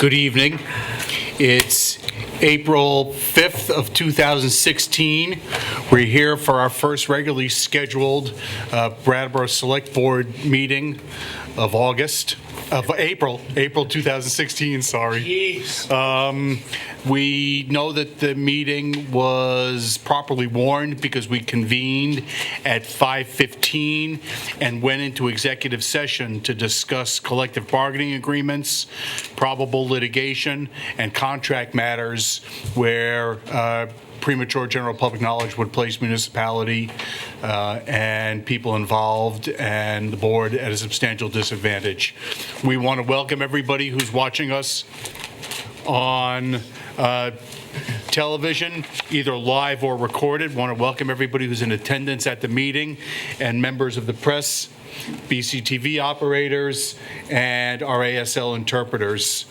Good evening. It's April 5th of 2016. We're here for our first regularly scheduled Brattleboro Selectboard meeting of April 2016, sorry. Jeez. We know that the meeting was properly warned because we convened at 5:15 and went into executive session to discuss collective bargaining agreements, probable litigation, and contract matters where premature general public knowledge would place municipality and people involved and the board at a substantial disadvantage. We want to welcome everybody who's watching us on television, either live or recorded. Want to welcome everybody who's in attendance at the meeting and members of the press, BCTV operators, and our ASL interpreters.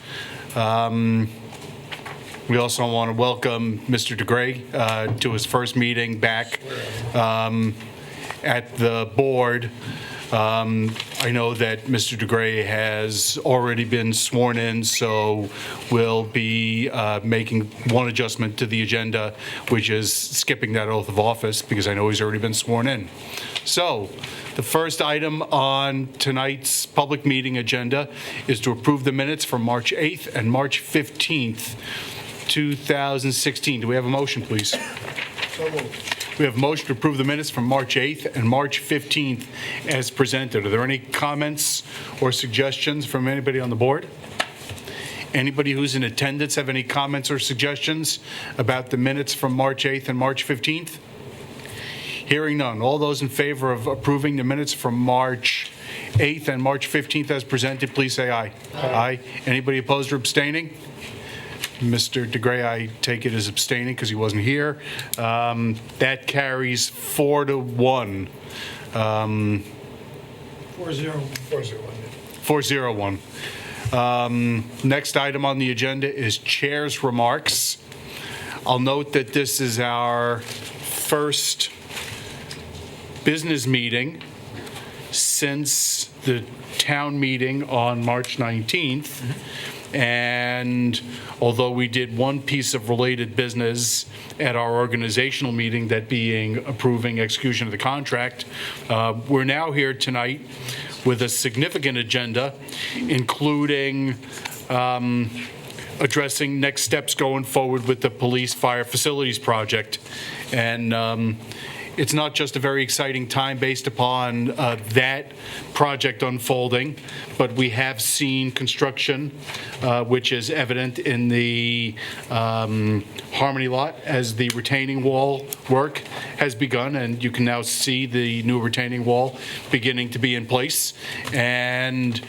We also want to welcome Mr. DeGray to his first meeting back at the board. I know that Mr. DeGray has already been sworn in, so we'll be making one adjustment to the agenda, which is skipping that oath of office, because I know he's already been sworn in. So, the first item on tonight's public meeting agenda is to approve the minutes from March 8th and March 15th, 2016. Do we have a motion, please? So moved. We have a motion to approve the minutes from March 8th and March 15th as presented. Are there any comments or suggestions from anybody on the board? Anybody who's in attendance have any comments or suggestions about the minutes from March 8th and March 15th? Hearing none. All those in favor of approving the minutes from March 8th and March 15th as presented, please say aye. Aye. Anybody opposed or abstaining? Mr. DeGray, I take it as abstaining because he wasn't here. That carries 4-1. 401. Next item on the agenda is chair's remarks. I'll note that this is our first business meeting since the town meeting on March 19th. And although we did one piece of related business at our organizational meeting, that being approving execution of the contract, we're now here tonight with a significant agenda, including addressing next steps going forward with the police fire facilities project. And it's not just a very exciting time based upon that project unfolding, but we have seen construction, which is evident in the Harmony lot as the retaining wall work has begun, and you can now see the new retaining wall beginning to be in place. And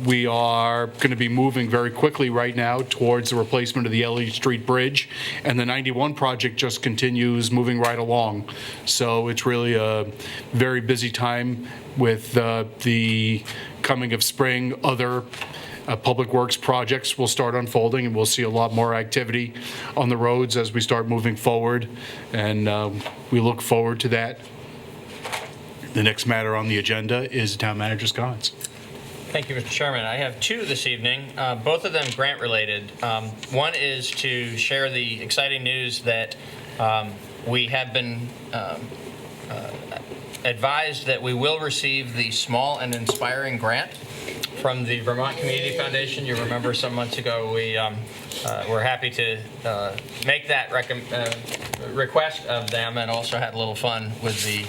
we are going to be moving very quickly right now towards the replacement of the Elliott Street Bridge, and the 91 project just continues moving right along. So it's really a very busy time with the coming of spring. Other public works projects will start unfolding, and we'll see a lot more activity on the roads as we start moving forward, and we look forward to that. The next matter on the agenda is town manager's comments. Thank you, Mr. Chairman. I have two this evening, both of them grant related. One is to share the exciting news that we have been advised that we will receive the Small and Inspiring Grant from the Vermont Community Foundation. You remember some months ago we were happy to make that request of them, and also had a little fun with the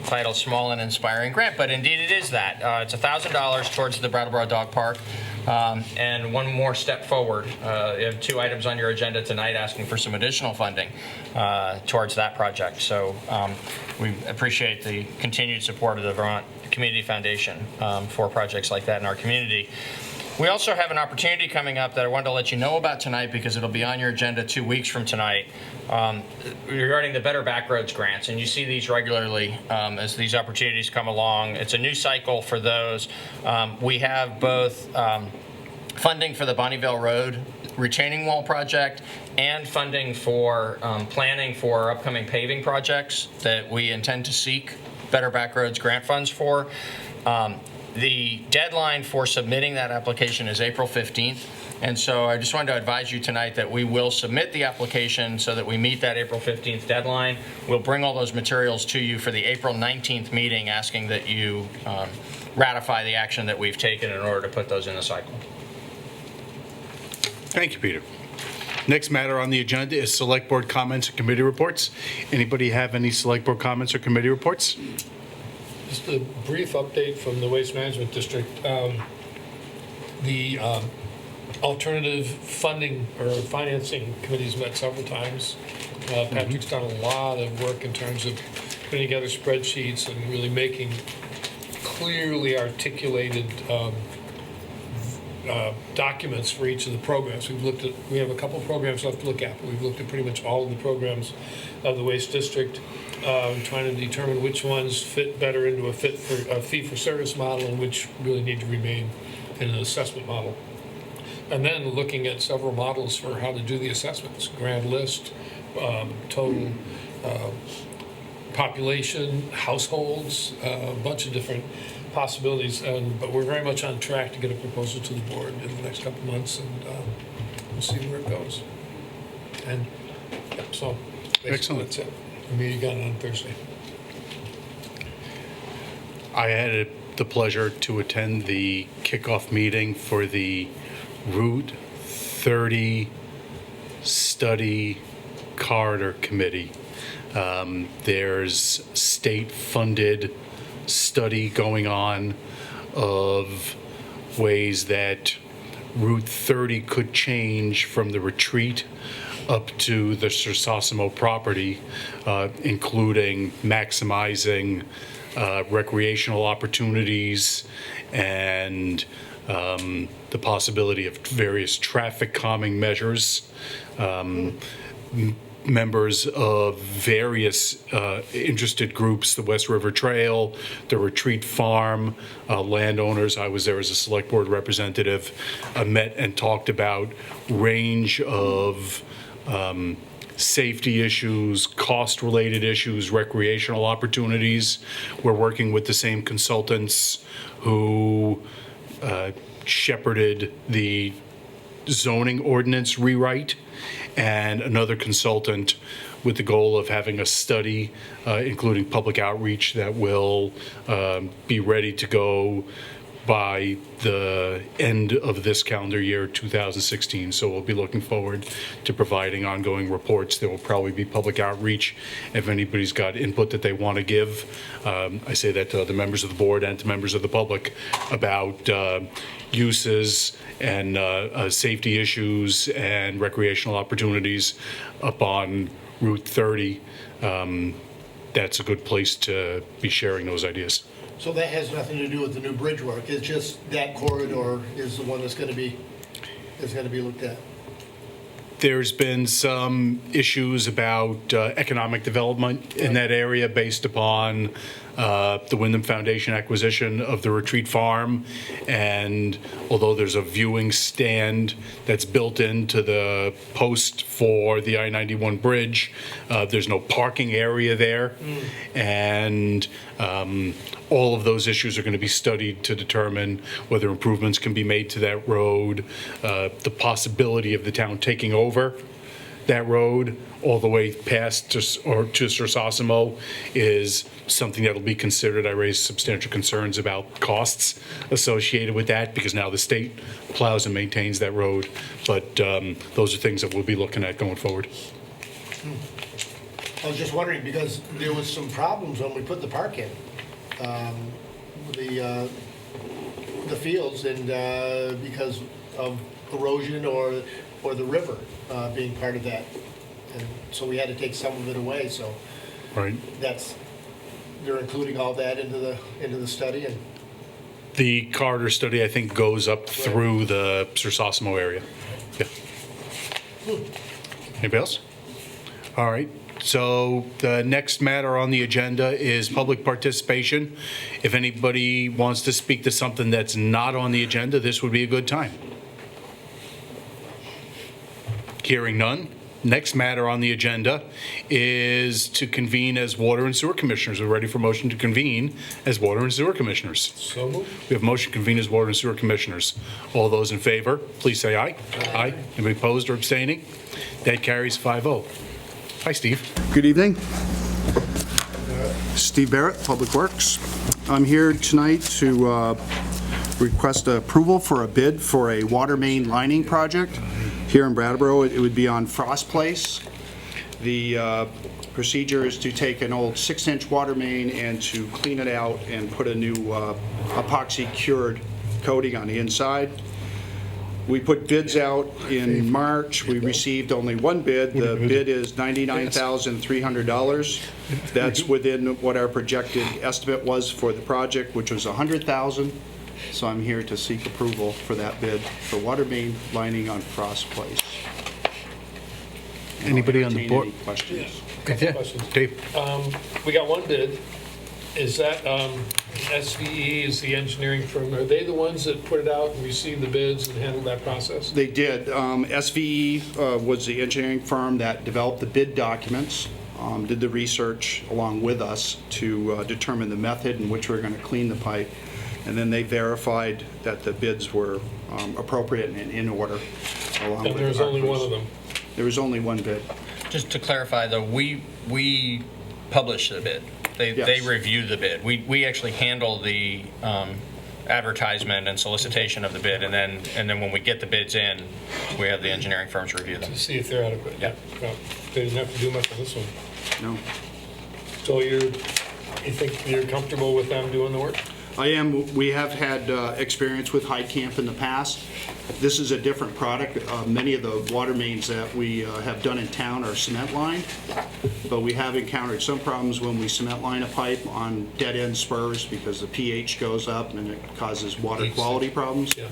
title Small and Inspiring Grant. But indeed it is that. It's $1,000 towards the Brattleboro Dog Park. And one more step forward. You have two items on your agenda tonight asking for some additional funding towards that project. So we appreciate the continued support of the Vermont Community Foundation for projects like that in our community. We also have an opportunity coming up that I wanted to let you know about tonight, because it'll be on your agenda 2 weeks from tonight, regarding the Better Backroads grants. And you see these regularly as these opportunities come along. It's a new cycle for those. We have both funding for the Bonnievale Road retaining wall project and funding for planning for our upcoming paving projects that we intend to seek Better Backroads grant funds for. The deadline for submitting that application is April 15th. And so I just wanted to advise you tonight that we will submit the application so that we meet that April 15th deadline. We'll bring all those materials to you for the April 19th meeting, asking that you ratify the action that we've taken in order to put those in the cycle. Thank you, Peter. Next matter on the agenda is Select Board comments and committee reports. Anybody have any Select Board comments or committee reports? Just a brief update from the Waste Management District. The alternative funding or financing committees met several times. Patrick's done a lot of work in terms of putting together spreadsheets and really making clearly articulated documents for each of the programs. We have a couple of programs left to look at, but we've looked at pretty much all of the programs of the Waste District, trying to determine which ones fit better into a fee-for-service model and which really need to remain in an assessment model. And then looking at several models for how to do the assessments, grand list, total population, households, a bunch of different possibilities. But we're very much on track to get a proposal to the board in the next couple of months, and we'll see where it goes. And yeah, so basically Excellent. that's it. We'll meet again on Thursday. I had the pleasure to attend the kickoff meeting for the Route 30 Study Corridor Committee. There's state-funded study going on of ways that Route 30 could change from the retreat up to the Sosimo property, including maximizing recreational opportunities and the possibility of various traffic calming measures. Members of various interested groups, the West River Trail, the Retreat Farm, landowners, I was there as a select board representative, met and talked about range of safety issues, cost-related issues, recreational opportunities. We're working with the same consultants who shepherded the zoning ordinance rewrite, and another consultant with the goal of having a study, including public outreach, that will be ready to go by the end of this calendar year, 2016. So we'll be looking forward to providing ongoing reports. There will probably be public outreach if anybody's got input that they want to give. I say that to other members of the board and to members of the public about uses and safety issues and recreational opportunities up on Route 30. That's a good place to be sharing those ideas. So that has nothing to do with the new bridge work, it's just that corridor is the one that's gonna be looked at? There's been some issues about economic development in that area based upon the Wyndham Foundation acquisition of the Retreat Farm. And although there's a viewing stand that's built into the post for the I-91 bridge, there's no parking area there. And all of those issues are going to be studied to determine whether improvements can be made to that road, the possibility of the town taking over that road all the way past to Sosimo is something that'll be considered. I raised substantial concerns about costs associated with that because now the state plows and maintains that road. But those are things that we'll be looking at going forward. I was just wondering, because there was some problems when we put the park in, the fields, and because of erosion or the river being part of that. And so we had to take some of it away, so Right. they're including all that into the study. And The corridor study, I think, goes up through the Sosimo area. Yeah. Anybody else? All right. So the next matter on the agenda is public participation. If anybody wants to speak to something that's not on the agenda, this would be a good time. Hearing none, Next matter on the agenda is to convene as Water and Sewer Commissioners. We're ready for motion to convene as Water and Sewer Commissioners. So moved. We have motion to convene as Water and Sewer Commissioners. All those in favor, please say aye. Aye. Anybody opposed or abstaining? That carries 5-0. Hi, Steve. Good evening. Steve Barrett, Public Works. I'm here tonight to request approval for a bid for a water main lining project here in Brattleboro. It would be on Frost Place. The procedure is to take an old 6-inch water main and to clean it out and put a new epoxy cured coating on the inside. We put bids out in March. We received only one bid. The bid is $99,300. That's within what our projected estimate was for the project, which was $100,000. So I'm here to seek approval for that bid for water main lining on Frost Place. And I'll Anybody on the entertain board? any questions? Yeah. Questions. Dave? We got one bid. Is that SVE is the engineering firm? Are they the ones that put it out and received the bids and handled that process? They did. SVE was the engineering firm that developed the bid documents, did the research along with us to determine the method in which we're going to clean the pipe. And then they verified that the bids were appropriate and in order. Along And with there's our only crews. one of them. There was only one bid. Just to clarify, though, we publish the bid. They Yes. review the bid. We actually handle the advertisement and solicitation of the bid, and then when we get the bids in, we have the engineering firms review them. To see if they're adequate. Yeah. Well, they didn't have to do much on this one. No. So you think you're comfortable with them doing the work? I am. We have had experience with Hyde Camp in the past. This is a different product. Many of the water mains that we have done in town are cement lined, but we have encountered some problems when we cement line a pipe on dead end spurs because the pH goes up and it causes water quality problems. Yeah.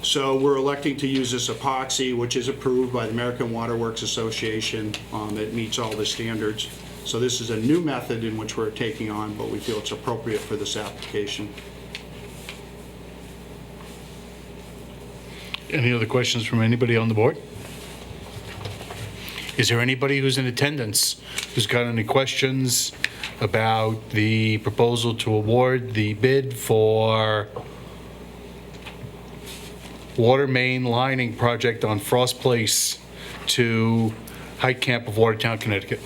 So we're electing to use this epoxy, which is approved by the American Water Works Association. It meets all the standards. So this is a new method in which we're taking on, but we feel it's appropriate for this application. Any other questions from anybody on the board? Is there anybody who's in attendance who's got any questions about the proposal to award the bid for water main lining project on Frost Place to Hyde Camp of Watertown, Connecticut?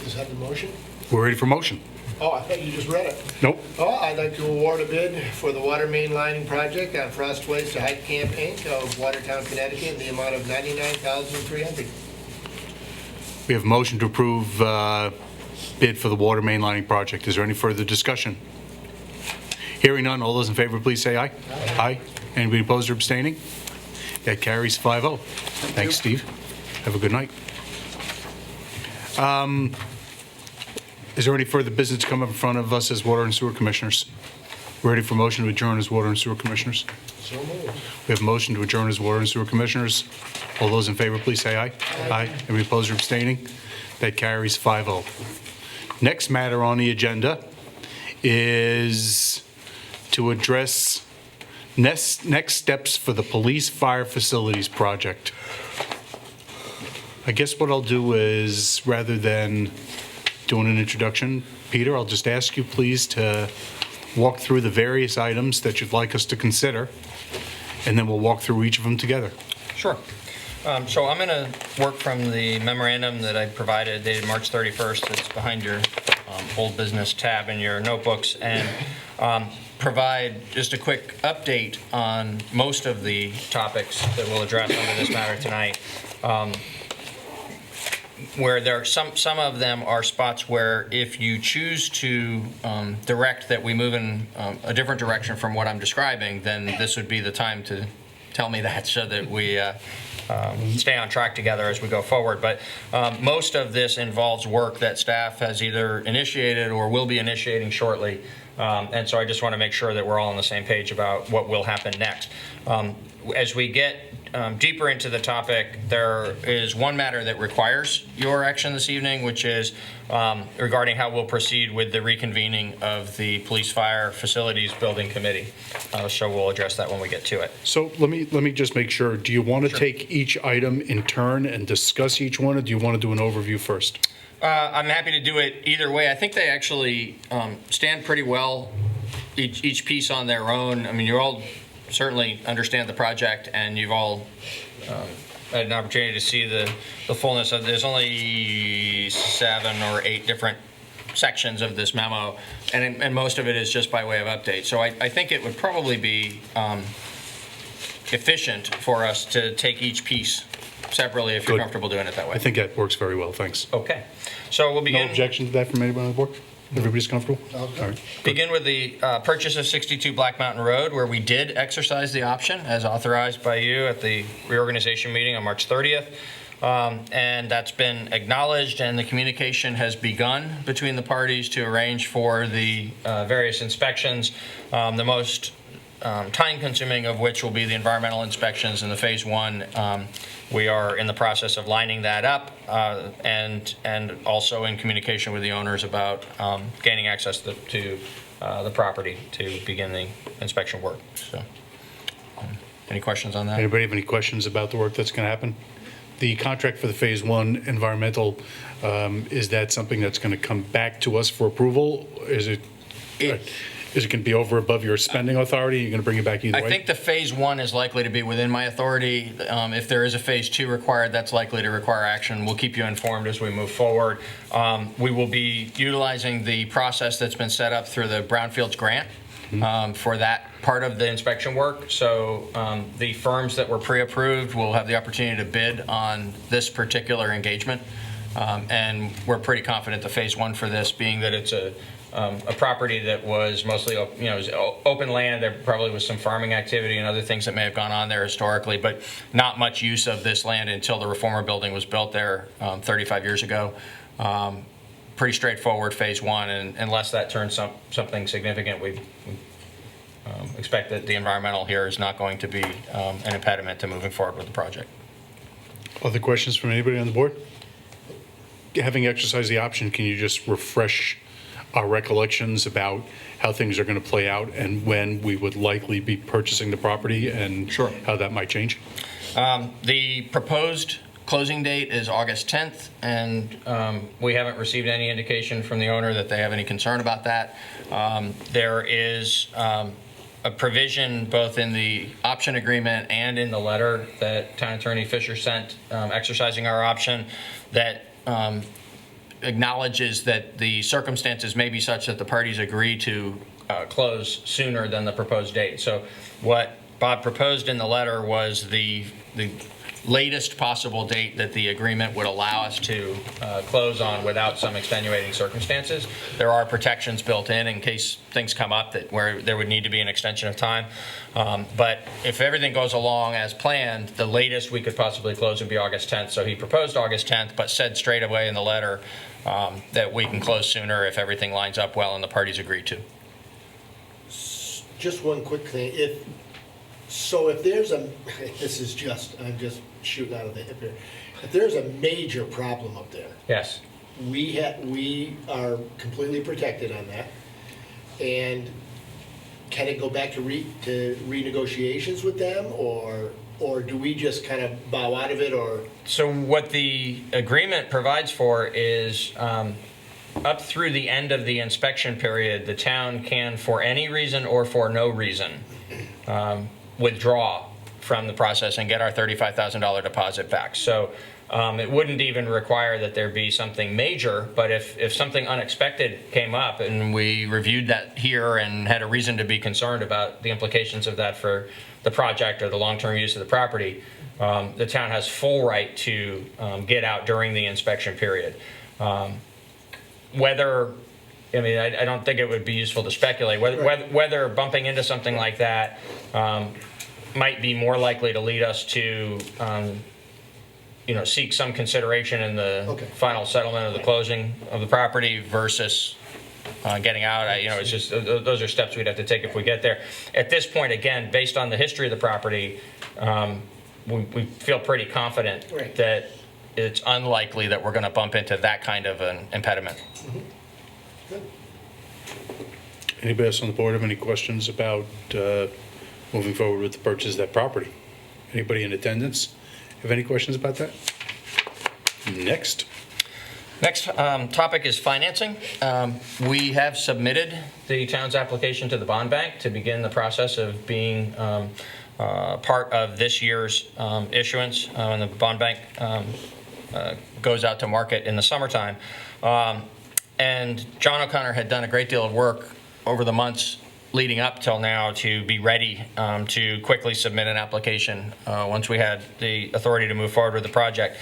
Is that the motion? We're ready for motion. Oh, I thought you just read it. Nope. Oh, I'd like to award a bid for the water main lining project on Frost Place to Hyde Camp Inc. of Watertown, Connecticut, in the amount of $99,300. We have a motion to approve bid for the water main lining project. Is there any further discussion? Hearing none, all those in favor, please say aye. Aye. Anybody opposed or abstaining? That carries 5-0. Thanks, Steve. Have a good night. Is there any further business to come up in front of us as Water and Sewer Commissioners? Ready for motion to adjourn as Water and Sewer Commissioners? So moved. We have a motion to adjourn as Water and Sewer Commissioners. All those in favor, please say aye. Aye. Anybody opposed or abstaining? That carries 5-0. Next matter on the agenda is to address next steps for the police fire facilities project. I guess what I'll do is, rather than doing an introduction, Peter, I'll just ask you please to walk through the various items that you'd like us to consider, and then we'll walk through each of them together. Sure. So I'm going to work from the memorandum that I provided dated March 31st. It's behind your old business tab in your notebooks, and provide just a quick update on most of the topics that we'll address under this matter tonight. Where there are some of them are spots where if you choose to direct that we move in a different direction from what I'm describing, then this would be the time to tell me that so that we stay on track together as we go forward. But most of this involves work that staff has either initiated or will be initiating shortly. And so I just want to make sure that we're all on the same page about what will happen next. As we get deeper into the topic, there is one matter that requires your action this evening, which is regarding how we'll proceed with the reconvening of the Police Fire Facilities Building Committee. So we'll address that when we get to it. So let me just make sure, do you want to take each item in turn and discuss each one, or do you want to do an overview first? I'm happy to do it either way. I think they actually stand pretty well, each piece on their own. I mean, you all certainly understand the project, and you've all had an opportunity to see the fullness of. There's only 7 or 8 different sections of this memo, and most of it is just by way of update. So I think it would probably be efficient for us to take each piece separately if you're Good. comfortable doing it that way. I think that works very well, thanks. Okay. So we'll No begin. objection to that from anybody on the board? Everybody's comfortable? All right. Begin with the purchase of 62 Black Mountain Road, where we did exercise the option as authorized by you at the reorganization meeting on March 30th. And that's been acknowledged, and the communication has begun between the parties to arrange for the various inspections, the most time-consuming of which will be the environmental inspections in the Phase 1. We are in the process of lining that up, and also in communication with the owners about gaining access to the property to begin the inspection work. So, any questions on that? Anybody have any questions about the work that's going to happen? The contract for the Phase 1 environmental, is that something that's going to come back to us for approval? Is it going to be over above your spending authority? You're going to bring it back either way? I think the Phase 1 is likely to be within my authority. If there is a Phase 2 required, that's likely to require action. We'll keep you informed as we move forward. We will be utilizing the process that's been set up through the Brownfields Grant for that part of the inspection work. So the firms that were pre-approved will have the opportunity to bid on this particular engagement. And we're pretty confident the Phase 1 for this, being that it's a property that was mostly, was open land. There probably was some farming activity and other things that may have gone on there historically, but not much use of this land until the reformer building was built there 35 years ago. Pretty straightforward Phase 1, and unless that turns something significant, we expect that the environmental here is not going to be an impediment to moving forward with the project. Other questions from anybody on the board? Having exercised the option, can you just refresh our recollections about how things are going to play out and when we would likely be purchasing the property and Sure. how that might change? The proposed closing date is August 10th, and we haven't received any indication from the owner that they have any concern about that. There is a provision both in the option agreement and in the letter that Town Attorney Fisher sent exercising our option that acknowledges that the circumstances may be such that the parties agree to close sooner than the proposed date. So what Bob proposed in the letter was the latest possible date that the agreement would allow us to close on without some extenuating circumstances. There are protections built in case things come up where there would need to be an extension of time. But if everything goes along as planned, the latest we could possibly close would be August 10th. So he proposed August 10th, but said straight away in the letter that we can close sooner if everything lines up well and the parties agree to. Just one quick thing, if there's I'm just shooting out of the hip here. If there's a major problem up there, Yes. we are completely protected on that. And can it go back to renegotiations with them, or do we just kind of bow out of it, or? So what the agreement provides for is up through the end of the inspection period, the town can, for any reason or for no reason, withdraw from the process and get our $35,000 deposit back. So it wouldn't even require that there be something major, but if something unexpected came up and we reviewed that here and had a reason to be concerned about the implications of that for the project or the long-term use of the property, the town has full right to get out during the inspection period. I don't think it would be useful to speculate whether bumping into something like that might be more likely to lead us to seek some consideration in the final settlement of the closing of the property versus getting out. It's just those are steps we'd have to take if we get there. At this point, again, based on the history of the property, we feel pretty confident Right. that it's unlikely that we're going to bump into that kind of an impediment. Anybody else on the board have any questions about moving forward with the purchase of that property? Anybody in attendance have any questions about that? Next. Next topic is financing. We have submitted the town's application to the bond bank to begin the process of being part of this year's issuance, and the bond bank goes out to market in the summertime. And John O'Connor had done a great deal of work over the months leading up till now to be ready to quickly submit an application once we had the authority to move forward with the project.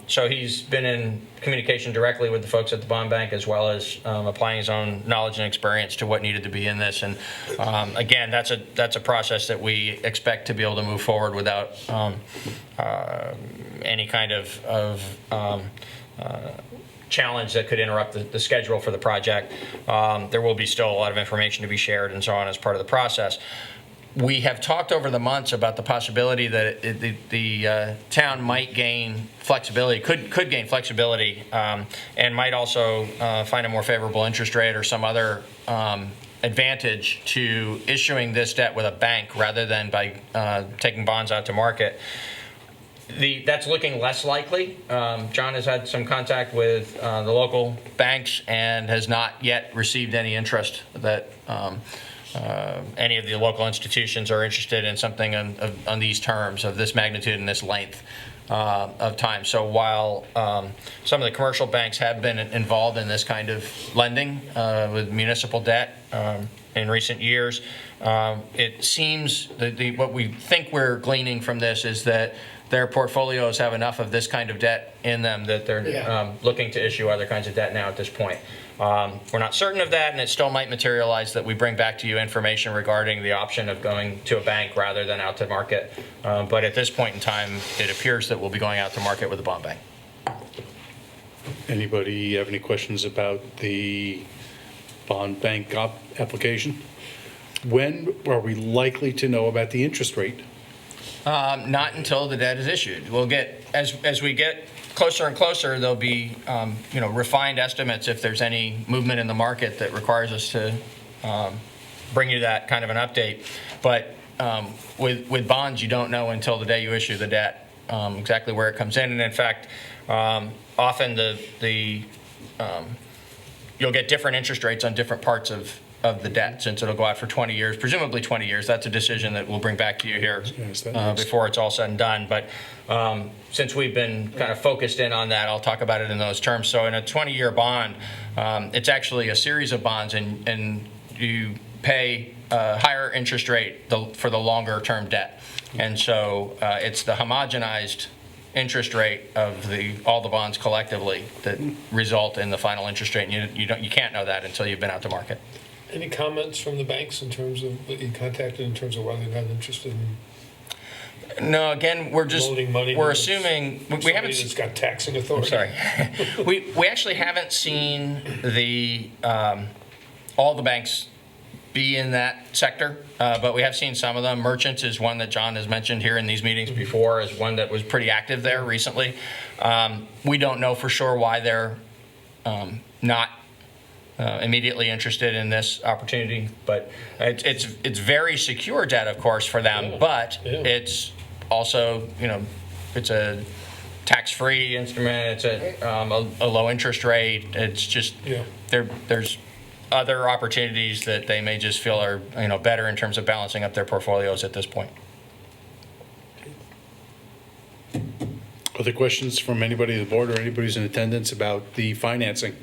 So he's been in communication directly with the folks at the bond bank, as well as applying his own knowledge and experience to what needed to be in this. And again, that's a process that we expect to be able to move forward without any kind of challenge that could interrupt the schedule for the project. There will be still a lot of information to be shared and so on as part of the process. We have talked over the months about the possibility that the town might gain flexibility, could gain flexibility, and might also find a more favorable interest rate or some other advantage to issuing this debt with a bank rather than by taking bonds out to market. That's looking less likely. John has had some contact with the local banks and has not yet received any interest that any of the local institutions are interested in something on these terms of this magnitude and this length of time. So while some of the commercial banks have been involved in this kind of lending with municipal debt in recent years, it seems that what we think we're gleaning from this is that their portfolios have enough of this kind of debt in them that they're looking to issue other kinds of debt now at this point. We're not certain of that, and it still might materialize that we bring back to you information regarding the option of going to a bank rather than out to market. But at this point in time, it appears that we'll be going out to market with a bond bank. Anybody have any questions about the bond bank application? When are we likely to know about the interest rate? Not until the debt is issued. We'll get, as we get closer and closer, there'll be refined estimates if there's any movement in the market that requires us to bring you that kind of an update. But with bonds, you don't know until the day you issue the debt exactly where it comes in. And in fact, often you'll get different interest rates on different parts of the debt, since it'll go out for 20 years, presumably 20 years. That's a decision that we'll bring back to you here before it's all said and done. But since we've been kind of focused in on that, I'll talk about it in those terms. So in a 20-year bond, it's actually a series of bonds, and you pay a higher interest rate for the longer term debt. And so it's the homogenized interest rate of all the bonds collectively that result in the final interest rate. And you can't know that until you've been out to market. Any comments from the banks in terms of what you contacted in terms of why they're not interested in No, again, loaning money? we're assuming we haven't. That's got taxing authority. Sorry, we actually haven't seen all the banks be in that sector, but we have seen some of them. Merchants is one that John has mentioned here in these meetings before, as one that was pretty active there recently. We don't know for sure why they're not immediately interested in this opportunity, but it's very secure debt, of course, for them. But it's also, it's a tax-free instrument. It's a low interest rate. It's just there's other opportunities that they may just feel are better in terms of balancing up their portfolios at this point. Other questions from anybody on the board or anybody who's in attendance about the financing?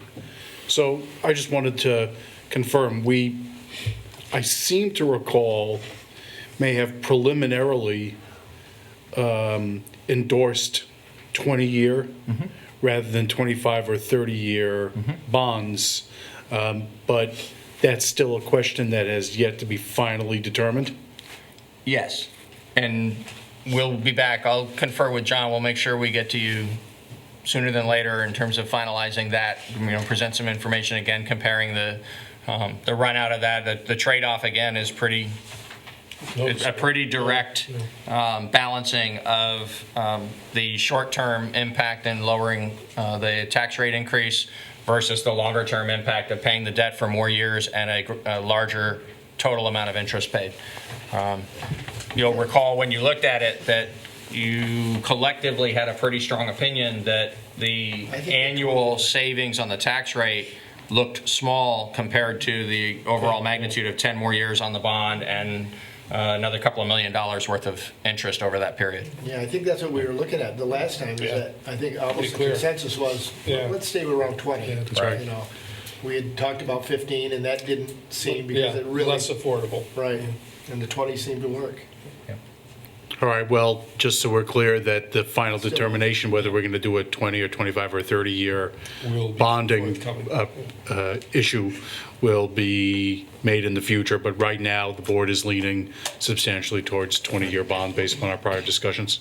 So I just wanted to confirm, I seem to recall, may have preliminarily endorsed 20-year rather than 25 or 30-year bonds, but that's still a question that has yet to be finally determined? Yes, and we'll be back. I'll confer with John. We'll make sure we get to you sooner than later in terms of finalizing that. Present some information again, comparing the run out of that. The trade-off again is pretty It's a pretty direct balancing of the short-term impact in lowering the tax rate increase versus the longer-term impact of paying the debt for more years and a larger total amount of interest paid. You'll recall when you looked at it that you collectively had a pretty strong opinion that the annual savings on the tax rate looked small compared to the overall magnitude of 10 more years on the bond and another couple of $1 million worth of interest over that period. Yeah, I think that's what we were looking at the last time, is that I think almost Pretty the clear. consensus was, Yeah. let's stay around 20. Yeah, that's right. You know, we had talked about 15 and that didn't seem, because Yeah, it really, less affordable. right, and the 20 seemed to work. All right, well, just so we're clear that the final determination, whether we're going to do a 20 or 25 or 30-year Will be bonding forthcoming. issue will be made in the future, but right now, the board is leaning substantially towards 20-year bond based upon our prior discussions.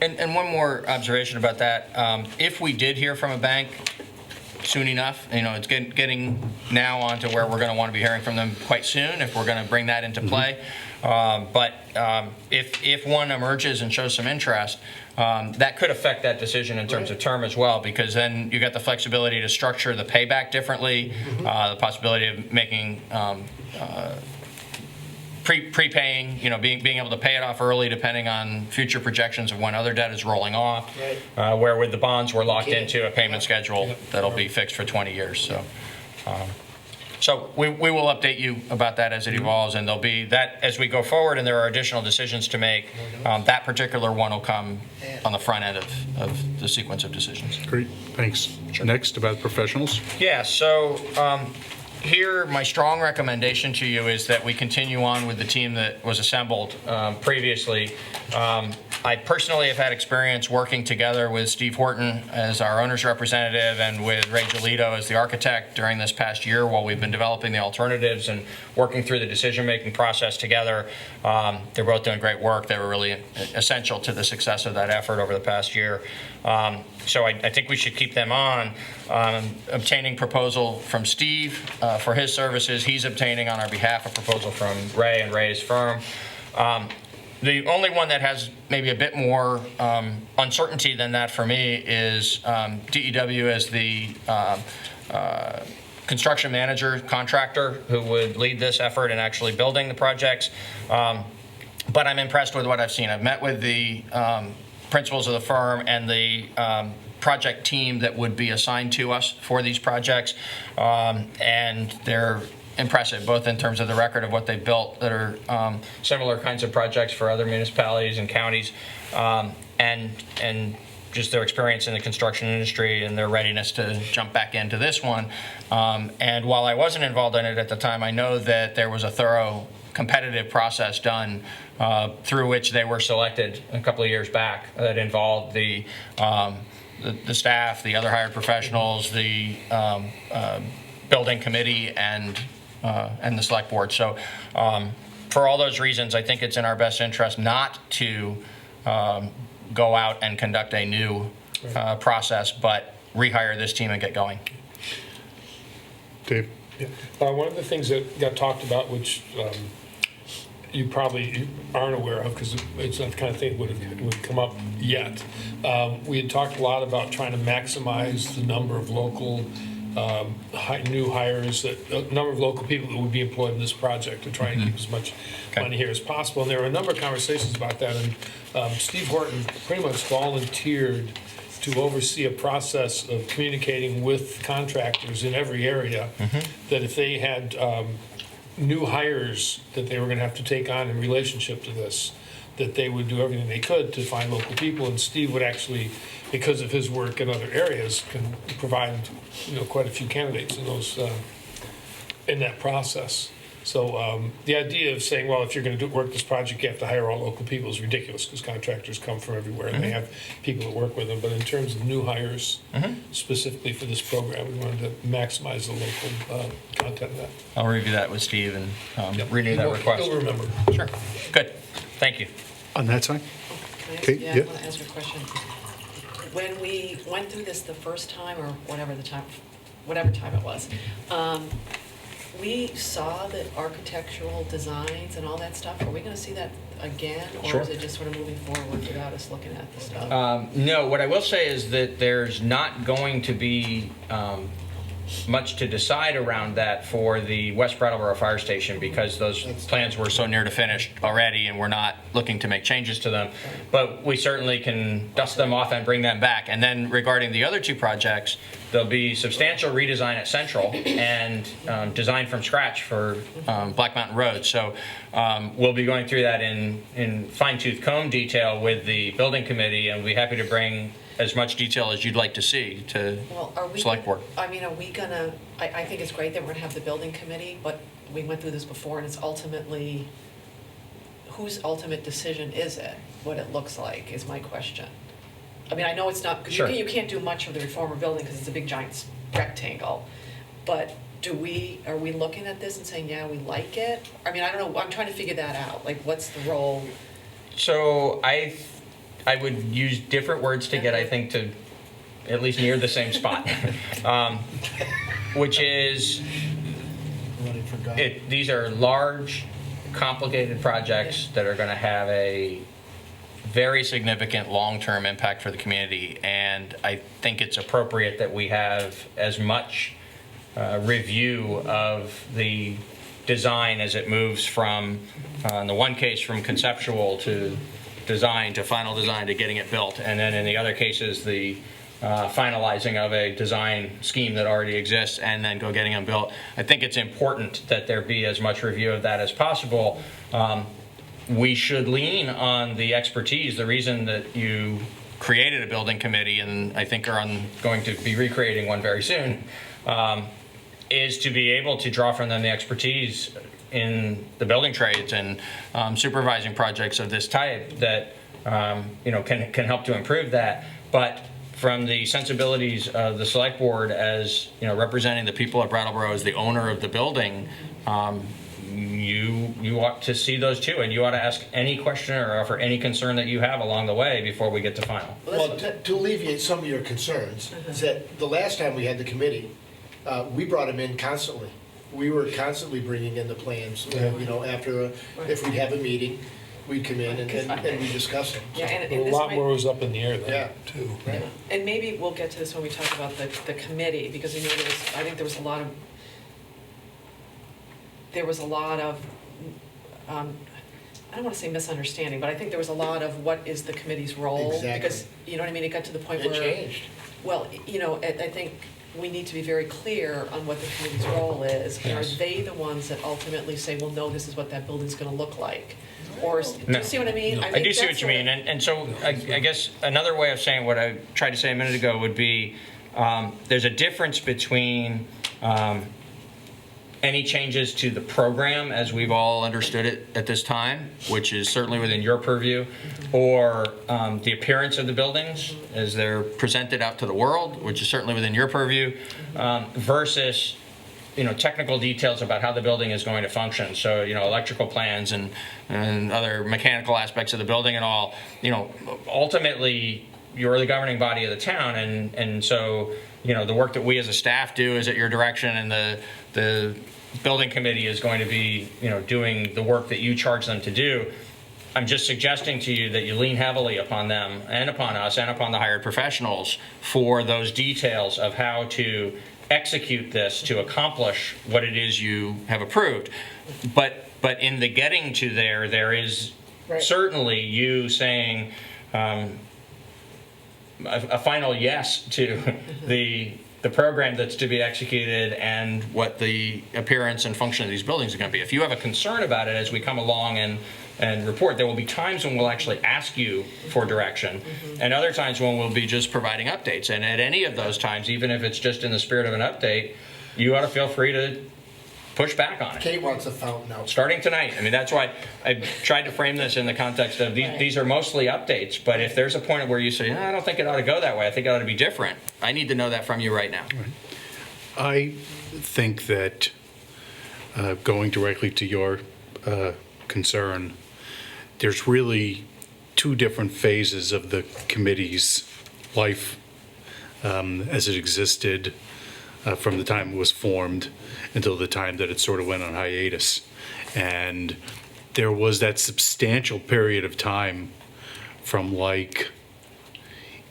And one more observation about that. If we did hear from a bank soon enough, it's getting now onto where we're going to want to be hearing from them quite soon, if we're going to bring that into play. But if one emerges and shows some interest, that could affect that decision in terms of term as well, because then you got the flexibility to structure the payback differently, the possibility of making prepaying, being able to pay it off early depending on future projections of when other debt is rolling off. Right. Where with the bonds, we're locked can't. into a payment schedule Yep. that'll be fixed for 20 years. So we will update you about that as it evolves, and there'll be that as we go forward, and there are additional decisions to make. That particular one will come on the front end of the sequence of decisions. Great, thanks. Next, about professionals. Yeah, so here, my strong recommendation to you is that we continue on with the team that was assembled previously. I personally have had experience working together with Steve Horton as our owner's representative and with Ray Giolito as the architect during this past year while we've been developing the alternatives and working through the decision-making process together. They're both doing great work. They were really essential to the success of that effort over the past year. So I think we should keep them on. Obtaining proposal from Steve for his services. He's obtaining on our behalf a proposal from Ray and Ray's firm. The only one that has maybe a bit more uncertainty than that for me is DEW as the construction manager contractor who would lead this effort in actually building the projects. But I'm impressed with what I've seen. I've met with the principals of the firm and the project team that would be assigned to us for these projects, and they're impressive, both in terms of the record of what they've built that are similar kinds of projects for other municipalities and counties, and just their experience in the construction industry and their readiness to jump back into this one. And while I wasn't involved in it at the time, I know that there was a thorough competitive process done through which they were selected a couple of years back that involved the staff, the other hired professionals, the building committee, and the select board. So for all those reasons, I think it's in our best interest not to go out and conduct a new process, but rehire this team and get going. Dave? Yeah. One of the things that got talked about, which you probably aren't aware of because it's not the kind of thing that would come up yet. We had talked a lot about trying to maximize the number of local new hires, number of local people that would be employed in this project to try and keep as much money here as possible. And there were a number of conversations about that. And Steve Horton pretty much volunteered to oversee a process of communicating with contractors in every area, that if they had new hires that they were going to have to take on in relationship to this, that they would do everything they could to find local people. And Steve would actually, because of his work in other areas, can provide quite a few candidates in those in that process. So the idea of saying, well, if you're going to work this project, you have to hire all local people is ridiculous because contractors come from everywhere and they have people that work with them. But in terms of new hires, specifically for this program, we wanted to maximize the local content of that. I'll review that with Steve and renew that request. You'll remember. Sure. Good. Thank you. On that side? Can I ask- Okay, Yeah, yeah. I want to ask a question. When we went through this the first time, or whatever time it was, we saw the architectural designs and all that stuff. Are we gonna see that again? Sure. Or is it just sort of moving forward without us looking at the stuff? No, what I will say is that there's not going to be much to decide around that for the West Brattleboro Fire Station because those plans were so near to finished already and we're not looking to make changes to them. But we certainly can dust them off and bring them back. And then regarding the other two projects, there'll be substantial redesign at Central and design from scratch for Black Mountain Road. So we'll be going through that in fine-tooth comb detail with the building committee, and we'll be happy to bring as much detail as you'd like to see to Well, are we? select board. I mean, are we gonna, I think it's great that we're gonna have the building committee, but we went through this before and it's ultimately, whose ultimate decision is it? What it looks like is my question. I mean, I know it's not, because Sure. you can't do much of the reformer building because it's a big giant rectangle. But are we looking at this and saying, yeah, we like it? I mean, I don't know, I'm trying to figure that out. Like, what's the role? So I would use different words to get, I think, to at least near the same spot, which is these are large, complicated projects that are going to have a very significant long-term impact for the community, and I think it's appropriate that we have as much review of the design as it moves from, in the one case, from conceptual to design to final design to getting it built, and then in the other cases the finalizing of a design scheme that already exists and then go getting them built. I think it's important that there be as much review of that as possible. We should lean on the expertise. The reason that you created a building committee, and I think are going to be recreating one very soon, is to be able to draw from them the expertise in the building trades and supervising projects of this type that can help to improve that. But from the sensibilities of the select board as representing the people of Brattleboro as the owner of the building, you ought to see those too, and you ought to ask any question or offer any concern that you have along the way before we get to final. Well, to alleviate some of your concerns, is that the last time we had the committee, we brought them in constantly. We were constantly bringing in the plans, after, if we'd have a meeting, we'd come in and we discuss them. Yeah, and A this lot might- more was up in the air Yeah. then, too. Right. And maybe we'll get to this when we talk about the committee, because I think there was a lot of, I don't want to say misunderstanding, but I think there was a lot of what is the committee's role? Exactly. Because, you know what I mean, it got to the point It where. changed. Well, I think we need to be very clear on what the committee's role is. And are they the ones that ultimately say, well, no, this is what that building's gonna look like? Or, do No. you see what I mean? I think do see that's what you mean, and so I guess another way of saying what I tried to say a minute ago would be there's a difference between any changes to the program as we've all understood it at this time, which is certainly within your purview, or the appearance of the buildings as they're presented out to the world, which is certainly within your purview, versus technical details about how the building is going to function. So, electrical plans and other mechanical aspects of the building and all, ultimately you're the governing body of the town. And so, the work that we as a staff do is at your direction, and the building committee is going to be, doing the work that you charge them to do. I'm just suggesting to you that you lean heavily upon them and upon us and upon the hired professionals for those details of how to execute this to accomplish what it is you have approved. But in the getting to there is certainly you saying a final yes to the program that's to be executed and what the appearance and function of these buildings are going to be. If you have a concern about it as we come along and report, there will be times when we'll actually ask you for direction, and other times when we'll be just providing updates. And at any of those times, even if it's just in the spirit of an update, you ought to feel free to push back on it. Kate wants a fountain out. Starting tonight. I mean, that's why I tried to frame this in the context of these are mostly updates, but if there's a point where you say, I don't think it ought to go that way, I think it ought to be different, I need to know that from you right now. I think that going directly to your concern, there's really two different phases of the committee's life as it existed from the time it was formed until the time that it sort of went on hiatus. And there was that substantial period of time from like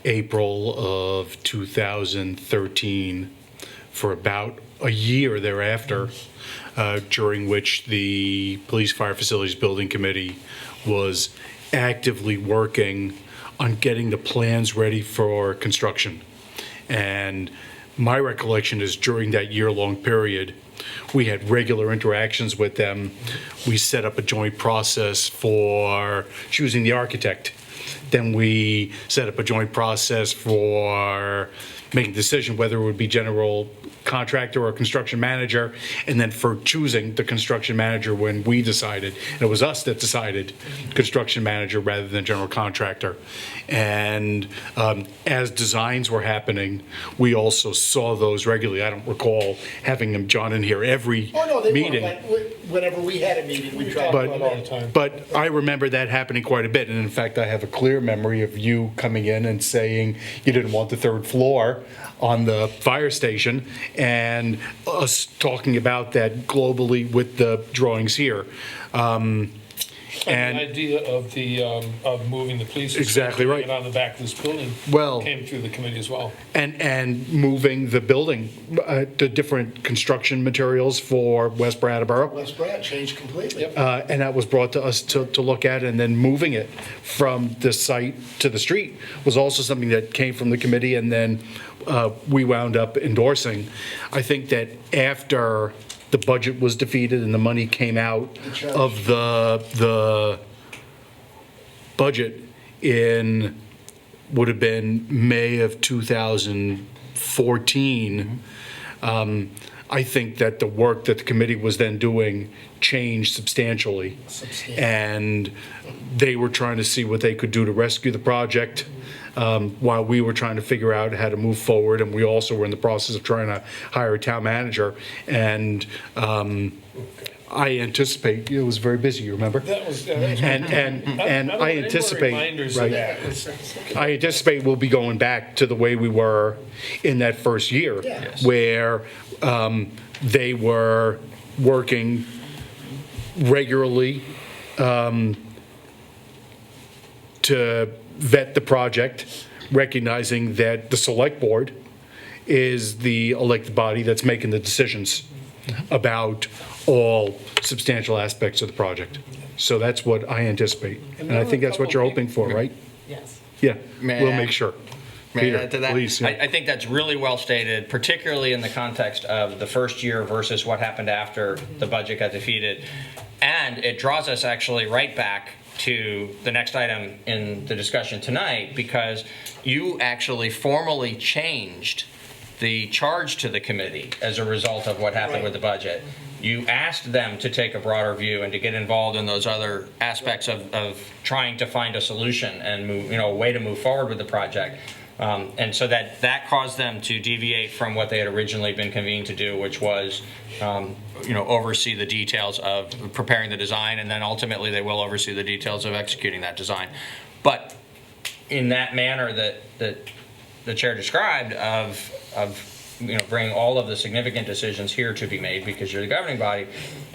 April of 2013 for about a year thereafter, during which the Police Fire Facilities Building Committee was actively working on getting the plans ready for construction. And my recollection is during that year-long period, we had regular interactions with them. We set up a joint process for choosing the architect. Then we set up a joint process for making a decision whether it would be general contractor or construction manager, and then for choosing the construction manager when we decided, and it was us that decided construction manager rather than general contractor. And as designs were happening, we also saw those regularly. I don't recall having them, John, in here every Oh, no, they were, meeting. like, whenever we had a meeting, we tried to But- run all the it. time. But I remember that happening quite a bit, and in fact, I have a clear memory of you coming in and saying you didn't want the third floor on the fire station, and us talking about that globally with the drawings here. And And the idea of moving the police. Exactly right. And on the back of this building. Well- Came through the committee as well. and moving the building, the different construction materials for West Brattleboro. West Brad changed completely. And that was brought to us to look at, and then moving it from the site to the street was also something that came from the committee, and then we wound up endorsing. I think that after the budget was defeated and the money came out of the budget in, would have been May of 2014, I think that the work that the committee was then doing changed substantially. And they were trying to see what they could do to rescue the project, while we were trying to figure out how to move forward. And we also were in the process of trying to hire a town manager. And I anticipate, it was very busy, you remember? That was. And I anticipate, Reminders of right, that. I anticipate we'll be going back to the way we were in that first year, Yes. where they were working regularly to vet the project, recognizing that the select board is the elected body that's making the decisions about all substantial aspects of the project. So that's what I anticipate. And I think that's what you're hoping for, right? Yes. Yeah, May I we'll add- make sure. May I Peter, add to that? please, yeah. I think that's really well stated, particularly in the context of the first year versus what happened after the budget got defeated. And it draws us actually right back to the next item in the discussion tonight, because you actually formally changed the charge to the committee as a result of what happened with the budget. You asked them to take a broader view and to get involved in those other aspects of trying to find a solution and move, a way to move forward with the project. And so that caused them to deviate from what they had originally been convened to do, which was, oversee the details of preparing the design, and then ultimately they will oversee the details of executing that design. But in that manner that the chair described of bringing all of the significant decisions here to be made because you're the governing body,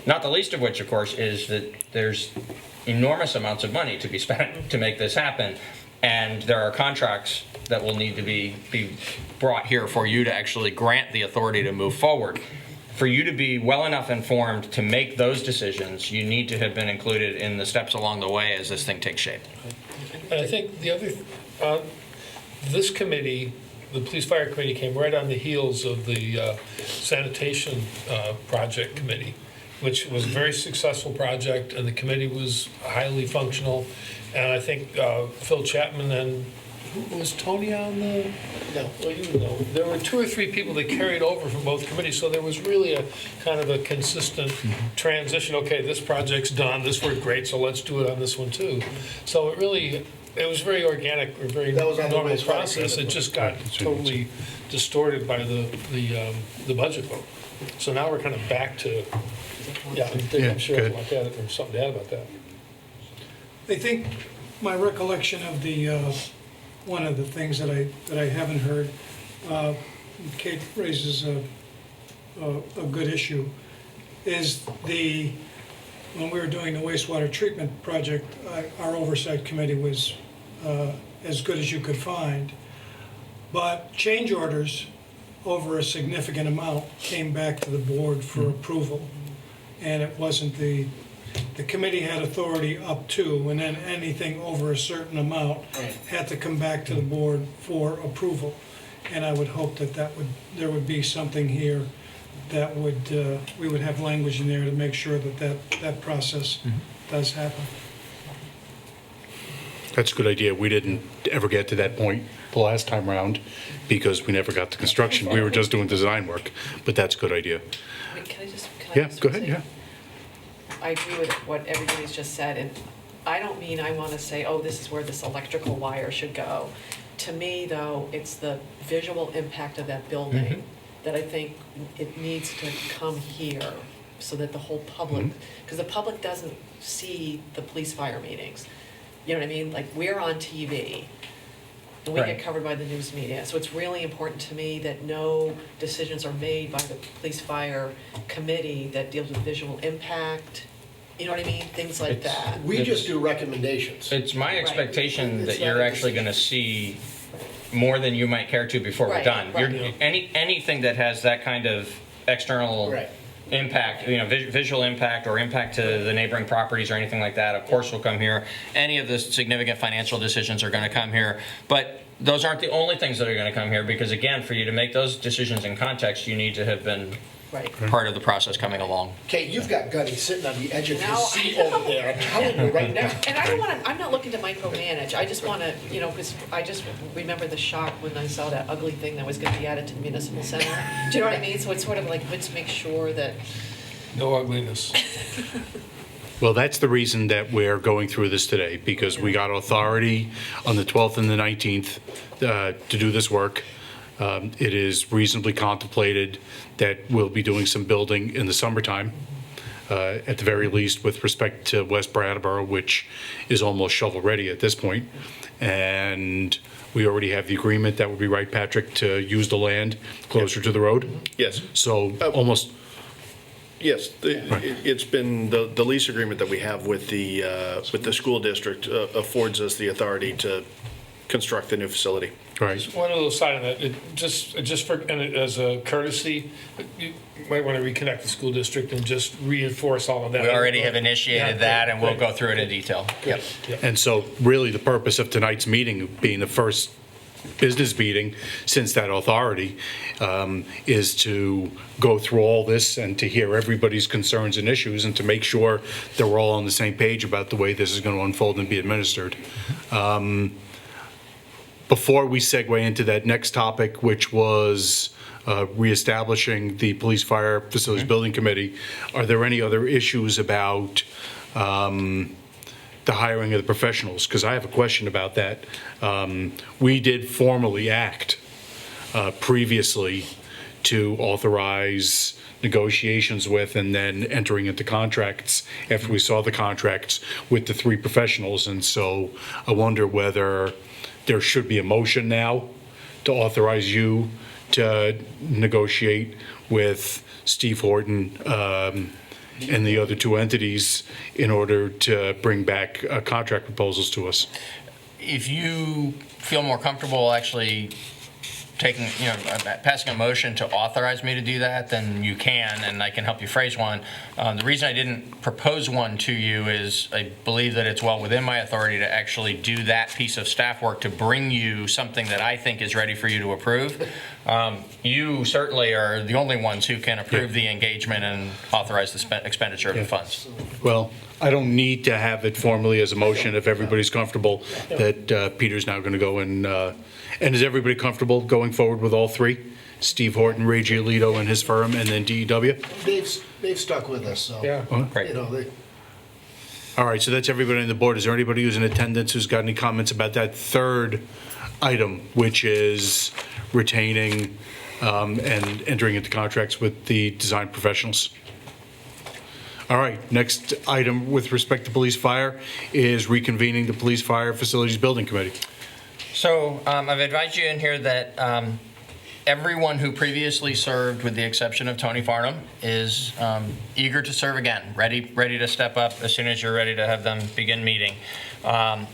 not the least of which, of course, is that there's enormous amounts of money to be spent to make this happen. And there are contracts that will need to be brought here for you to actually grant the authority to move forward. For you to be well enough informed to make those decisions, you need to have been included in the steps along the way as this thing takes shape. And I think the other, this committee, the Police Fire Committee, came right on the heels of the sanitation project committee, which was a very successful project, and the committee was highly functional. And I think Phil Chapman and, who was Tony on the? No. Well, you know, there were 2 or 3 people that carried over from both committees, so there was really a kind of a consistent transition. Okay, this project's done, this worked great, so let's do it on this one too. So it was very organic, or very That was on the normal West Fire process. It Committee. just got totally distorted by the budget vote. So now we're kind of back to, yeah, Yeah, I'm sure good. like that, there's something to add about that. I think my recollection of the, one of the things that I haven't heard, Kate raises a a good issue, is when we were doing the wastewater treatment project, our oversight committee was as good as you could find. But change orders over a significant amount came back to the board for approval. And it wasn't the committee had authority up to, and then anything over a certain amount had to come back to the board for approval. And I would hope that there would be something here that we would have language in there to make sure that process does happen. That's a good idea. We didn't ever get to that point the last time around because we never got to construction. We were just doing design work, but that's a good idea. Wait, can I Yeah, just go ahead, say- yeah. I agree with what everybody's just said, and I don't mean I want to say, oh, this is where this electrical wire should go. To me, though, it's the visual impact of that building that I think it needs to come here so that the whole public, because the public doesn't see the police fire meetings. You know what I mean? Like, we're on TV, and we Right. get covered by the news media. So it's really important to me that no decisions are made by the police fire committee that deals with visual impact, you know what I mean? Things like It's- that. We just do recommendations. It's my expectation that It's not you're a actually going to see more than you might care to before we're Right, done. right. Anything that has that kind of external Right. impact, visual impact or impact to the neighboring properties or anything like that, of course will come here. Any of the significant financial decisions are going to come here. But those aren't the only things that are going to come here because, again, for you to make those decisions in context, you need to have been Right. part of the process coming along. Kate, you've got Gunny sitting on the edge of No, his seat over there, I'm telling you right now. And I don't want to, I'm not looking to micromanage, I just want to, because I just remember the shock when I saw that ugly thing that was going to be added to the municipal center. Do you know what I mean? So it's sort of like, let's make sure that, No ugliness. Well, that's the reason that we're going through this today, because we got authority on the 12th and the 19th to do this work. It is reasonably contemplated that we'll be doing some building in the summertime, at the very least with respect to West Brattleboro, which is almost shovel-ready at this point. And we already have the agreement, that would be right, Patrick, to use the land closer to the road? Yes, So almost, yes. It's been, the lease agreement that we have with the school district affords us the authority to construct the new facility. right. One little side of that, just for, and as a courtesy, you might want to reconnect the school district and just reinforce all of that. We already have initiated Yeah, that, and we'll great. go through it in detail. Yep. And so really the purpose of tonight's meeting, being the first business meeting since that authority, is to go through all this and to hear everybody's concerns and issues and to make sure that we're all on the same page about the way this is going to unfold and be administered. Before we segue into that next topic, which was reestablishing the Police Fire Facilities Building Committee, are there any other issues about the hiring of the professionals? Because I have a question about that. We did formally act previously to authorize negotiations with and then entering into contracts after we saw the contracts with the three professionals. And so I wonder whether there should be a motion now to authorize you to negotiate with Steve Horton and the other two entities in order to bring back contract proposals to us. If you feel more comfortable actually taking, passing a motion to authorize me to do that, then you can, and I can help you phrase one. The reason I didn't propose one to you is I believe that it's well within my authority to actually do that piece of staff work to bring you something that I think is ready for you to approve. You certainly are the only ones who can approve the engagement and authorize the expenditure of the funds. Well, I don't need to have it formally as a motion if everybody's comfortable that Peter's now going to go and is everybody comfortable going forward with all three? Steve Horton, Ray Giolito and his firm, and then DEW? They've stuck with us, so. Yeah. Great. You know, they, All right, so that's everybody on the board. Is there anybody who's in attendance who's got any comments about that third item, which is retaining and entering into contracts with the design professionals? All right, next item with respect to police fire is reconvening the Police Fire Facilities Building Committee. So I've advised you in here that Everyone who previously served, with the exception of Tony Farnham, is eager to serve again, ready to step up as soon as you're ready to have them begin meeting. I've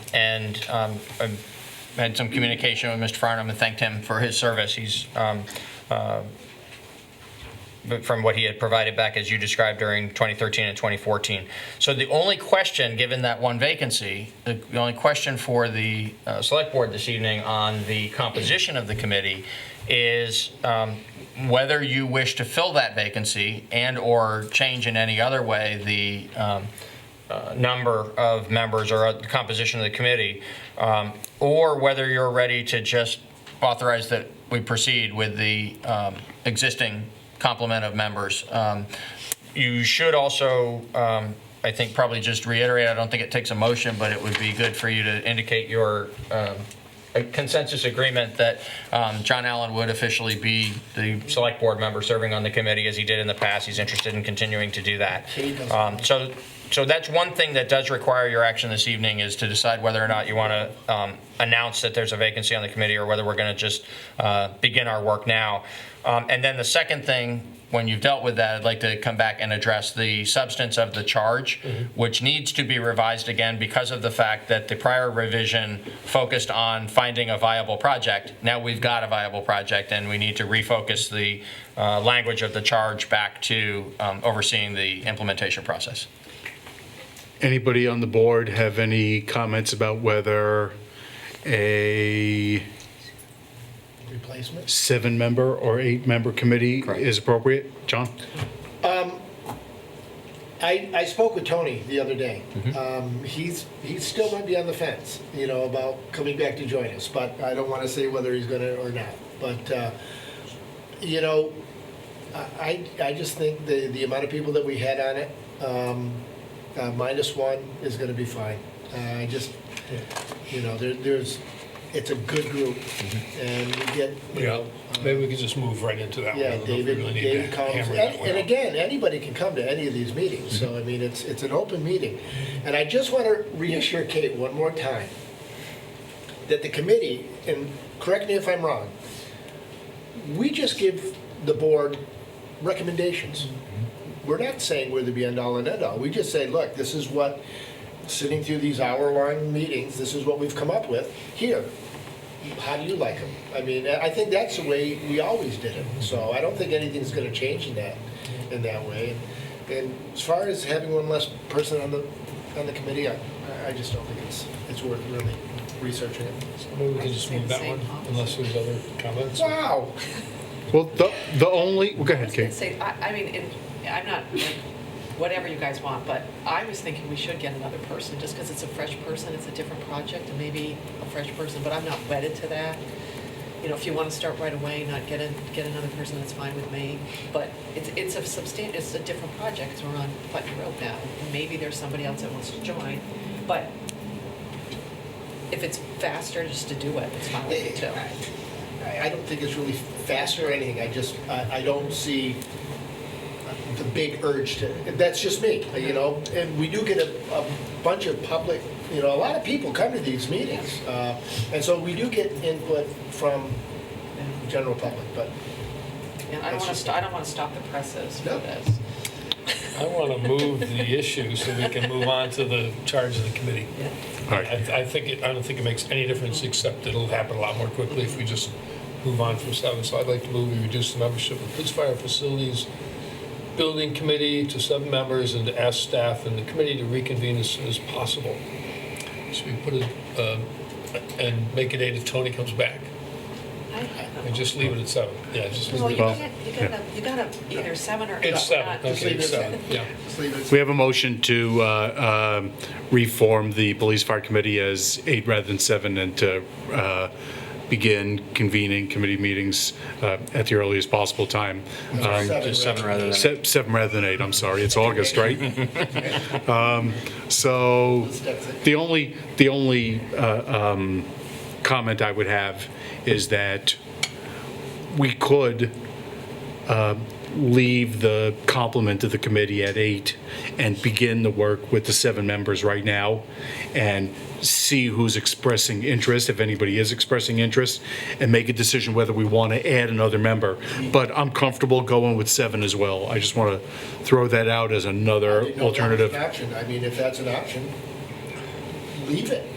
had some communication with Mr. Farnham and thanked him for his service. He's from what he had provided back, as you described, during 2013 and 2014. So the only question, given that one vacancy, the only question for the Select Board this evening on the composition of the committee is whether you wish to fill that vacancy and or change in any other way the number of members or the composition of the committee, or whether you're ready to just authorize that we proceed with the existing complement of members. You should also, I think, probably just reiterate, I don't think it takes a motion, but it would be good for you to indicate your consensus agreement that John Allen would officially be the Select Board member serving on the committee as he did in the past. He's interested in continuing to do that. So that's one thing that does require your action this evening, is to decide whether or not you want to announce that there's a vacancy on the committee, or whether we're going to just begin our work now. And then the second thing, when you've dealt with that, I'd like to come back and address the substance of the charge, which needs to be revised again because of the fact that the prior revision focused on finding a viable project. Now we've got a viable project, and we need to refocus the language of the charge back to overseeing the implementation process. Anybody on the board have any comments about whether a Replacement? 7-member or 8-member committee is appropriate? John? I spoke with Tony the other day. He still might be on the fence, about coming back to join us, but I don't want to say whether he's going to or not. But, I just think the amount of people that we had on it, -1 is going to be fine. It's a good group, and we get, Maybe we could just move right into that one. I yeah, don't know if we really need to David comes, hammer that one and out. again, anybody can come to any of these meetings, so I mean, it's an open meeting. And I just want to reassure Kate one more time that the committee, and correct me if I'm wrong, we just give the board recommendations. We're not saying we're the be-all and end-all. We just say, look, this is what, sitting through these hour-long meetings, this is what we've come up with. Here, how do you like them? I mean, I think that's the way we always did it. So I don't think anything's going to change in that way. And as far as having one less person on the committee, I just don't think it's worth really researching it. Maybe we can just move that one, unless there's other comments. Wow. Well, the only, well, go I ahead, was gonna Kate. say, I mean, I'm not, whatever you guys want, but I was thinking we should get another person, just because it's a fresh person, it's a different project, and maybe a fresh person, but I'm not wedded to that. If you want to start right away, not get another person, that's fine with me. But it's a different project, because we're on Putney Road now. Maybe there's somebody else that wants to join, but if it's faster just to do it, it's fine with me too. I don't think it's really faster or anything. I don't see the big urge to, that's just me, and we do get a bunch of public, a lot of people come to these meetings, and so we do get input from the general public, but. And I don't want to stop the presses for No. this. I want to move the issue so we can move on to the charge of the committee. All right. I don't think it makes any difference, except it'll happen a lot more quickly if we just move on from 7. So I'd like to move, we reduce the membership of Police Fire Facilities Building Committee to 7 members, and to ask staff and the committee to reconvene as soon as possible. Should we put it, and make it 8 if Tony comes back? And just leave it at 7. Yeah, just leave Well, it you at can't, you gotta either 7 or 8. It's 7, not- okay, leave it it's at 7, yeah. Just leave it. We have a motion to reform the Police Fire Committee as 8 rather than 7, and to begin convening committee meetings at the earliest possible time. Just 7 rather than 8. 7 rather than 8, I'm sorry, it's August, right? So the only comment I would have is that we could leave the complement of the committee at 8 and begin the work with the 7 members right now and see who's expressing interest, if anybody is expressing interest, and make a decision whether we want to add another member. But I'm comfortable going with 7 as well. I just want to throw that out as another I didn't know that was alternative. an option. I mean, if that's an option, leave it.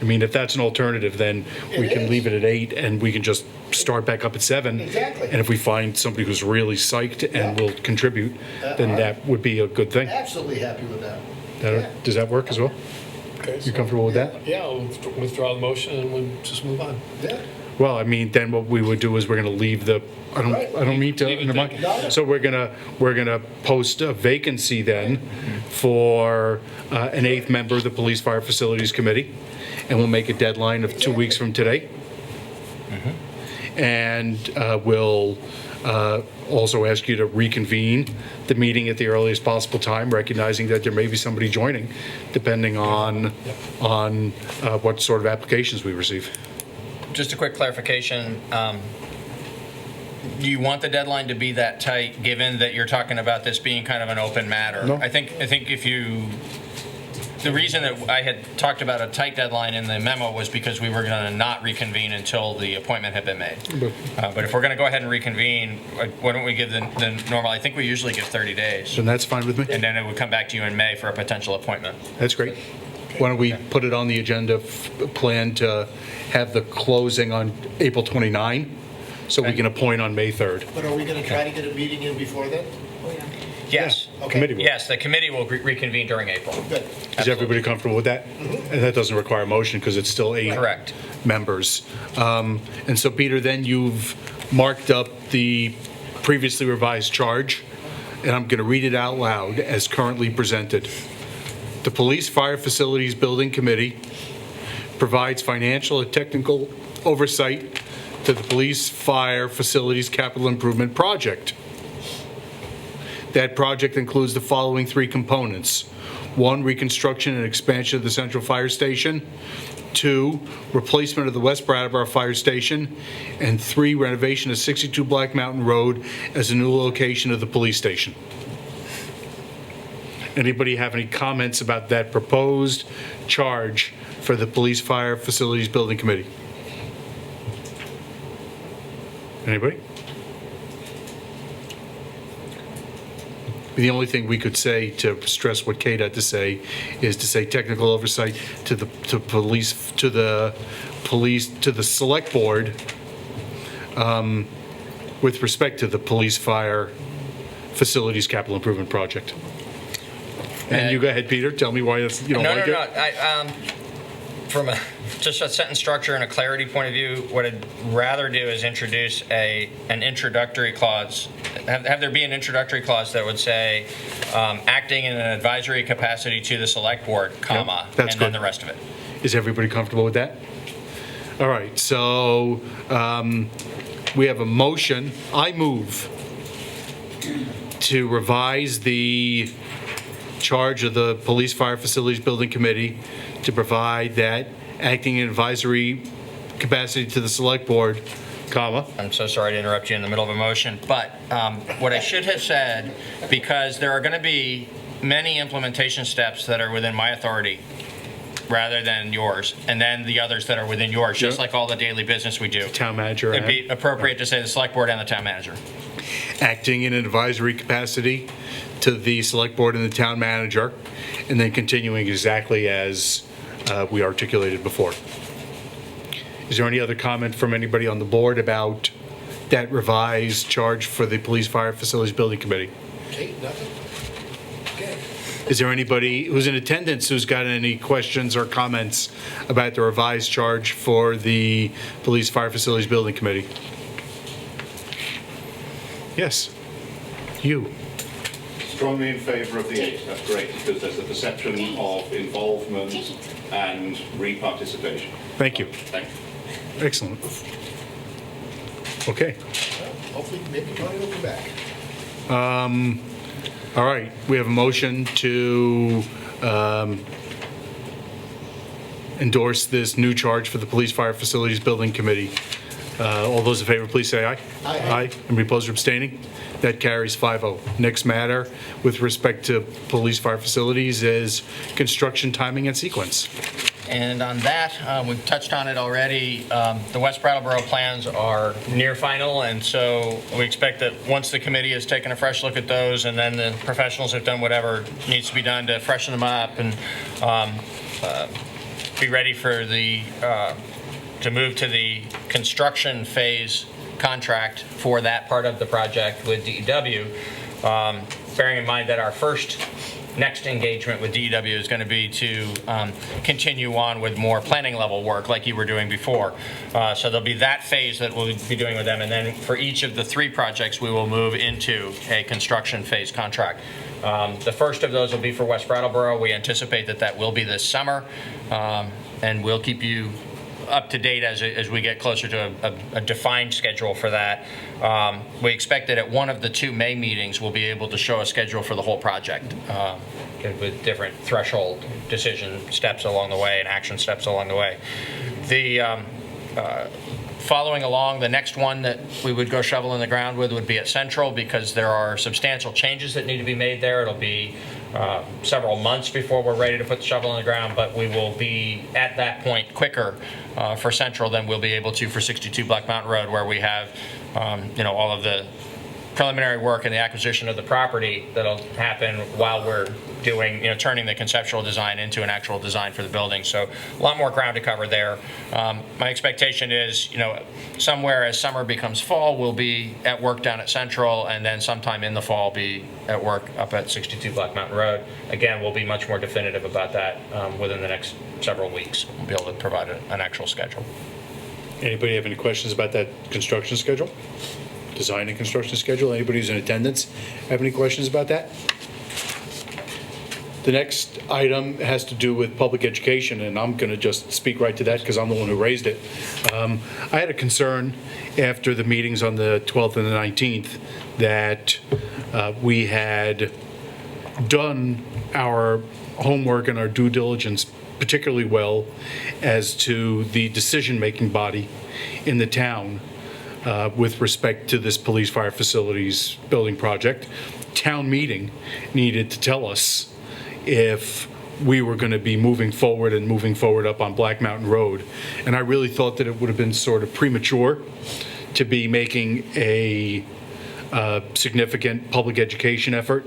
I mean, if that's an alternative, then we It can is. leave it at 8 and we can just start back up at 7. Exactly. And if we find somebody who's really psyched and Yeah. will contribute, then that would be a good thing. Absolutely happy with that. Yeah. Does that work as well? Okay, You comfortable with that? Yeah, I'll withdraw the motion and we'll just move on. Yeah. Well, I mean, then what we would do is we're gonna leave the, I don't mean to, Leave it never mind. vacant. So we're gonna post a vacancy then for an 8th member of the Police Fire Facilities Committee, and we'll make a deadline of 2 weeks from today. And we'll also ask you to reconvene the meeting at the earliest possible time, recognizing that there may be somebody joining, depending on what sort of applications we receive. Just a quick clarification. Do you want the deadline to be that tight, given that you're talking about this being kind of an open matter? No. I think if you, the reason that I had talked about a tight deadline in the memo was because we were going to not reconvene until the appointment had been made. But if we're going to go ahead and reconvene, why don't we give the normal, I think we usually give 30 days. And that's fine with me? And then it would come back to you in May for a potential appointment. That's great. Why don't we put it on the agenda, plan to have the closing on April 29, so we can appoint on May 3rd. But are we gonna try to get a meeting in before then? Oh, yeah. Yes. Okay. Committee will. Yes, the committee will reconvene during April. Good. Is everybody comfortable with that? And that doesn't require a motion, because it's still 8 Correct. members. And so, Peter, then you've marked up the previously revised charge, and I'm going to read it out loud as currently presented. The Police Fire Facilities Building Committee provides financial and technical oversight to the Police Fire Facilities Capital Improvement Project. That project includes the following 3 components. 1, reconstruction and expansion of the Central Fire Station. 2, replacement of the West Brattleboro Fire Station. And 3, renovation of 62 Black Mountain Road as a new location of the police station. Anybody have any comments about that proposed charge for the Police Fire Facilities Building Committee? Anybody? The only thing we could say to stress what Kate had to say is to say technical oversight to the select board with respect to the police fire facilities capital improvement project. And you go ahead, Peter, tell me why that's, you don't like it. No. From just a sentence structure and a clarity point of view, what I'd rather do is introduce an introductory clause. Have there be an introductory clause that would say, acting in an advisory capacity to the select board, comma, that's and then good. the rest of it. Is everybody comfortable with that? All right, so we have a motion. I move to revise the charge of the Police Fire Facilities Building Committee to provide that acting in advisory capacity to the select board, comma. I'm so sorry to interrupt you in the middle of a motion, but what I should have said, because there are going to be many implementation steps that are within my authority rather than yours, and then the others that are within yours, just Yeah. like all the daily business we do. Town manager. It'd be appropriate to say the select board and the town manager. Acting in an advisory capacity to the select board and the town manager, and then continuing exactly as we articulated before. Is there any other comment from anybody on the board about that revised charge for the Police Fire Facilities Building Committee? Okay, nothing? Okay. Is there anybody who's in attendance who's got any questions or comments about the revised charge for the Police Fire Facilities Building Committee? Yes, you. Strongly in favour of the 8, that's great, because there's a perception of involvement and re-participation. Thank you. Thank you. Excellent. Okay. Hopefully, maybe Tony will come back. All right, we have a motion to endorse this new charge for the Police Fire Facilities Building Committee. All those in favor, please say aye. Aye. Anybody opposed or abstaining? that carries 5-0. Next matter with respect to police fire facilities is construction timing and sequence. And on that, we've touched on it already. The West Brattleboro plans are near final, and so we expect that once the committee has taken a fresh look at those, and then the professionals have done whatever needs to be done to freshen them up and be ready for to move to the construction phase contract for that part of the project with DEW, bearing in mind that our next engagement with DEW is going to be to continue on with more planning level work like you were doing before. So there'll be that phase that we'll be doing with them, and then for each of the 3 projects we will move into a construction phase contract. The first of those will be for West Brattleboro. We anticipate that will be this summer, and we'll keep you up to date as we get closer to a defined schedule for that. We expect that at one of the 2 May meetings, we'll be able to show a schedule for the whole project with different threshold decision steps along the way and action steps along the way. The following along, the next one that we would go shovel in the ground with would be at Central, because there are substantial changes that need to be made there. It'll be several months before we're ready to put the shovel in the ground, but we will be at that point quicker for Central than we'll be able to for 62 Black Mountain Road, where we have all of the preliminary work and the acquisition of the property that'll happen while we're doing, turning the conceptual design into an actual design for the building. So a lot more ground to cover there. My expectation is, somewhere as summer becomes fall, we'll be at work down at Central, and then sometime in the fall be at work up at 62 Black Mountain Road. Again, we'll be much more definitive about that within the next several weeks. We'll be able to provide an actual schedule. Anybody have any questions about that construction schedule? Design and construction schedule? Anybody who's in attendance have any questions about that? The next item has to do with public education, and I'm going to just speak right to that because I'm the one who raised it. I had a concern after the meetings on the 12th and the 19th that we had done our homework and our due diligence particularly well as to the decision-making body in the town with respect to this police fire facilities building project. Town meeting needed to tell us if we were going to be moving forward up on Black Mountain Road. And I really thought that it would have been sort of premature to be making a significant public education effort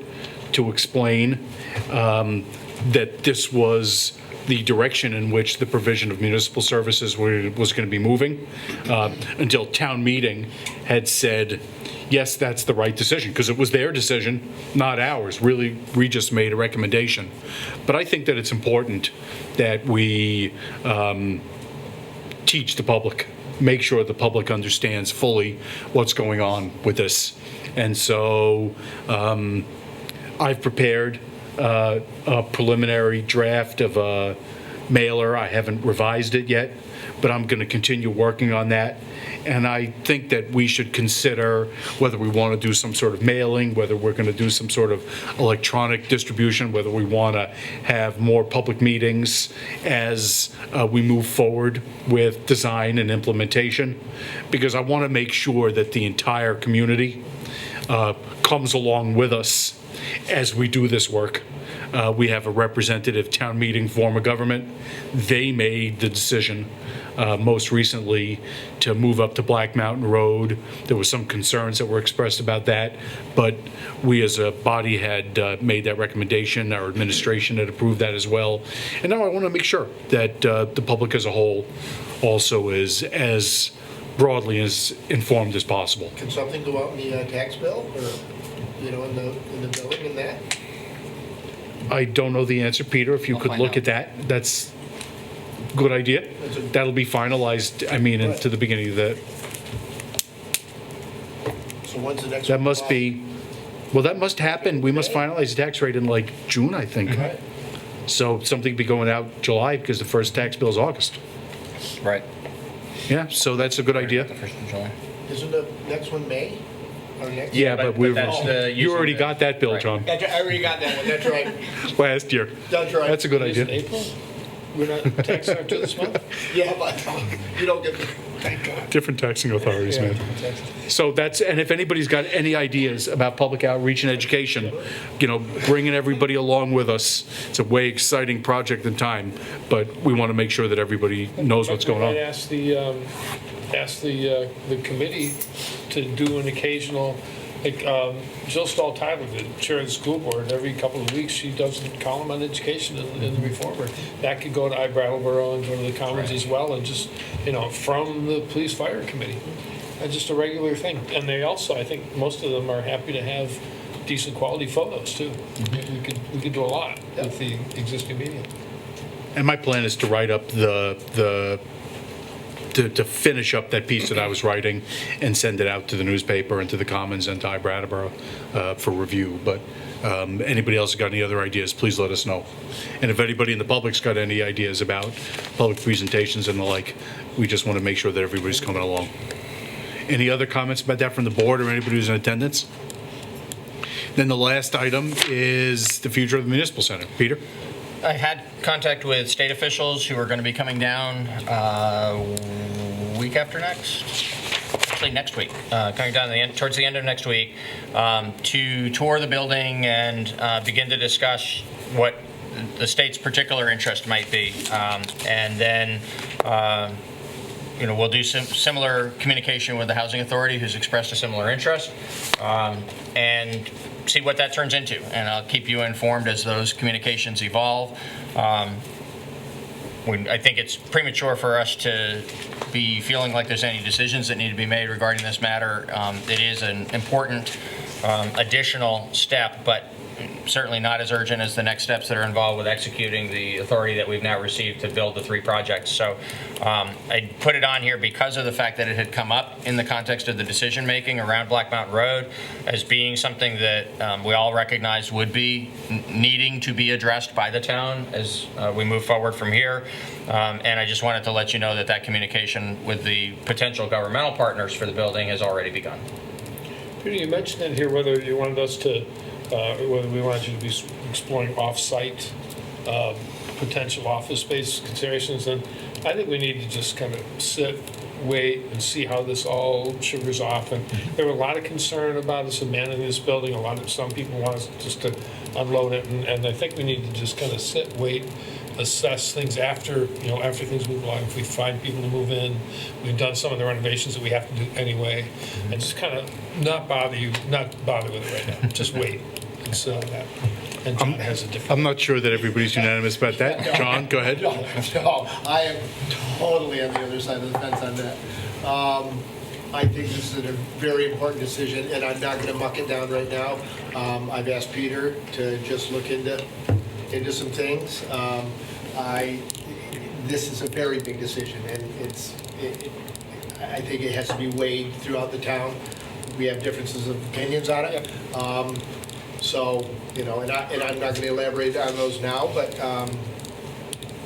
to explain that this was the direction in which the provision of municipal services was going to be moving until town meeting had said, yes, that's the right decision, because it was their decision, not ours. Really, we just made a recommendation. But I think that it's important that we teach the public, make sure the public understands fully what's going on with this. And so I've prepared a preliminary draft of a mailer. I haven't revised it yet, but I'm going to continue working on that. And I think that we should consider whether we want to do some sort of mailing, whether we're going to do some sort of electronic distribution, whether we want to have more public meetings as we move forward with design and implementation, because I want to make sure that the entire community comes along with us as we do this work. We have a representative town meeting form of government. They made the decision most recently to move up to Black Mountain Road. There were some concerns that were expressed about that, but we as a body had made that recommendation. Our administration had approved that as well. And now I want to make sure that the public as a whole also is as broadly as informed as possible. Can something go out in the tax bill, or, in the billing and that? I don't know the answer, Peter. If you could look at that, that's a good idea. That'll be finalized, into the beginning of the, So when's the next? that one must go be, well, that must happen. We must finalize the tax rate in like June, I think. out? So something be going out July because the first tax bill is August. Right. Yeah, so that's a good idea. Isn't the next one May? Or next? Yeah, but but we, that's the you already using got that bill, right. John, I already got that one, that's right. last year. That's right. That's a good idea. April? We're not taxing our two this month? Yeah, but you don't get, Thank God. Different taxing authorities, Yeah, man. taxes. So that's, and if anybody's got any ideas about public outreach and education, bringing everybody along with us, it's a way exciting project and time, but we want to make sure that everybody knows what's going I'd on. ask the committee to do an occasional, like, Jill Stahl-Tyler, the chair of the school board, every couple of weeks, she does a column on education in the Reformer. That could go to Brattleboro and go to the Commons as well, and just, from the police fire committee. Just a regular thing. And they also, I think, most of them are happy to have decent quality photos, too. We could do a lot with the existing media. And my plan is to write up to finish up that piece that I was writing and send it out to the newspaper and to the Commons and to Brattleboro for review. But anybody else got any other ideas, please let us know. And if anybody in the public's got any ideas about public presentations and the like, we just want to make sure that everybody's coming along. Any other comments about that from the board or anybody who's in attendance? Then the last item is the future of the municipal center. Peter? I had contact with state officials who are going to be coming down week after next, actually next week, coming down towards the end of next week to tour the building and begin to discuss what the state's particular interest might be. And then we'll do some similar communication with the Housing Authority, who's expressed a similar interest, and see what that turns into. And I'll keep you informed as those communications evolve. I think it's premature for us to be feeling like there's any decisions that need to be made regarding this matter. It is an important additional step, but certainly not as urgent as the next steps that are involved with executing the authority that we've now received to build the 3 projects. So I put it on here because of the fact that it had come up in the context of the decision making around Black Mountain Road as being something that we all recognized would be needing to be addressed by the town as we move forward from here. And I just wanted to let you know that communication with the potential governmental partners for the building has already begun. Peter, you mentioned in here whether you wanted us to, whether we wanted you to be exploring off-site potential office space considerations, and I think we need to just kind of sit, wait, and see how this all sugars off. And there were a lot of concern about us abandoning this building. Some people want us just to unload it, and I think we need to just kind of sit, wait, assess things after things move along. If we find people to move in, we've done some of the renovations that we have to do anyway, and just kind of not bother with it right now. Just wait and sit on that. And John has a different. I'm not sure that everybody's unanimous about that. John, go ahead. no, I am totally on the other side of the fence on that. I think this is a very important decision, and I'm not going to muck it down right now. I've asked Peter to just look into some things. This is a very big decision, and I think it has to be weighed throughout the town. We have differences of opinions on it. And I'm not going to elaborate on those now, but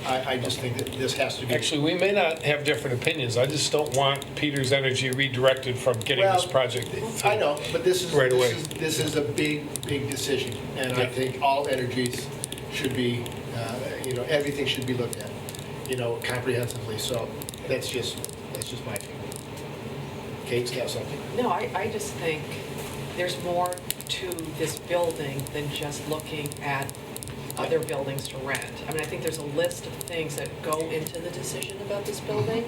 I just think that this has to be. Actually, we may not have different opinions. I just don't want Peter's energy redirected from getting this project. I know, but this is right away. This is a big decision, and I think all energies should be, everything should be looked at, comprehensively. So that's just my opinion. Kate's got something. No, I just think there's more to this building than just looking at other buildings to rent. I mean, I think there's a list of things that go into the decision about this building.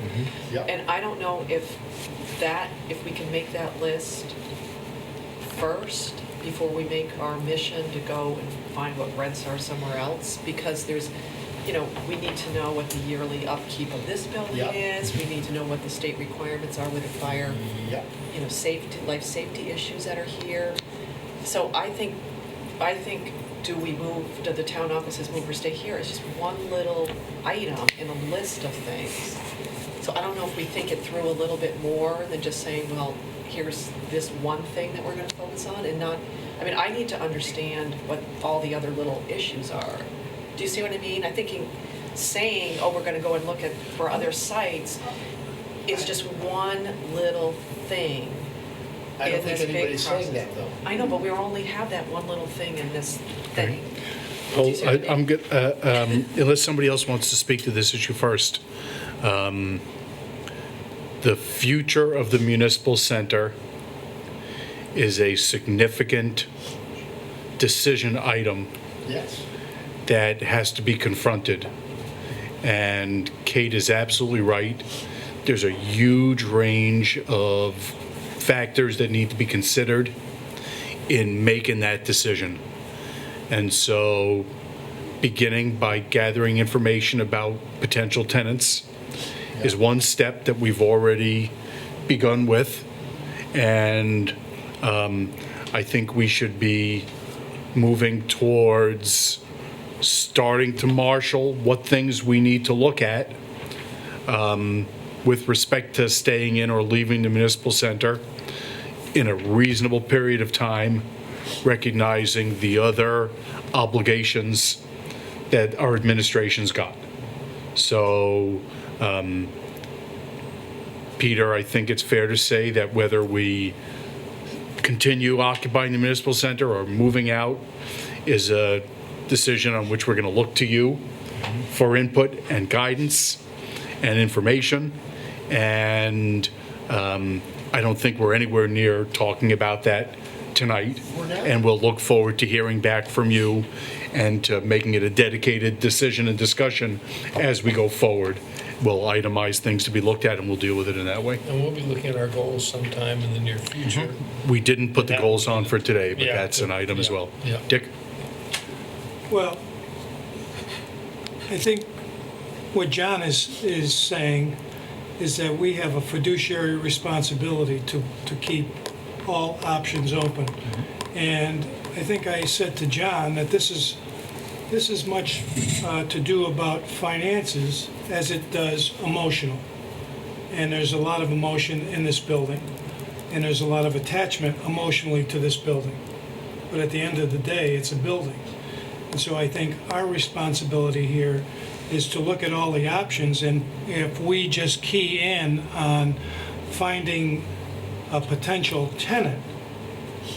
Yep. And I don't know if we can make that list first before we make our mission to go and find what rents are somewhere else, because there's, we need to know what the yearly upkeep of this building Yep. is. We need to know what the state requirements are with the fire, Yep. life safety issues that are here. So I think, do the town offices move or stay here? It's just one little item in a list of things. So I don't know if we think it through a little bit more than just saying, well, here's this one thing that we're gonna focus on, and not, I need to understand what all the other little issues are. Do you see what I mean? I'm thinking, saying, oh, we're gonna go and look for other sites is just one little thing. I don't in think this big anybody's saying process. that, though. I know, but we only have that one little thing in this thing. I'm good, unless somebody else wants to speak to this issue first. The future of the municipal center is a significant decision item Yes. that has to be confronted. And Kate is absolutely right. There's a huge range of factors that need to be considered in making that decision. And so, beginning by gathering information about potential tenants is one step that we've already begun with. And I think we should be moving towards starting to marshal what things we need to look at with respect to staying in or leaving the municipal center in a reasonable period of time, recognizing the other obligations that our administration's got. So, Peter, I think it's fair to say that whether we continue occupying the municipal center or moving out is a decision on which we're going to look to you for input and guidance and information. And I don't think we're anywhere near talking about that tonight. We're not. And we'll look forward to hearing back from you and to making it a dedicated decision and discussion as we go forward. We'll itemize things to be looked at and we'll deal with it in that way. And we'll be looking at our goals sometime in the near future. We didn't put the goals on for today, but Yeah. that's an item as well. Yeah. Dick? Well, I think what John is saying is that we have a fiduciary responsibility to keep all options open. And I think I said to John that this is much to do about finances as it does emotional. And there's a lot of emotion in this building, and there's a lot of attachment emotionally to this building. But at the end of the day, it's a building. And so I think our responsibility here is to look at all the options, and if we just key in on finding a potential tenant,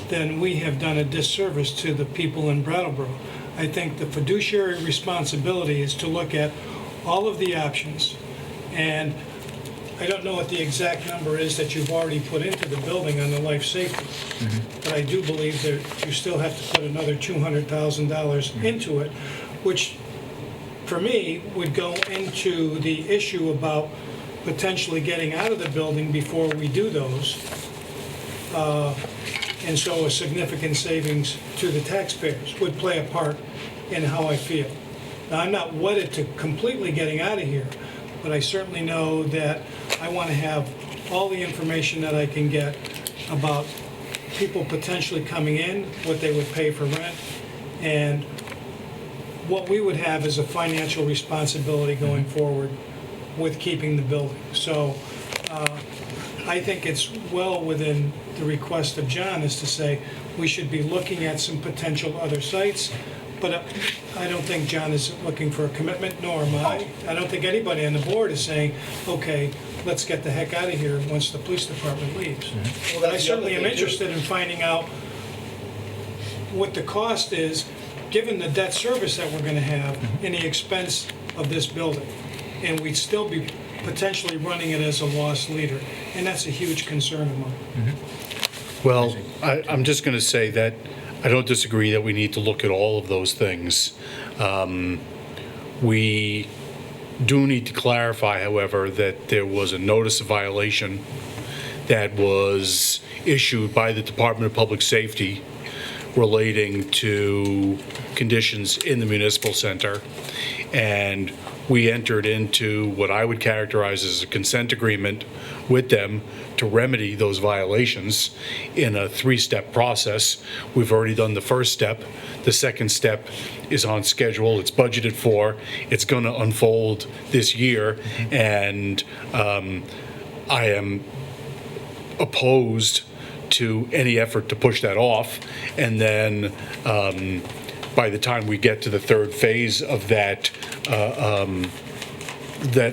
then we have done a disservice to the people in Brattleboro. I think the fiduciary responsibility is to look at all of the options, and I don't know what the exact number is that you've already put into the building on the life safety, but I do believe that you still have to put another $200,000 into it, which for me would go into the issue about potentially getting out of the building before we do those. And so a significant savings to the taxpayers would play a part in how I feel. Now, I'm not wedded to completely getting out of here, but I certainly know that I want to have all the information that I can get about people potentially coming in, what they would pay for rent, and what we would have as a financial responsibility going forward with keeping the building. So I think it's well within the request of John is to say we should be looking at some potential other sites, but I don't think John is looking for a commitment, nor am I. I don't think anybody on the board is saying, okay, let's get the heck out of here once the police department leaves. Well, But I that's the certainly other am thing, too. interested in finding out what the cost is, given the debt service that we're going to have and the expense of this building. And we'd still be potentially running it as a loss leader, and that's a huge concern of mine. Well, I'm just going to say that I don't disagree that we need to look at all of those things. We do need to clarify, however, that there was a notice of violation that was issued by the Department of Public Safety relating to conditions in the municipal center. And we entered into what I would characterize as a consent agreement with them to remedy those violations in a three-step process. We've already done the first step. The second step is on schedule. It's budgeted for. It's going to unfold this year. And I am opposed to any effort to push that off. And then by the time we get to the third phase of that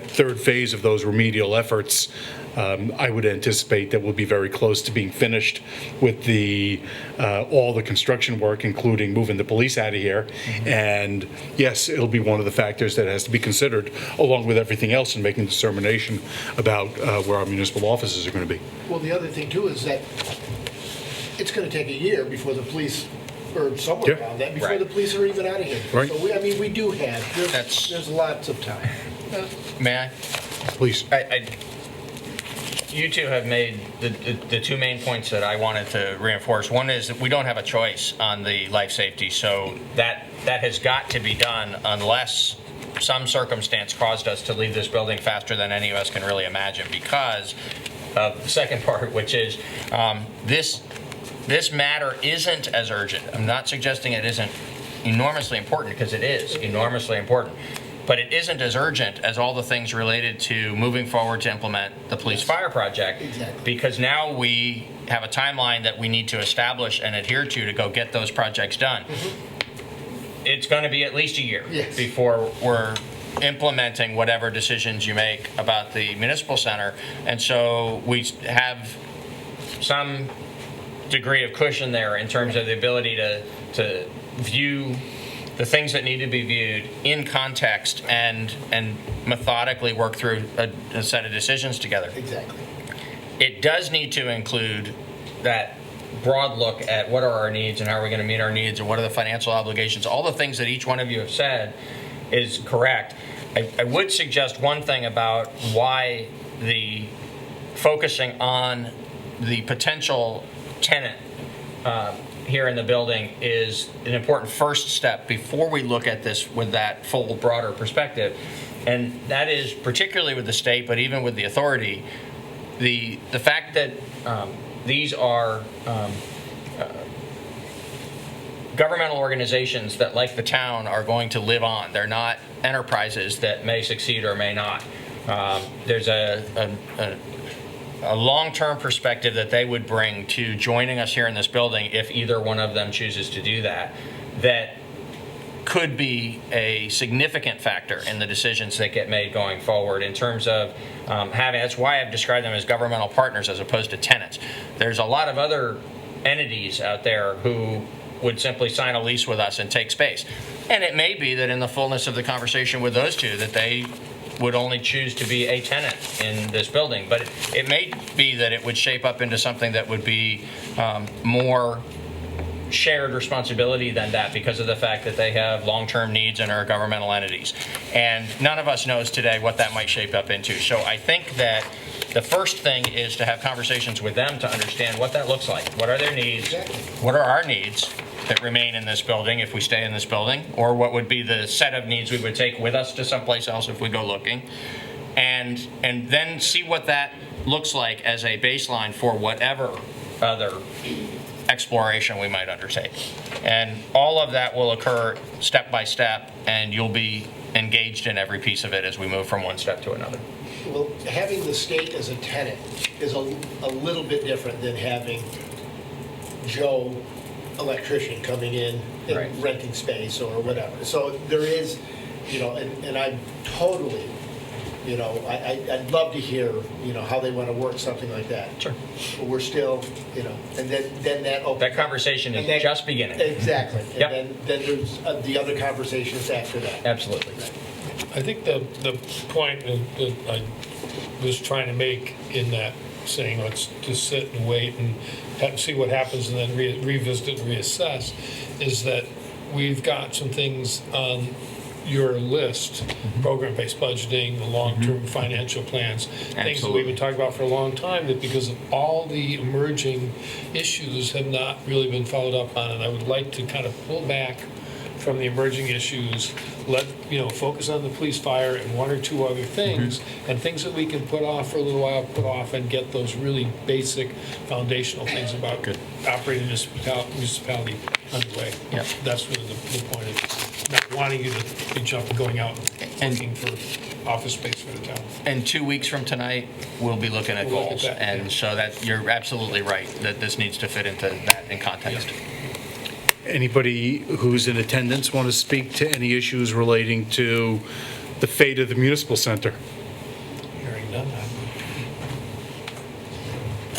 third phase of those remedial efforts, I would anticipate that we'll be very close to being finished with all the construction work, including moving the police out of here. And yes, it'll be one of the factors that has to be considered, along with everything else, in making a determination about where our municipal offices are going to be. Well, the other thing too is that it's gonna take a year before the police, or somewhere Yeah. around that, before Right. the police are even out of here. Right. So we do have, That's- there's lots of time. May I? Please. You two have made the two main points that I wanted to reinforce. One is that we don't have a choice on the life safety, so that has got to be done unless some circumstance caused us to leave this building faster than any of us can really imagine, because of the second part, which is this matter isn't as urgent. I'm not suggesting it isn't enormously important, because it is enormously important. But it isn't as urgent as all the things related to moving forward to implement the police fire project. Exactly. Because now we have a timeline that we need to establish and adhere to go get those projects done. It's going to be at least a year Yes. before we're implementing whatever decisions you make about the municipal center. And so we have some degree of cushion there in terms of the ability to view the things that need to be viewed in context and methodically work through a set of decisions together. Exactly. It does need to include that broad look at what are our needs and how are we going to meet our needs and what are the financial obligations. All the things that each one of you have said is correct. I would suggest one thing about why the focusing on the potential tenant here in the building is an important first step before we look at this with that full, broader perspective. And that is particularly with the state, but even with the authority, the fact that these are governmental organizations that, like the town, are going to live on. They're not enterprises that may succeed or may not. There's a long-term perspective that they would bring to joining us here in this building, if either one of them chooses to do that, that could be a significant factor in the decisions that get made going forward in terms of having, that's why I've described them as governmental partners as opposed to tenants. There's a lot of other entities out there who would simply sign a lease with us and take space. And it may be that in the fullness of the conversation with those two that they would only choose to be a tenant in this building. But it may be that it would shape up into something that would be more shared responsibility than that, because of the fact that they have long-term needs and are governmental entities. And none of us knows today what that might shape up into. So I think that the first thing is to have conversations with them to understand what that looks like. What are their needs? What are our needs that remain in this building if we stay in this building? Or what would be the set of needs we would take with us to someplace else if we go looking? And then see what that looks like as a baseline for whatever other exploration we might undertake. And all of that will occur step by step, and you'll be engaged in every piece of it as we move from one step to another. Well, having the state as a tenant is a little bit different than having Joe electrician coming in and Right. renting space or whatever. So there is, and I totally, I'd love to hear, how they want to work something like that. Sure. But we're still, and then that opens. That conversation And is then- just beginning. Exactly. Yep. And then there's the other conversations after that. Absolutely. I think the point that I was trying to make in that, saying let's just sit and wait and see what happens and then revisit and reassess, is that we've got some things on your list, program-based budgeting, the long-term financial plans, things that we've been talking about for a long time, that because of all the emerging issues have not really been followed up on. And I would like to kind of pull back from the emerging issues, focus on the police fire and one or two other things, and things that we can put off for a little while, put off and get those really basic foundational things about operating municipality underway. Yep. That's really the point of not wanting you to be going out and looking for office space for the town. And 2 weeks from tonight, we'll be looking at We'll look at goals. that, yeah. And so that you're absolutely right, that this needs to fit into that in context. Anybody who's in attendance want to speak to any issues relating to the fate of the municipal center? Hearing none,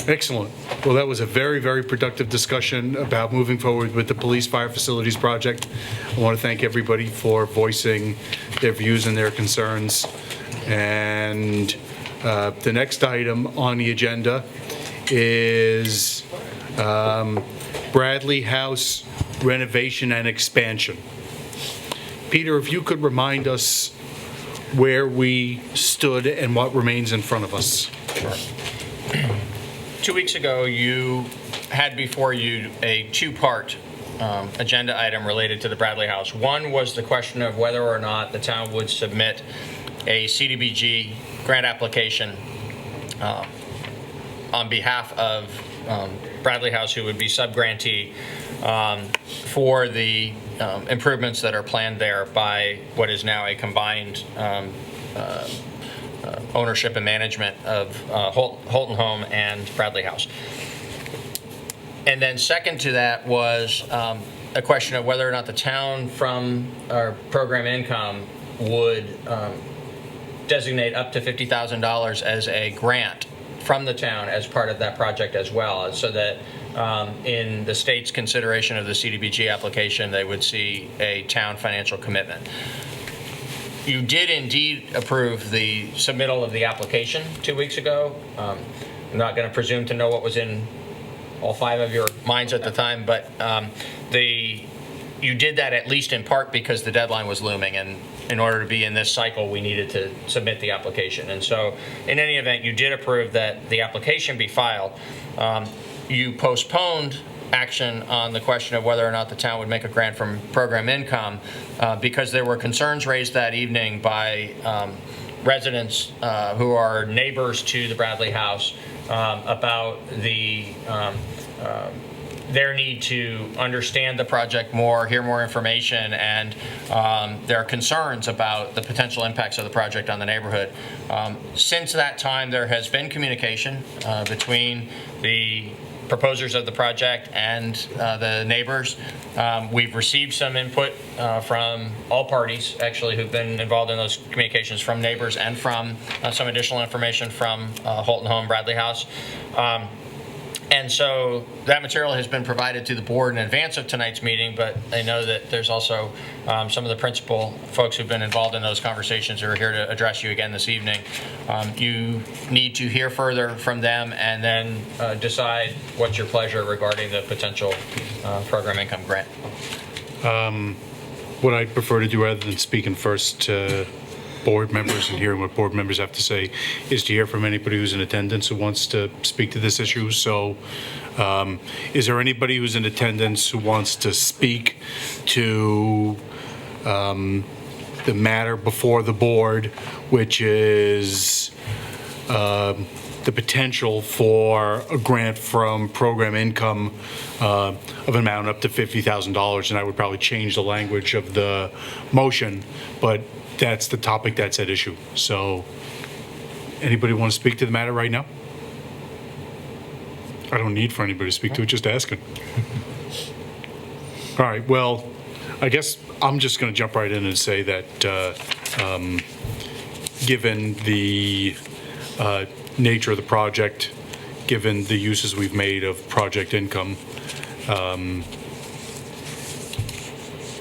Excellent. Well, that was a very, very productive discussion about moving forward with the police fire facilities project. I want to thank everybody for voicing their views and their concerns. And the next item on the agenda is Bradley House renovation and expansion. Peter, if you could remind us where we stood and what remains in front of us. 2 weeks ago, you had before you a two-part agenda item related to the Bradley House. One was the question of whether or not the town would submit a CDBG grant application on behalf of Bradley House, who would be sub-grantee, for the improvements that are planned there by what is now a combined ownership and management of Holton Home and Bradley House. And then second to that was a question of whether or not the town from our program income would designate up to $50,000 as a grant from the town as part of that project as well, so that in the state's consideration of the CDBG application, they would see a town financial commitment. You did indeed approve the submittal of the application 2 weeks ago. I'm not going to presume to know what was in all five of your minds at the time, but you did that at least in part because the deadline was looming, and in order to be in this cycle, we needed to submit the application. And so in any event, you did approve that the application be filed. You postponed action on the question of whether or not the town would make a grant from program income because there were concerns raised that evening by residents who are neighbors to the Bradley House about their need to understand the project more, hear more information, and their concerns about the potential impacts of the project on the neighborhood. Since that time, there has been communication between the proposers of the project and the neighbors. We've received some input from all parties, actually, who've been involved in those communications, from neighbors and from some additional information from Holton Home, Bradley House. And so that material has been provided to the board in advance of tonight's meeting, but I know that there's also some of the principal folks who've been involved in those conversations who are here to address you again this evening. You need to hear further from them and then decide what's your pleasure regarding the potential program income grant. What I'd prefer to do, rather than speaking first to board members and hearing what board members have to say, is to hear from anybody who's in attendance who wants to speak to this issue. So is there anybody who's in attendance who wants to speak to the matter before the board, which is the potential for a grant from program income of an amount up to $50,000? And I would probably change the language of the motion, but that's the topic that's at issue. So anybody want to speak to the matter right now? I don't need for anybody to speak to it, just asking. All right, well, I guess I'm just going to jump right in and say that given the nature of the project, given the uses we've made of project income,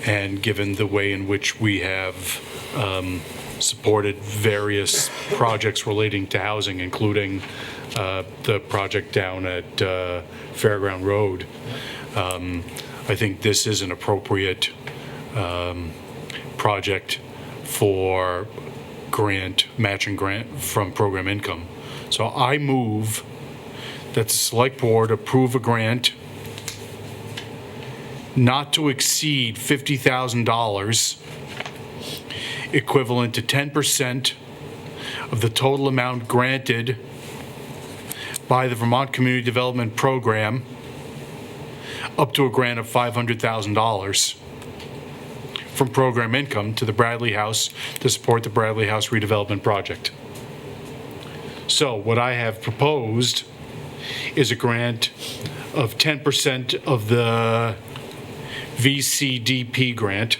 and given the way in which we have supported various projects relating to housing, including the project down at Fairground Road, I think this is an appropriate project for matching grant from program income. So I move that the select board approve a grant not to exceed $50,000, equivalent to 10% of the total amount granted by the Vermont Community Development Program, up to a grant of $500,000 from program income to the Bradley House to support the Bradley House redevelopment project. So what I have proposed is a grant of 10% of the VCDP grant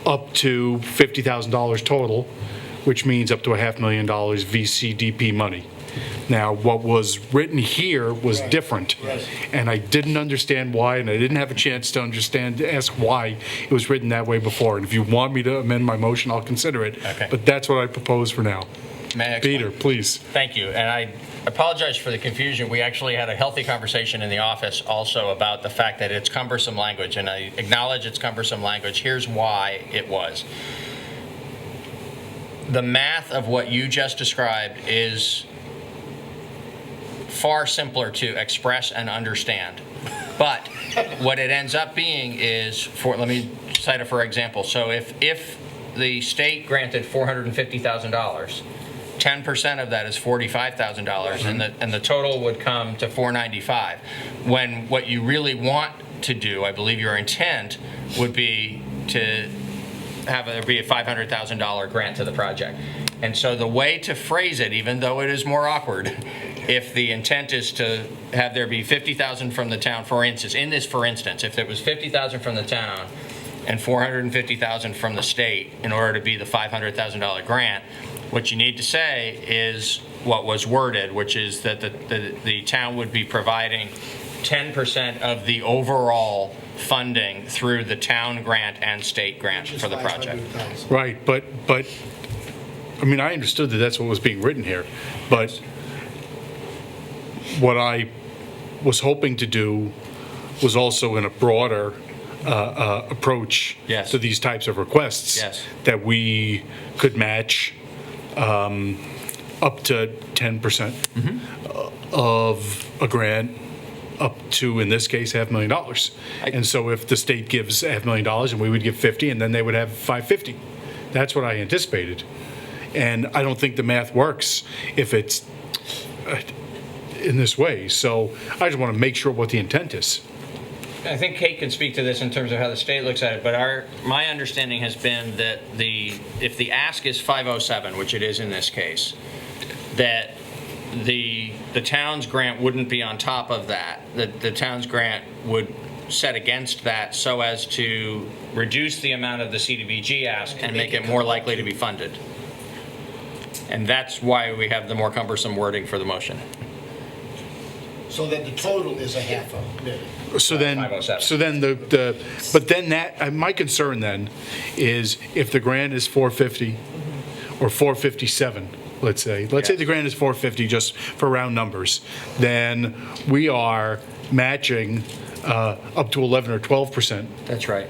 up to $50,000 total, which means up to $500,000 VCDP money. Now, what was written here was Right. different. Right. And I didn't understand why, and I didn't have a chance to ask why it was written that way before. And if you want me to amend my motion, I'll consider it. Okay. But that's what I propose for now. May I explain? Peter, please. Thank you, and I apologize for the confusion. We actually had a healthy conversation in the office also about the fact that it's cumbersome language, and I acknowledge it's cumbersome language. Here's why it was. The math of what you just described is far simpler to express and understand. But what it ends up being is, let me cite it for example. So if the state granted $450,000, 10% of that is $45,000, and the total would come to $495,000. When what you really want to do, I believe your intent would be to have there be a $500,000 grant to the project. And so the way to phrase it, even though it is more awkward, if the intent is to have there be $50,000 from the town, for instance, if there was $50,000 from the town and $450,000 from the state in order to be the $500,000 grant, what you need to say is what was worded, which is that the town would be providing 10% of the overall funding through the town grant and state grant Which is for the project. 500,000. Right, but, I mean, I understood that that's what was being written here, but what I was hoping to do was also in a broader approach Yes. to these types of requests. Yes. That we could match up to 10% of a grant, up to, in this case, $500,000. And so if the state gives $500,000 and we would give 50, and then they would have 550. That's what I anticipated. And I don't think the math works if it's in this way. So I just want to make sure what the intent is. I think Kate can speak to this in terms of how the state looks at it, but my understanding has been that if the ask is 507, which it is in this case, that the town's grant wouldn't be on top of that. The town's grant would set against that so as to reduce the amount of the CDBG ask and make it more likely to be funded. And that's why we have the more cumbersome wording for the motion. So that the total is $500,000. So then, 507. but then my concern then is if the grant is 450 or 457, let's say the grant is 450 just for round numbers, then we are matching up to 11 or 12%. That's right.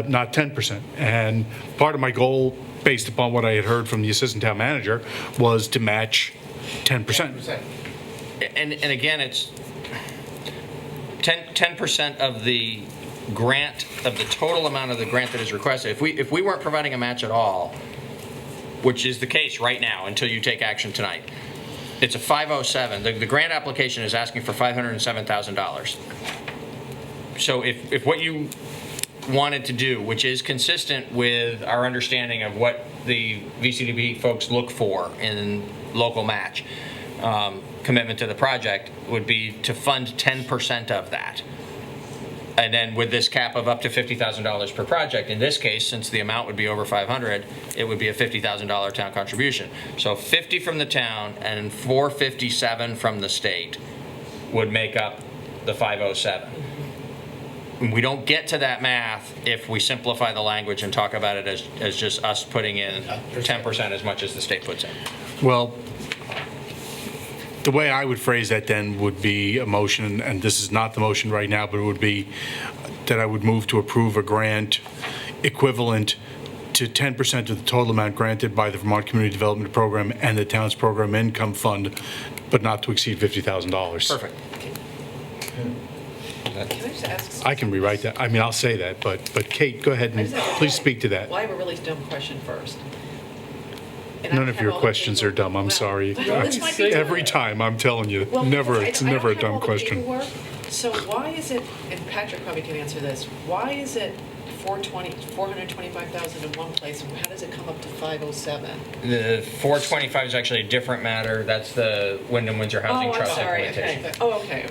Not 10%. And part of my goal, based upon what I had heard from the assistant town manager, was to match 10%. And again, it's 10% of the grant, of the total amount of the grant that is requested. If we weren't providing a match at all, which is the case right now until you take action tonight, it's a 507. The grant application is asking for $507,000. So if what you wanted to do, which is consistent with our understanding of what the VCDP folks look for in local match, commitment to the project, would be to fund 10% of that. And then with this cap of up to $50,000 per project, in this case, since the amount would be over 500, it would be a $50,000 town contribution. So 50 from the town and 457 from the state would make up the 507. We don't get to that math if we simplify the language and talk about it as just us putting in 10% as much as the state puts in. Well, the way I would phrase that then would be a motion, and this is not the motion right now, but it would be that I would move to approve a grant equivalent to 10% of the total amount granted by the Vermont Community Development Program and the town's program income fund, but not to exceed $50,000. Perfect. Can I just ask? I can rewrite that. I mean, I'll say that, but Kate, go ahead and please speak to that. Well, I have a really dumb question first. And I None don't of have your all the questions are dumb, I'm paperwork. sorry. Well, this might be Every time, I'm telling you, Well, never, because it's I never a don't have dumb all the question. paperwork. So why is it, and Patrick probably can answer this, why is it 425,000 in one place, and how does it come up to 507? The 425 is actually a different matter. That's the Wyndham Windsor Housing Oh, I'm Trust sorry, implementation. okay. Oh, okay.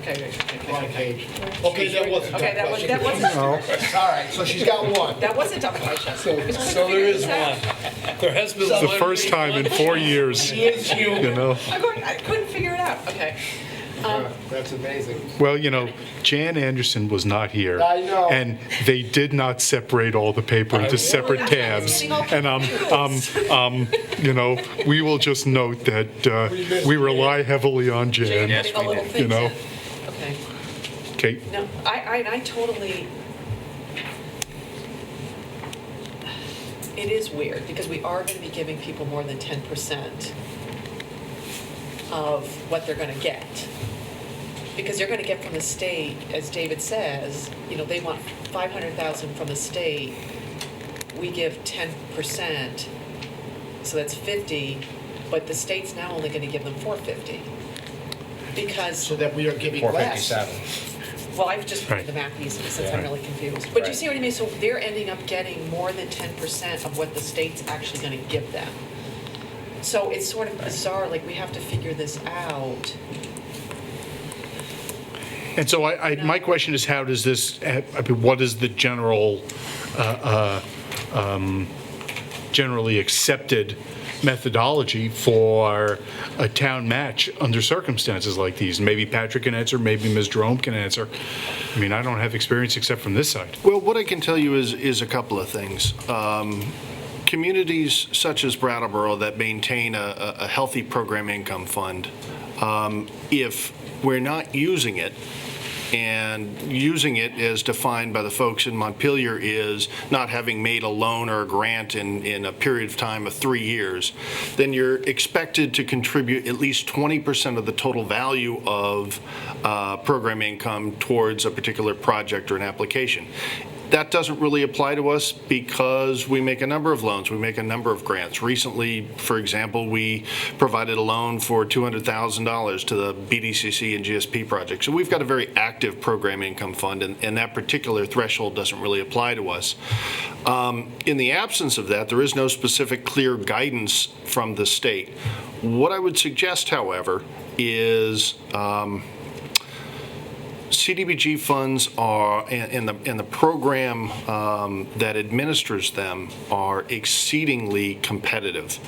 Wrong page. Okay, that wasn't Okay, that wasn't, All right, so she's got one. that wasn't a question. So there is one. There has been one. The first time in 4 years, She is human. you know? I couldn't figure it out, okay. That's amazing. Well, you know, Jan Anderson was not here. I know. And they did not separate all the paper into separate tabs. And you know, we will just note that we rely heavily on Jan. Yes, Putting the we little did. things You know. in. Okay. Okay, No, I totally, it is weird, because we are gonna be giving people more than 10% of what they're gonna get. Because they're gonna get from the state, as David says, you know, they want 500,000 from the state. We give 10%, so that's 50, but the state's now only gonna give them 450. Because. So that we are giving less. 457. Well, I've just Right. made the math easy since I'm really confused. But you Right. see what I mean? So they're ending up getting more than 10% of what the state's actually gonna give them. So it's sort of bizarre, like we have to figure this out. and so my question is, how does this, I mean, what is the generally accepted methodology for a town match under circumstances like these? Maybe Patrick can answer, maybe Ms. Jerome can answer. I mean, I don't have experience except from this side. Well, what I can tell you is a couple of things. Communities such as Brattleboro that maintain a healthy program income fund, if we're not using it, and using it as defined by the folks in Montpelier is not having made a loan or a grant in a period of time of 3 years, then you're expected to contribute at least 20% of the total value of program income towards a particular project or an application. That doesn't really apply to us because we make a number of loans, we make a number of grants. Recently, for example, we provided a loan for $200,000 to the BDCC and GSP project. So we've got a very active program income fund, and that particular threshold doesn't really apply to us. In the absence of that, there is no specific clear guidance from the state. What I would suggest, however, is CDBG funds are, and the program that administers them are exceedingly competitive.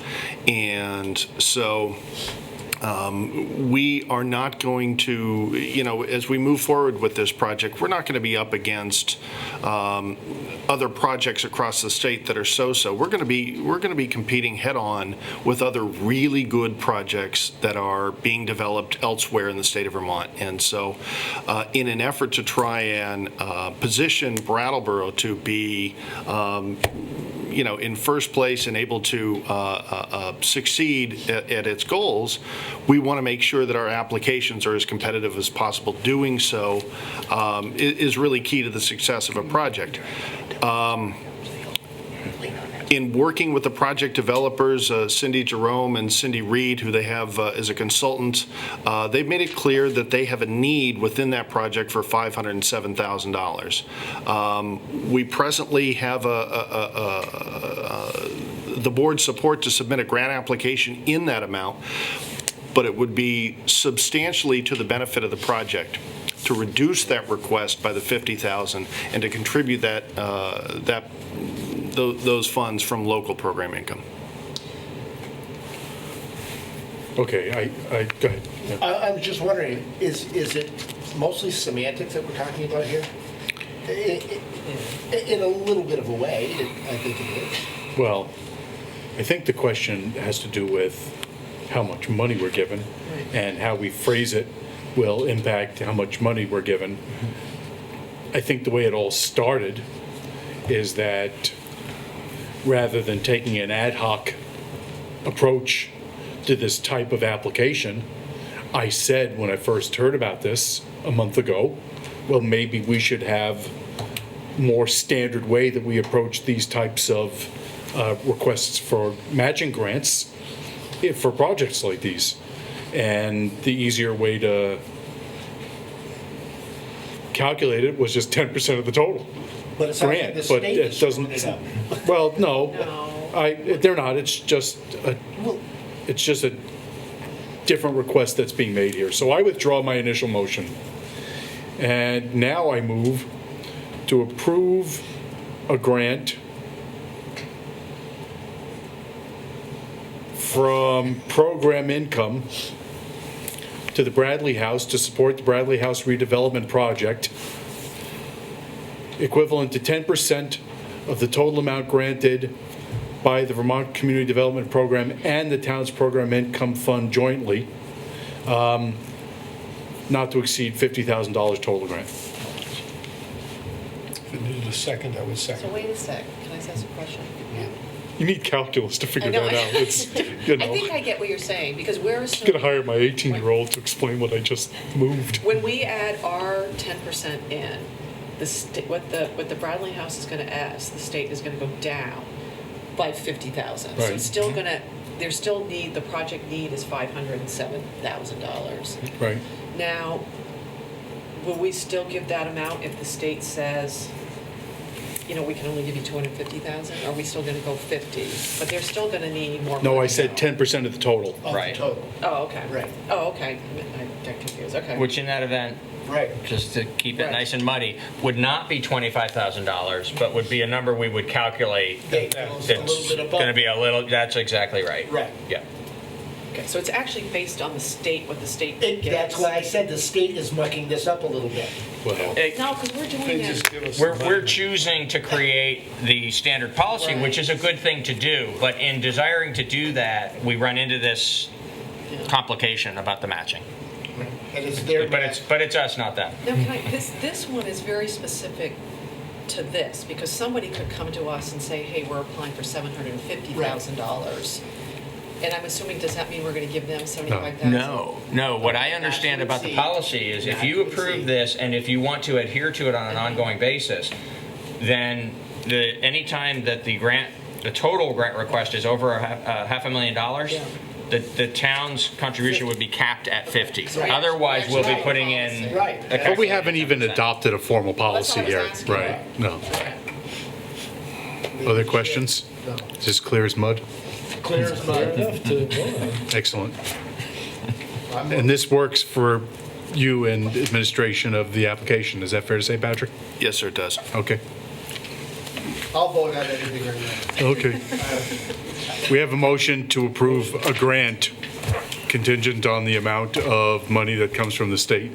And so we are not going to, you know, as we move forward with this project, we're not going to be up against other projects across the state that are so-so. We're going to be competing head-on with other really good projects that are being developed elsewhere in the state of Vermont. And so in an effort to try and position Brattleboro to be you know, in first place and able to succeed at its goals, we want to make sure that our applications are as competitive as possible. Doing so is really key to the success of a project. In working with the project developers, Cindy Jerome and Cindy Reed, who they have as a consultant, they've made it clear that they have a need within that project for $507,000. We presently have the board's support to submit a grant application in that amount, but it would be substantially to the benefit of the project to reduce that request by the $50,000 and to contribute those funds from local program income. Okay, go ahead. Yeah. I was just wondering, is it mostly semantics that we're talking about here? In a little bit of a way, I think it is. Well, I think the question has to do with how much money we're given, and how we phrase it will impact how much money we're given. I think the way it all started is that rather than taking an ad hoc approach to this type of application, I said when I first heard about this a month ago, well, maybe we should have more standard way that we approach these types of requests for matching grants for projects like these. And the easier way to calculate it was just 10% of the total. But it's not like grant, the but state it is screwing doesn't, it up. well, no, No. they're not, it's just a different request that's being made here. So I withdraw my initial motion. And now I move to approve a grant from program income to the Bradley House to support the Bradley House redevelopment project, equivalent to 10% of the total amount granted by the Vermont Community Development Program and the town's program income fund jointly, not to exceed $50,000 total grant. If it needed a second, I would So second. wait a sec, can I ask a question? You need calculus to figure I know. that out. It's, you I know, think I get what you're saying, because we're I'm gonna assuming, hire my 18-year-old to explain what I just moved. when we add our 10% in, what the Bradley House is gonna ask, the state is gonna go down by 50,000. So Right. it's still gonna, there's still need, the project need is $507,000. Right. Now, will we still give that amount if the state says, you know, we can only give you 250,000? Are we still gonna go 50? But they're still gonna need more money. No, I said 10% of the total. Of the Right. total. Oh, okay. Right. Oh, okay. I got confused, okay. Which in that event, Right. just to keep it Right. nice and muddy, would not be $25,000, but would be a number we would calculate. That goes a little It's bit above. going to be a little, that's exactly right. Right. Yeah. Okay, so it's actually based on the state, what the state gives. That's why I said the state is mucking this up a little bit. Well, No, because we're doing They it. just give us We're the we're money. choosing to create the standard policy, which is a good thing to do. But in desiring to do that, we run into this complication about the matching. And it's their. But it's us, not them. Now, can I, this one is very specific to this, because somebody could come to us and say, hey, we're applying for $750,000. And I'm assuming, does that mean we're gonna give them 75,000? No. What I understand about the policy is if you approve this and if you want to adhere to it on an ongoing basis, then anytime that the total grant request is over $500,000, the town's contribution would be capped at 50. Right. Otherwise, we'll be Right. putting in. Right. but we haven't even adopted a formal That's policy what I here. was asking. Right, no. Other questions? Is this clear as mud? Clear as mud. Enough to vote on. Excellent. And this works for you and administration of the application, is that fair to say, Patrick? Yes, sir, it does. Okay, I'll vote on anything right now. okay. We have a motion to approve a grant contingent on the amount of money that comes from the state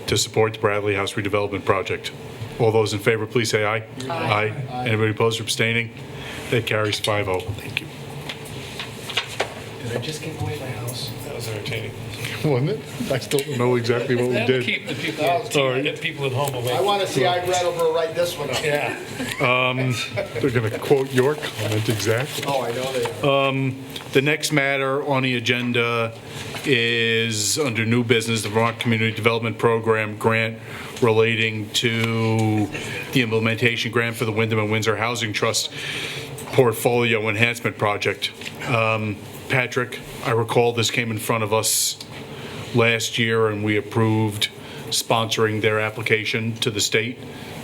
to support the Bradley House redevelopment project. All those in favor, please say aye. Aye. Anybody opposed or abstaining? That carries 5-0. Thank you. Did I just give away my house? That was entertaining. Wasn't it? I still don't know exactly what we That'll did. keep the people, Sorry. get people at home awake. I want to see Brattleboro write this one up. Yeah. They're going to quote your comment exactly. Oh, I know they are. The next matter on the agenda is under new business, the Vermont Community Development Program grant relating to the implementation grant for the Wyndham and Windsor Housing Trust Portfolio Enhancement Project. Patrick, I recall this came in front of us last year and we approved sponsoring their application to the state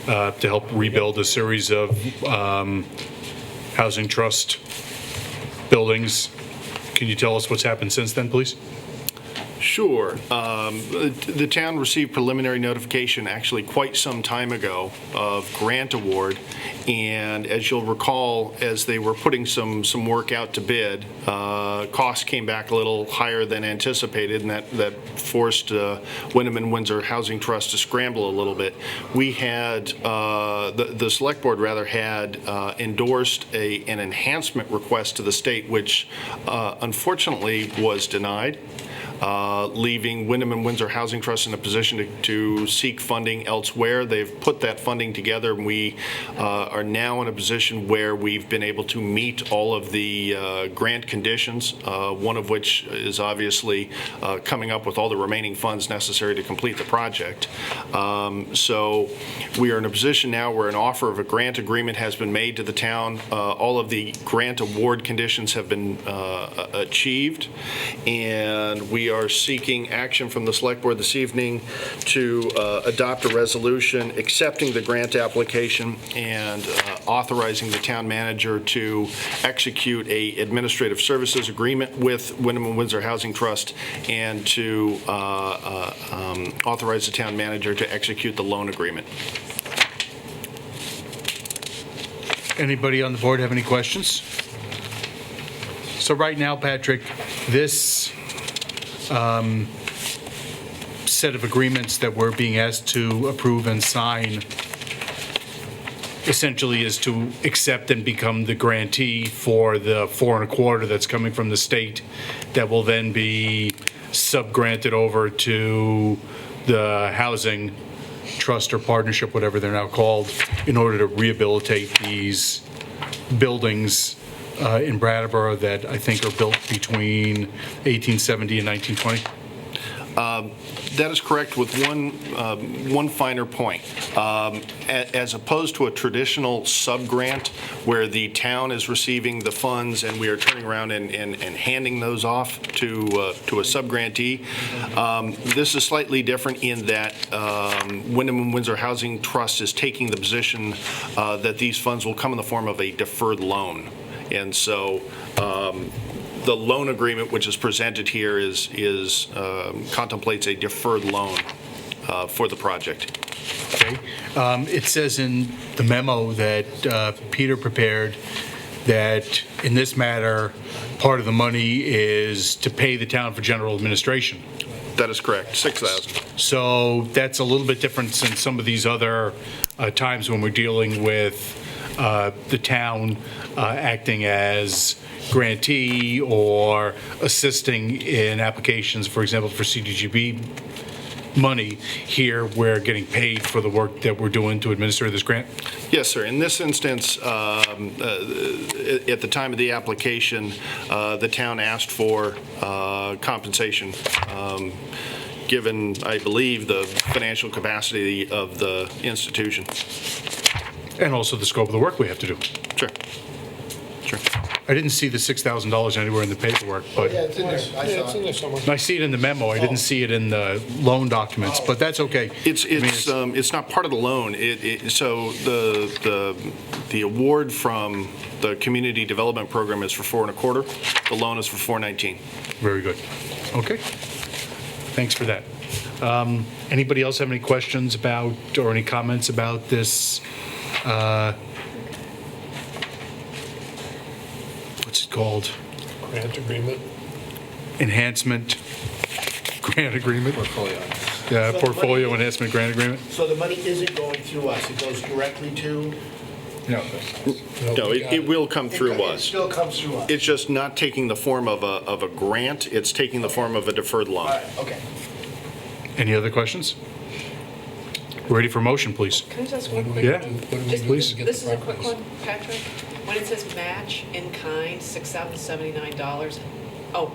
to help rebuild a series of housing trust buildings. Can you tell us what's happened since then, please? Sure. The town received preliminary notification actually quite some time ago of grant award. And as you'll recall, as they were putting some work out to bid, costs came back a little higher than anticipated, and that forced Wyndham and Windsor Housing Trust to scramble a little bit. We had, the select board rather had endorsed an enhancement request to the state, which unfortunately was denied. Leaving Wyndham and Windsor Housing Trust in a position to seek funding elsewhere. They've put that funding together, and we are now in a position where we've been able to meet all of the grant conditions, one of which is obviously coming up with all the remaining funds necessary to complete the project. So we are in a position now where an offer of a grant agreement has been made to the town. All of the grant award conditions have been achieved, and we we are seeking action from the Select Board this evening to adopt a resolution accepting the grant application and authorizing the town manager to execute a administrative services agreement with Wyndham and Windsor Housing Trust and to authorize the town manager to execute the loan agreement. Anybody on the board have any questions? So right now, Patrick, this set of agreements that we're being asked to approve and sign essentially is to accept and become the grantee for the 4.25 that's coming from the state that will then be sub-granted over to the housing trust or partnership, whatever they're now called, in order to rehabilitate these buildings in Brattleboro that I think are built between 1870 and 1920. That is correct, with one finer point. As opposed to a traditional sub-grant where the town is receiving the funds and we are turning around and handing those off to a sub-grantee, this is slightly different in that Wyndham and Windsor Housing Trust is taking the position that these funds will come in the form of a deferred loan. And so the loan agreement which is presented here is contemplates a deferred loan for the project. Okay. It says in the memo that Peter prepared that in this matter, part of the money is to pay the town for general administration. That is correct, $6,000. So that's a little bit different than some of these other times when we're dealing with the town acting as grantee or assisting in applications, for example, for CDGB money. Here, we're getting paid for the work that we're doing to administer this grant? Yes, sir. In this instance, at the time of the application, the town asked for compensation, given, I believe, the financial capacity of the institution. And also the scope of the work we have to do. Sure. Sure. I didn't see the $6,000 anywhere in the paperwork, but Yeah, it's in there. I Yeah, it's saw in it. there somewhere. I see it in the memo. I didn't see it in the loan documents, but that's okay. It's not part of the loan. So the award from the community development program is for $4.25. The loan is for $4.19. Very good. Okay. Thanks for that. Anybody else have any questions about or any comments about this? What's it called? Grant agreement. Enhancement grant agreement? Portfolio. Yeah, So portfolio money- enhancement grant agreement? So the money isn't going through us, it goes directly to? No, it will come through It us. still comes through us? It's just not taking the form of a grant. It's taking the form of a deferred All loan. right, okay. Any other questions? Ready for motion, please? Can I just ask one quick? Yeah, Just- please. This is a quick one, Patrick. When it says match in kind, $6,079, oh,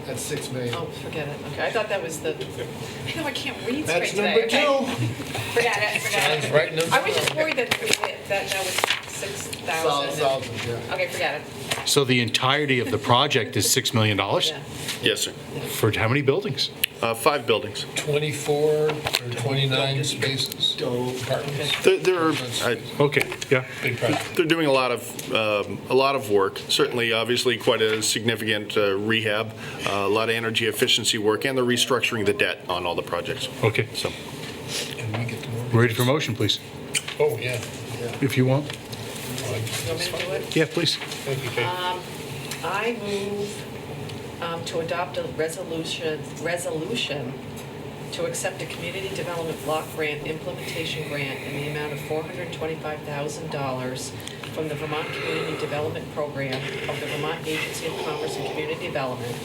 That's 6 million. oh, forget it. Okay, I thought that was the, no, I can't read straight That's today. number Okay. 2. Forget it, forget it. Right, no. I was just worried that was 6,000. Thousand, yeah. Okay, forget it. So the entirety of the project is $6 million? Yeah. Yes, sir. For how many buildings? 5 buildings. 24 or 29 spaces. Apartments. Okay, yeah. Big project. They're doing a lot of work. Certainly, obviously, quite a significant rehab, a lot of energy efficiency work, and they're restructuring the debt on all the projects. Okay. So, And we get the mortgage. Ready for motion, please, Oh, yeah. if you want. You want me to do it? Yeah, please. Thank you, Kate. I move to adopt a resolution to accept a community development block grant implementation grant in the amount of $425,000 from the Vermont Community Development Program of the Vermont Agency of Commerce and Community Development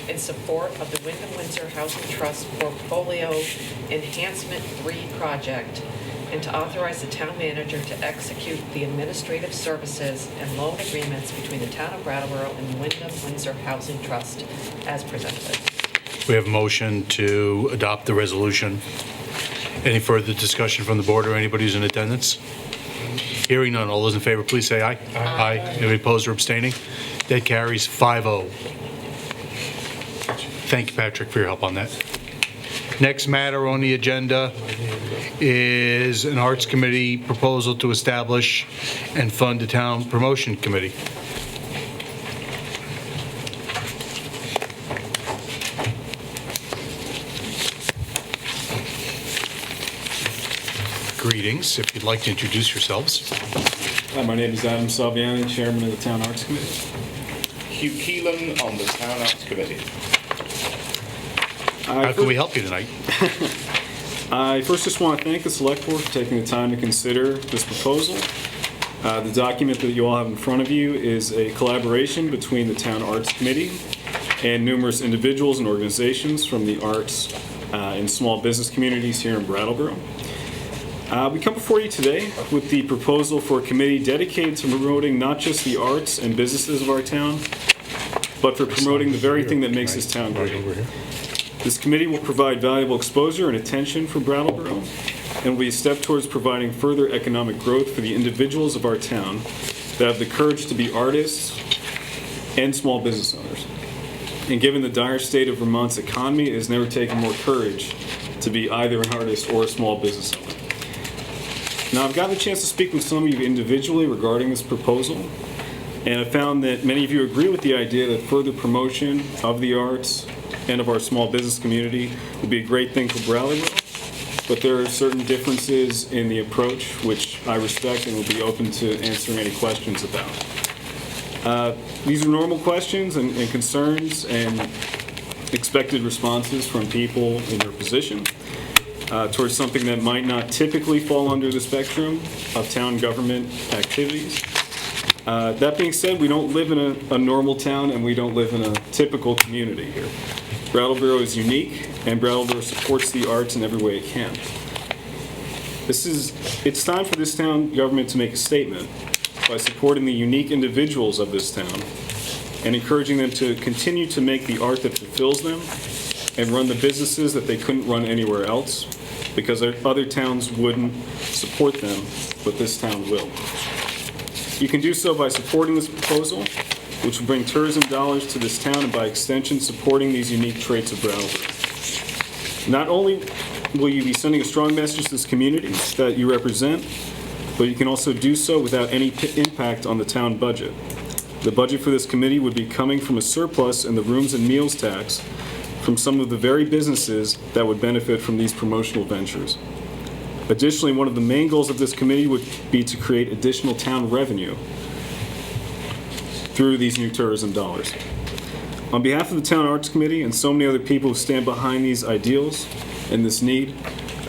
in support of the Wyndham Windsor Housing Trust Portfolio Enhancement 3 project, and to authorize the town manager to execute the administrative services and loan agreements between the town of Brattleboro and the Wyndham Windsor Housing Trust as presented. We have a motion to adopt the resolution. Any further discussion from the board or anybody who's in attendance? Hearing none, all those in favor, please say aye. Aye. Anybody opposed or abstaining? That carries 5-0. Thank you, Patrick, for your help on that. Next matter on the agenda is an Arts Committee proposal to establish and fund a town promotion committee. Greetings, if you'd like to introduce yourselves. Hi, my name is Adam Salviani, Chairman of the Town Arts Committee. Hugh Keelan on the Town Arts Committee. How can we help you tonight? I first just want to thank the Select Board for taking the time to consider this proposal. The document that you all have in front of you is a collaboration between the Town Arts Committee and numerous individuals and organizations from the arts and small business communities here in Brattleboro. We come before you today with the proposal for a committee dedicated to promoting not just the arts and businesses of our town, but for promoting the very thing that makes this town great. This committee will provide valuable exposure and attention for Brattleboro and will be a step towards providing further economic growth for the individuals of our town that have the courage to be artists and small business owners. And given the dire state of Vermont's economy, it has never taken more courage to be either an artist or a small business owner. Now, I've gotten a chance to speak with some of you individually regarding this proposal, and I found that many of you agree with the idea that further promotion of the arts and of our small business community would be a great thing for Brattleboro, but there are certain differences in the approach which I respect and will be open to answering any questions about. These are normal questions and concerns and expected responses from people in your position towards something that might not typically fall under the spectrum of town government activities. That being said, we don't live in a normal town and we don't live in a typical community here. Brattleboro is unique and Brattleboro supports the arts in every way it can. It's time for this town government to make a statement by supporting the unique individuals of this town and encouraging them to continue to make the art that fulfills them and run the businesses that they couldn't run anywhere else because other towns wouldn't support them, but this town will. You can do so by supporting this proposal, which will bring tourism dollars to this town and by extension supporting these unique traits of Brattleboro. Not only will you be sending a strong message to this community that you represent, but you can also do so without any impact on the town budget. The budget for this committee would be coming from a surplus in the rooms and meals tax from some of the very businesses that would benefit from these promotional ventures. Additionally, one of the main goals of this committee would be to create additional town revenue through these new tourism dollars. On behalf of the Town Arts Committee and so many other people who stand behind these ideals and this need,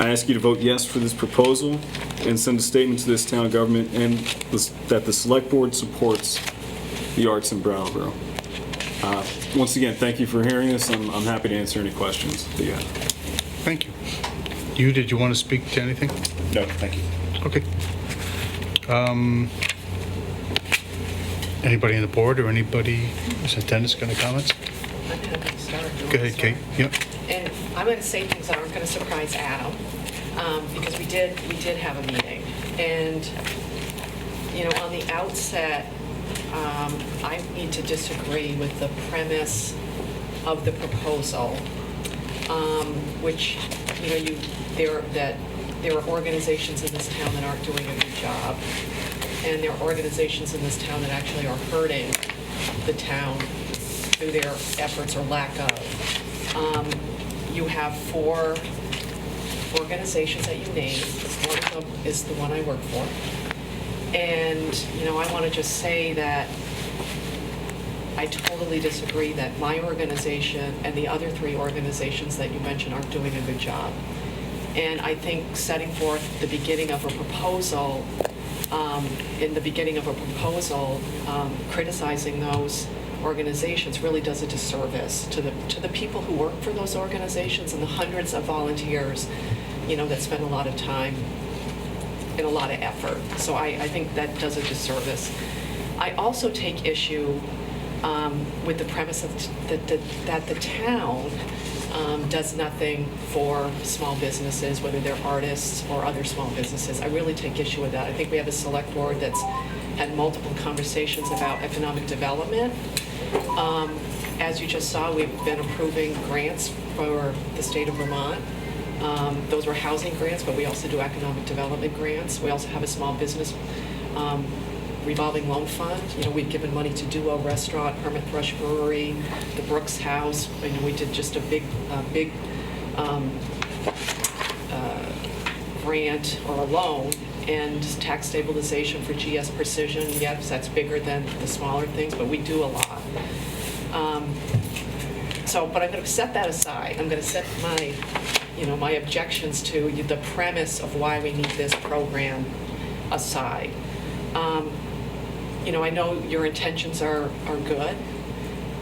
I ask you to vote yes for this proposal and send a statement to this town government and that the Select Board supports the arts in Brattleboro. Once again, thank you for hearing this. I'm happy to answer any questions that you have. Thank you. Did you want to speak to anything? No, thank you. Okay. Anybody on the board or anybody who's in attendance got any comments? I'm happy to start. Go ahead, Kate. Yep. And I'm going to say things that aren't going to surprise Adam, because we did have a meeting. And, on the outset, I need to disagree with the premise of the proposal, which, there are organizations in this town that aren't doing a good job, and there are organizations in this town that actually are hurting the town through their efforts or lack of. You have 4 organizations that you named. One of them is the one I work for. And, I want to just say that I totally disagree that my organization and the other 3 organizations that you mentioned aren't doing a good job. And I think setting forth the beginning of a proposal, criticizing those organizations really does a disservice to the people who work for those organizations and the hundreds of volunteers, that spend a lot of time and a lot of effort. So I think that does a disservice. I also take issue with the premise that the town does nothing for small businesses, whether they're artists or other small businesses. I really take issue with that. I think we have a select board that's had multiple conversations about economic development. As you just saw, we've been approving grants for the state of Vermont. Those were housing grants, but we also do economic development grants. We also have a small business revolving loan fund. We've given money to Duo Restaurant, Hermit Thrush Brewery, the Brooks House. We did just a big grant or a loan, and tax stabilization for GS Precision. Yes, that's bigger than the smaller things, but we do a lot. But I'm going to set that aside. I'm going to set my objections to the premise of why we need this program aside. I know your intentions are good,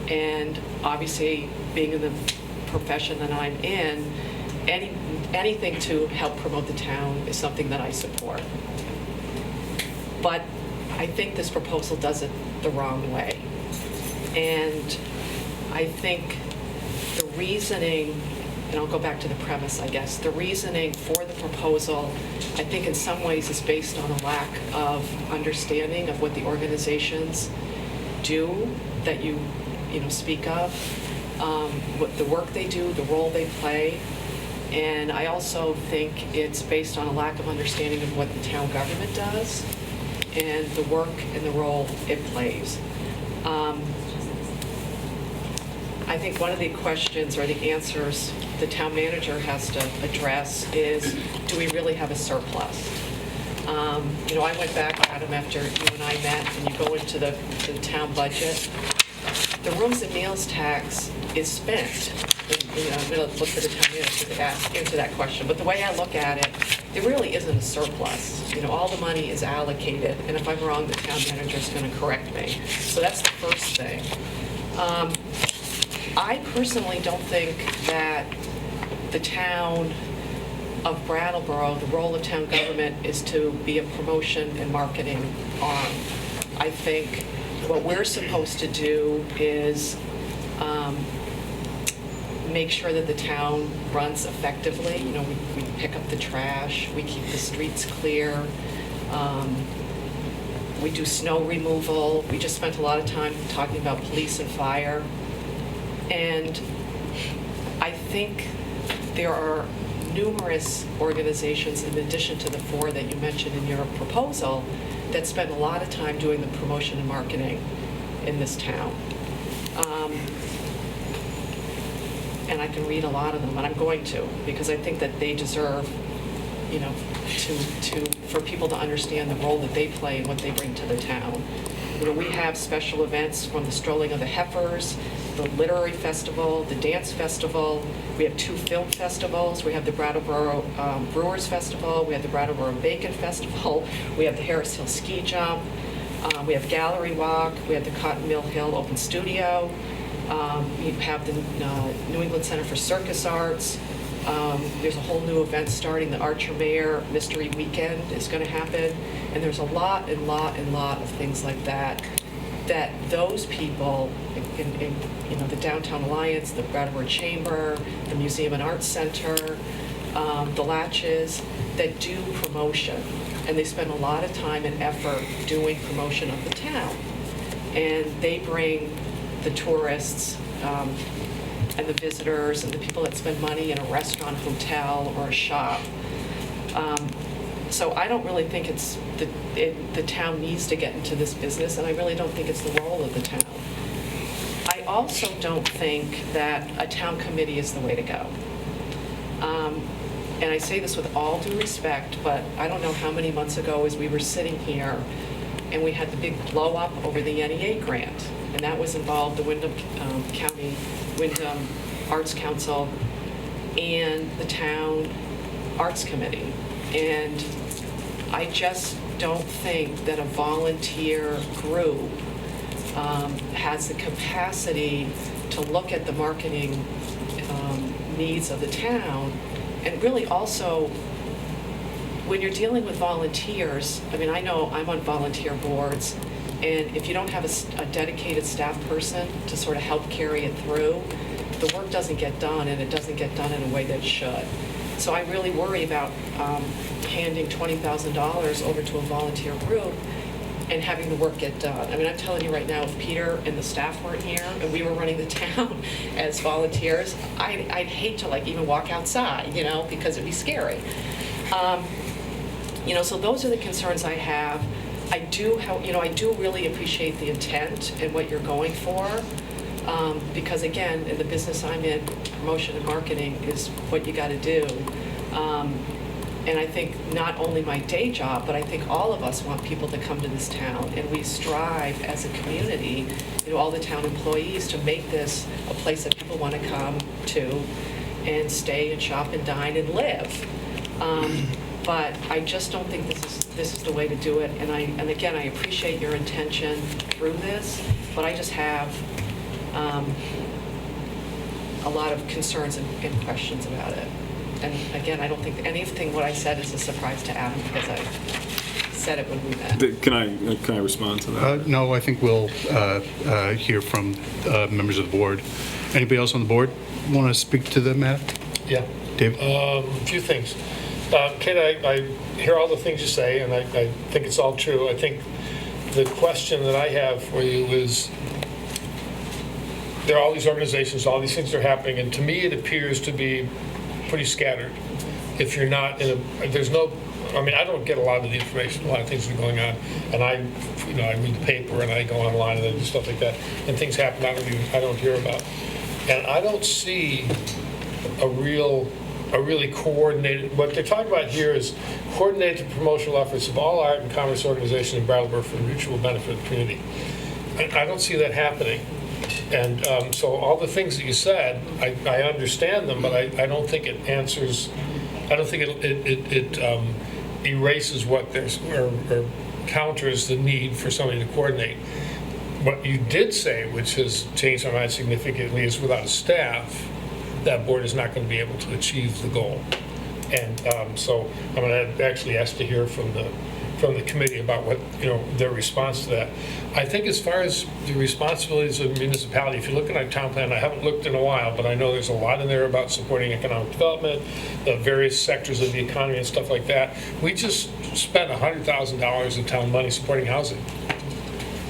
and obviously, being in the profession that I'm in, anything to help promote the town is something that I support. But I think this proposal does it the wrong way. And I think the reasoning, and I'll go back to the premise, I guess, the reasoning for the proposal, I think in some ways is based on a lack of understanding of what the organizations do that you speak of, what the work they do, the role they play. And I also think it's based on a lack of understanding of what the town government does and the work and the role it plays. I think one of the questions or the answers the town manager has to address is, do we really have a surplus? I went back, Adam, after you and I met, and you go into the town budget. The rooms and meals tax is spent. I'm going to look for the town manager to answer that question. But the way I look at it, there really isn't a surplus. All the money is allocated, and if I'm wrong, the town manager is going to correct me. So that's the first thing. I personally don't think that the town of Brattleboro, the role of town government is to be a promotion and marketing arm. I think what we're supposed to do is make sure that the town runs effectively. We pick up the trash, we keep the streets clear, we do snow removal. We just spent a lot of time talking about police and fire. And I think there are numerous organizations, in addition to the 4 that you mentioned in your proposal, that spend a lot of time doing the promotion and marketing in this town. And I can read a lot of them, and I'm going to, because I think that they deserve, for people to understand the role that they play and what they bring to the town. We have special events, from the Strolling of the Heifers, the Literary Festival, the Dance Festival. We have 2 film festivals. We have the Brattleboro Brewers Festival. We have the Brattleboro Bacon Festival. We have the Harris Hill Ski Jump. We have Gallery Walk. We have the Cotton Mill Hill Open Studio. We have the New England Center for Circus Arts. There's a whole new event starting. The Archer Mayor Mystery Weekend is going to happen. And there's a lot of things like that those people in the Downtown Alliance, the Brattleboro Chamber, the Museum and Arts Center, the Latches, that do promotion. And they spend a lot of time and effort doing promotion of the town. And they bring the tourists and the visitors and the people that spend money in a restaurant, hotel, or a shop. So I don't really think it's the town needs to get into this business, and I really don't think it's the role of the town. I also don't think that a town committee is the way to go. And I say this with all due respect, but I don't know how many months ago as we were sitting here and we had the big blow up over the NEA grant, and that was involved the Wyndham Arts Council and the town arts committee. And I just don't think that a volunteer group has the capacity to look at the marketing needs of the town. And really also, when you're dealing with volunteers, I know I'm on volunteer boards, and if you don't have a dedicated staff person to sort of help carry it through, the work doesn't get done, and it doesn't get done in a way that it should. So I really worry about handing $20,000 over to a volunteer group and having the work get done. I mean, I'm telling you right now, if Peter and the staff weren't here and we were running the town as volunteers, I'd hate to like even walk outside, you know, because it'd be scary. You know, so those are the concerns I have. I do really appreciate the intent and what you're going for, because again, in the business I'm in, promotion and marketing is what you got to do. And I think not only my day job, but I think all of us want people to come to this town, and we strive as a community, you know, all the town employees, to make this a place that people want to come to and stay and shop and dine and live. But I just don't think this is the way to do it. And again, I appreciate your intention through this, but I just have a lot of concerns and questions about it. And again, I don't think anything what I said is a surprise to Adam, because I said it when we met. Can I respond to that? No, I think we'll hear from members of the board. Anybody else on the board want to speak to the matter? Yeah. David? A few things. Kate, I hear all the things you say, and I think it's all true. I think the question that I have for you is, there are all these organizations, all these things are happening, and to me it appears to be pretty scattered. If you're not in a, there's no, I mean, I don't get a lot of the information, a lot of things are going on, and I read the paper and I go online and I do stuff like that, and things happen I don't hear about. And I don't see a really coordinated, what they're talking about here is coordinated promotional efforts of all art and commerce organizations in Brattleboro for mutual benefit of the community. I don't see that happening. And so all the things that you said, I understand them, but I don't think it answers, I don't think it erases what there's, or counters the need for somebody to coordinate. What you did say, which has changed my mind significantly, is without a staff, that board is not going to be able to achieve the goal. And so I'm going to actually ask to hear from the committee about what, their response to that. I think as far as the responsibilities of the municipality, if you look at our town plan, I haven't looked in a while, but I know there's a lot in there about supporting economic development, the various sectors of the economy and stuff like that. We just spent $100,000 of town money supporting housing.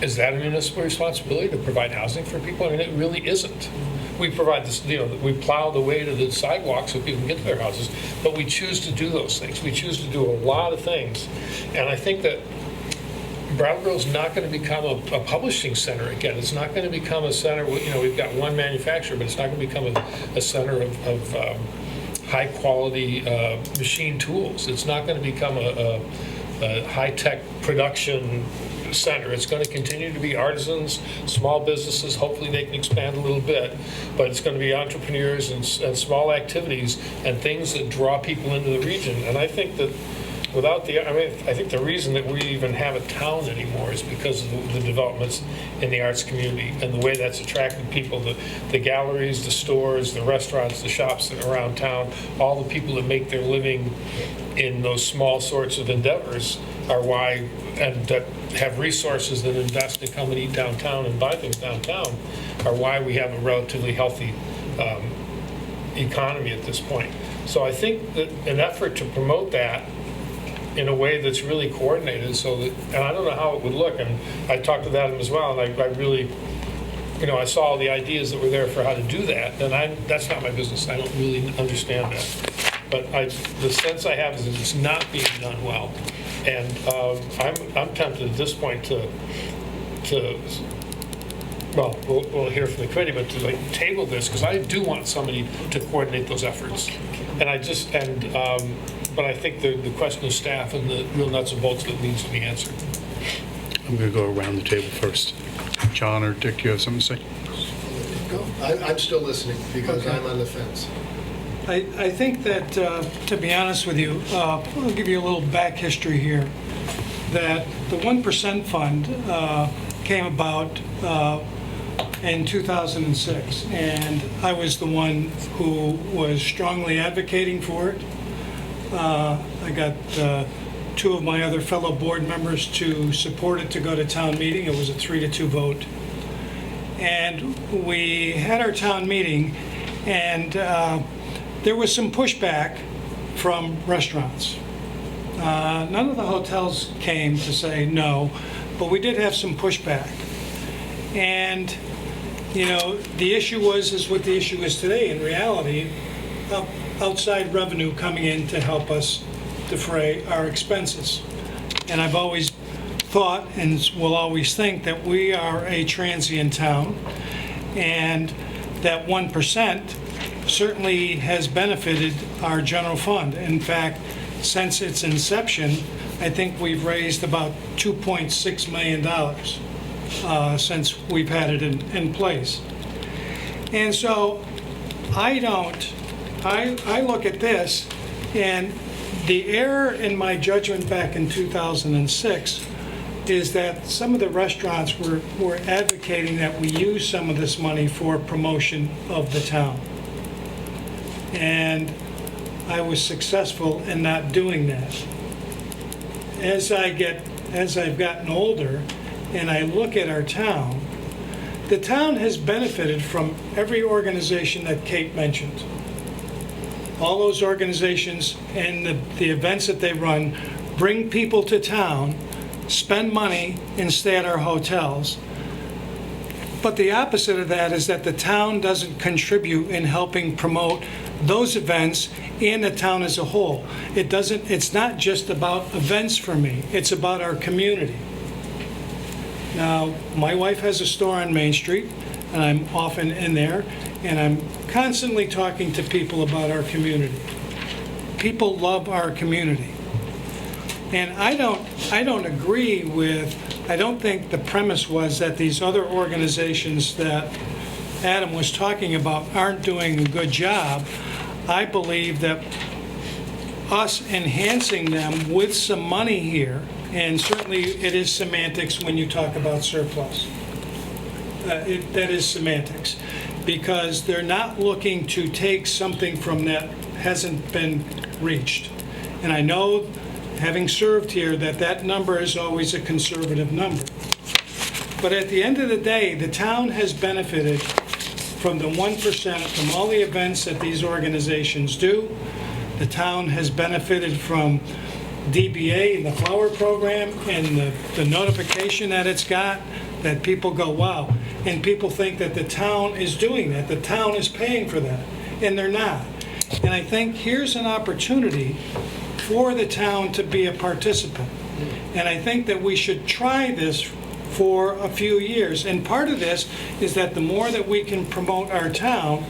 Is that a municipal responsibility to provide housing for people? I mean, it really isn't. We provide this, we plow the way to the sidewalk so people can get to their houses, but we choose to do those things. We choose to do a lot of things. And I think that Brattleboro's not going to become a publishing center again. It's not going to become a center, we've got one manufacturer, but it's not going to become a center of high quality machine tools. It's not going to become a high-tech production center. It's going to continue to be artisans, small businesses. Hopefully they can expand a little bit, but it's going to be entrepreneurs and small activities and things that draw people into the region. And I think that I think the reason that we even have a town anymore is because of the developments in the arts community and the way that's attracted people, the galleries, the stores, the restaurants, the shops that are around town, all the people that make their living in those small sorts of endeavors are why, and that have resources that invest and come and eat downtown and buy things downtown, are why we have a relatively healthy economy at this point. So I think that an effort to promote that in a way that's really coordinated, so that, and I don't know how it would look, and I talked to Adam as well, and I really, I saw all the ideas that were there for how to do that, and that's not my business. I don't really understand that. But the sense I have is that it's not being done well. And I'm tempted at this point to well, we'll hear from the committee, but to table this, because I do want somebody to coordinate those efforts. And but I think the question of staff and the real nuts and bolts that needs to be answered. I'm going to go around the table first. John or Dick, you have something to say? Go. I'm still listening because I'm on the fence. I think that, to be honest with you, I'll give you a little back history here, that the 1% fund came about in 2006, and I was the one who was strongly advocating for it. I got two of my other fellow board members to support it to go to town meeting. It was a 3-2 vote. And we had our town meeting, and there was some pushback from restaurants. None of the hotels came to say no. but we did have some pushback. And, you know, the issue is what the issue is today. In reality, outside revenue coming in to help us defray our expenses. And I've always thought and will always think that we are a transient town, and that 1% certainly has benefited our general fund. In fact, since its inception, I think we've raised about $2.6 million since we've had it in place. And so I look at this, and the error in my judgment back in 2006 is that some of the restaurants were advocating that we use some of this money for promotion of the town. And I was successful in not doing that. As I've gotten older and I look at our town, the town has benefited from every organization that Kate mentioned. All those organizations and the events that they run bring people to town, spend money, and stay at our hotels. But the opposite of that is that the town doesn't contribute in helping promote those events and the town as a whole. It's not just about events for me, it's about our community. Now, my wife has a store on Main Street, and I'm often in there, and I'm constantly talking to people about our community. People love our community. And I don't agree with, I don't think the premise was that these other organizations that Adam was talking about aren't doing a good job. I believe that us enhancing them with some money here, and certainly it is semantics when you talk about surplus. That is semantics, because they're not looking to take something from that hasn't been reached. And I know, having served here, that number is always a conservative number. But at the end of the day, the town has benefited from the 1%, from all the events that these organizations do. The town has benefited from DBA and the flower program and the notification that it's got, that people go, wow. And people think that the town is doing that, the town is paying for that, and they're not. And I think here's an opportunity for the town to be a participant. And I think that we should try this for a few years. And part of this is that the more that we can promote our town,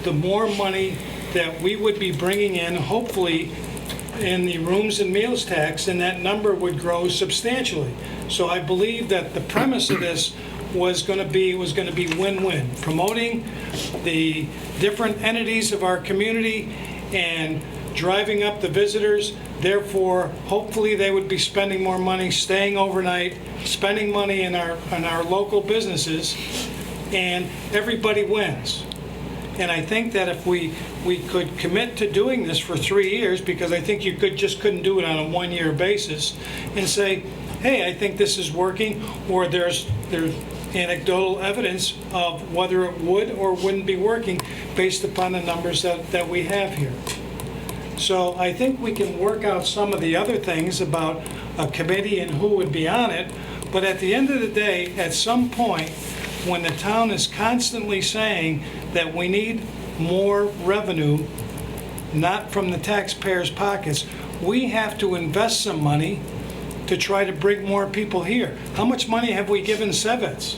the more money that we would be bringing in, hopefully, in the rooms and meals tax, and that number would grow substantially. So I believe that the premise of this was going to be win-win, promoting the different entities of our community and driving up the visitors. Therefore, hopefully they would be spending more money, staying overnight, spending money in our local businesses, and everybody wins. And I think that if we could commit to doing this for 3 years, because I think you couldn't do it on a one-year basis, and say, hey, I think this is working, or there's anecdotal evidence of whether it would or wouldn't be working based upon the numbers that we have here. So I think we can work out some of the other things about a committee and who would be on it, but at the end of the day, at some point, when the town is constantly saying that we need more revenue, not from the taxpayers' pockets, we have to invest some money to try to bring more people here. How much money have we given Cevets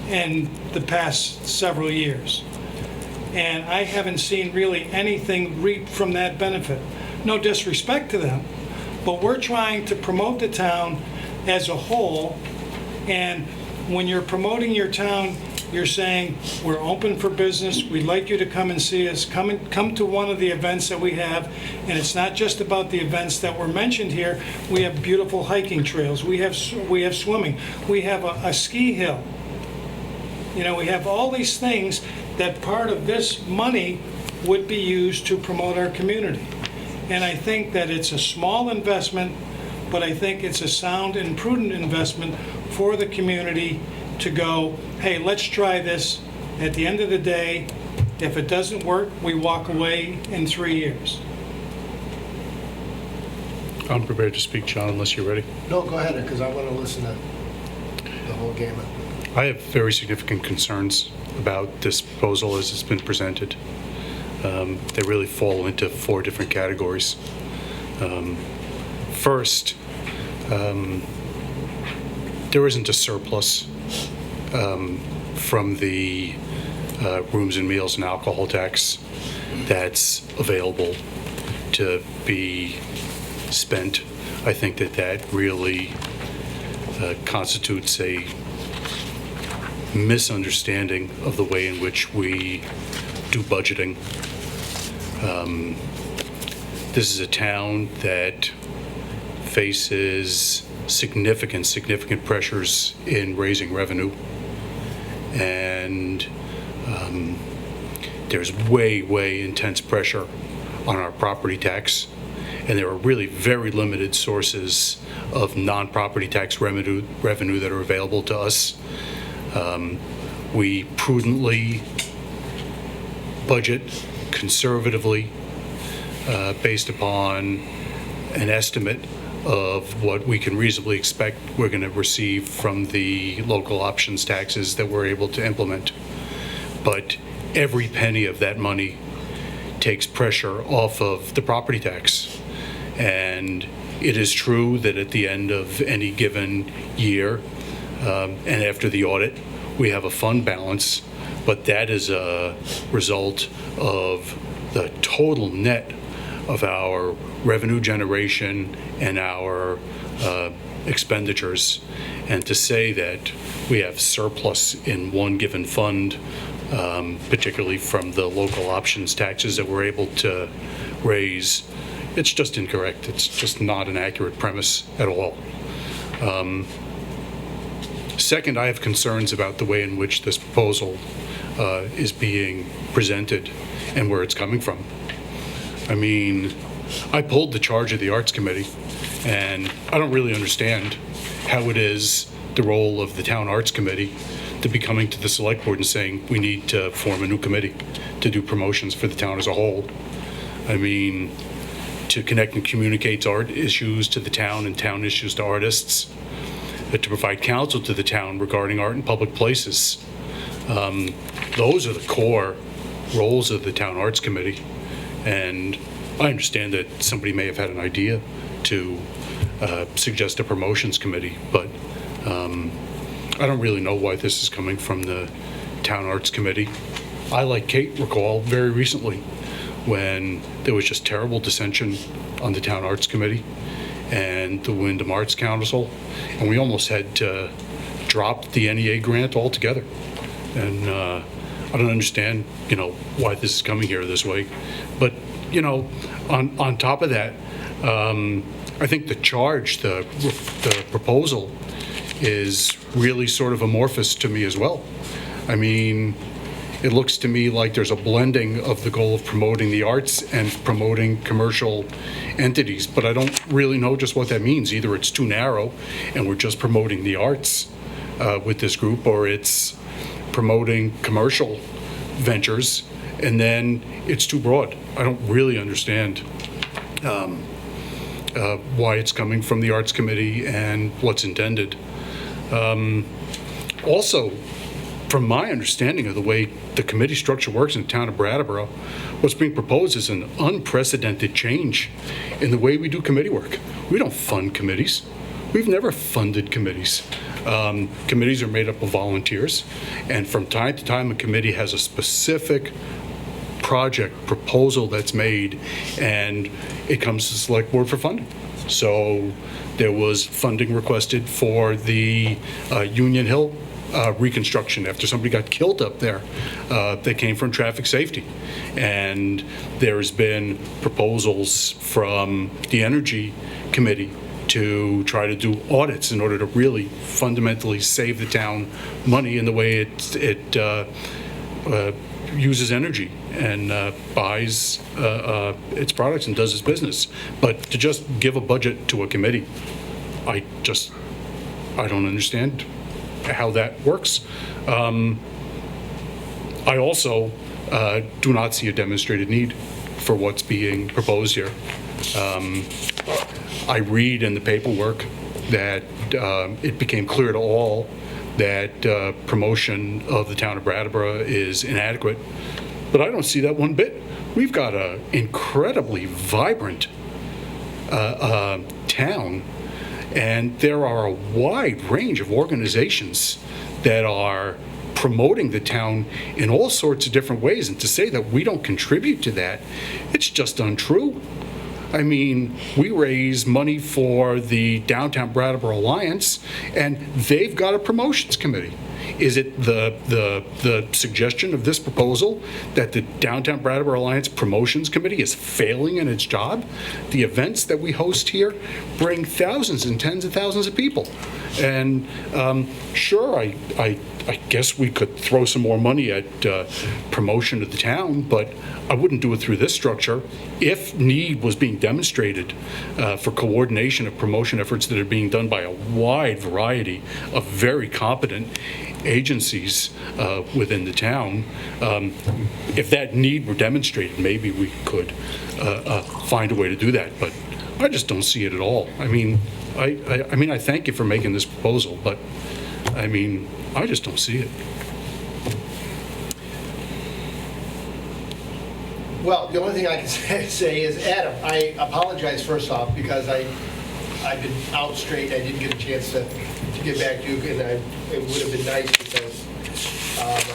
in the past several years? And I haven't seen really anything reaped from that benefit. No disrespect to them, but we're trying to promote the town as a whole, and when you're promoting your town, you're saying, we're open for business, we'd like you to come and see us, come to one of the events that we have, and it's not just about the events that were mentioned here. We have beautiful hiking trails, we have swimming, we have a ski hill. You know, we have all these things that part of this money would be used to promote our community. And I think that it's a small investment, but I think it's a sound and prudent investment for the community to go, hey, let's try this. At the end of the day, if it doesn't work, we walk away in 3 years. I'm prepared to speak, John, unless you're ready. No, go ahead, because I want to listen to the whole gamut. I have very significant concerns about this proposal as it's been presented. They really fall into 4 different categories. First, there isn't a surplus from the rooms and meals and alcohol tax that's available to be spent. I think that really constitutes a misunderstanding of the way in which we do budgeting. This is a town that faces significant pressures in raising revenue, and there's way intense pressure on our property tax, and there are really very limited sources of non-property tax revenue that are available to us. We prudently budget conservatively based upon an estimate of what we can reasonably expect we're going to receive from the local options taxes that we're able to implement. But every penny of that money takes pressure off of the property tax. And it is true that at the end of any given year, and after the audit, we have a fund balance, but that is a result of the total net of our revenue generation and our expenditures. And to say that we have surplus in one given fund, particularly from the local options taxes that we're able to raise, it's just incorrect. It's just not an accurate premise at all. Second, I have concerns about the way in which this proposal is being presented and where it's coming from. I mean, I pulled the charge of the Arts Committee, and I don't really understand how it is the role of the Town Arts Committee to be coming to the Select Board and saying we need to form a new committee to do promotions for the town as a whole. I mean, to connect and communicate art issues to the town and town issues to artists, to provide counsel to the town regarding art in public places. Those are the core roles of the Town Arts Committee. And I understand that somebody may have had an idea to suggest a promotions committee, but I don't really know why this is coming from the Town Arts Committee. I, like Kate, recall very recently when there was just terrible dissension on the Town Arts Committee and the Wyndham Arts Council, and we almost had to drop the NEA grant altogether. And I don't understand, why this is coming here this way. But, on top of that, I think the charge, the proposal is really sort of amorphous to me as well. I mean, it looks to me like there's a blending of the goal of promoting the arts and promoting commercial entities, but I don't really know just what that means. Either it's too narrow and we're just promoting the arts with this group, or it's promoting commercial ventures and then it's too broad. I don't really understand why it's coming from the Arts Committee and what's intended. Also, from my understanding of the way the committee structure works in the town of Brattleboro, what's being proposed is an unprecedented change in the way we do committee work. We don't fund committees. We've never funded committees. Committees are made up of volunteers, and from time to time a committee has a specific project proposal that's made, and it comes to the Select Board for funding. So there was funding requested for the Union Hill reconstruction after somebody got killed up there. They came from traffic safety. And there's been proposals from the Energy Committee to try to do audits in order to really fundamentally save the town money in the way it uses energy and buys its products and does its business. But to just give a budget to a committee, I don't understand how that works. I also do not see a demonstrated need for what's being proposed here. I read in the paperwork that it became clear to all that promotion of the town of Brattleboro is inadequate, but I don't see that one bit. We've got an incredibly vibrant town, and there are a wide range of organizations that are promoting the town in all sorts of different ways, and to say that we don't contribute to that, it's just untrue. I mean, we raise money for the Downtown Brattleboro Alliance, and they've got a promotions committee. Is it the suggestion of this proposal that the Downtown Brattleboro Alliance Promotions Committee is failing in its job? The events that we host here bring thousands and tens of thousands of people. And sure, I guess we could throw some more money at promotion of the town, but I wouldn't do it through this structure. If need was being demonstrated for coordination of promotion efforts that are being done by a wide variety of very competent agencies within the town, if that need were demonstrated, maybe we could find a way to do that, but I just don't see it at all. I mean, I thank you for making this proposal, but I mean, I just don't see it. Well, the only thing I can say is, Adam, I apologize first off, because I've been out straight, I didn't get a chance to get back to you, and it would have been nice, because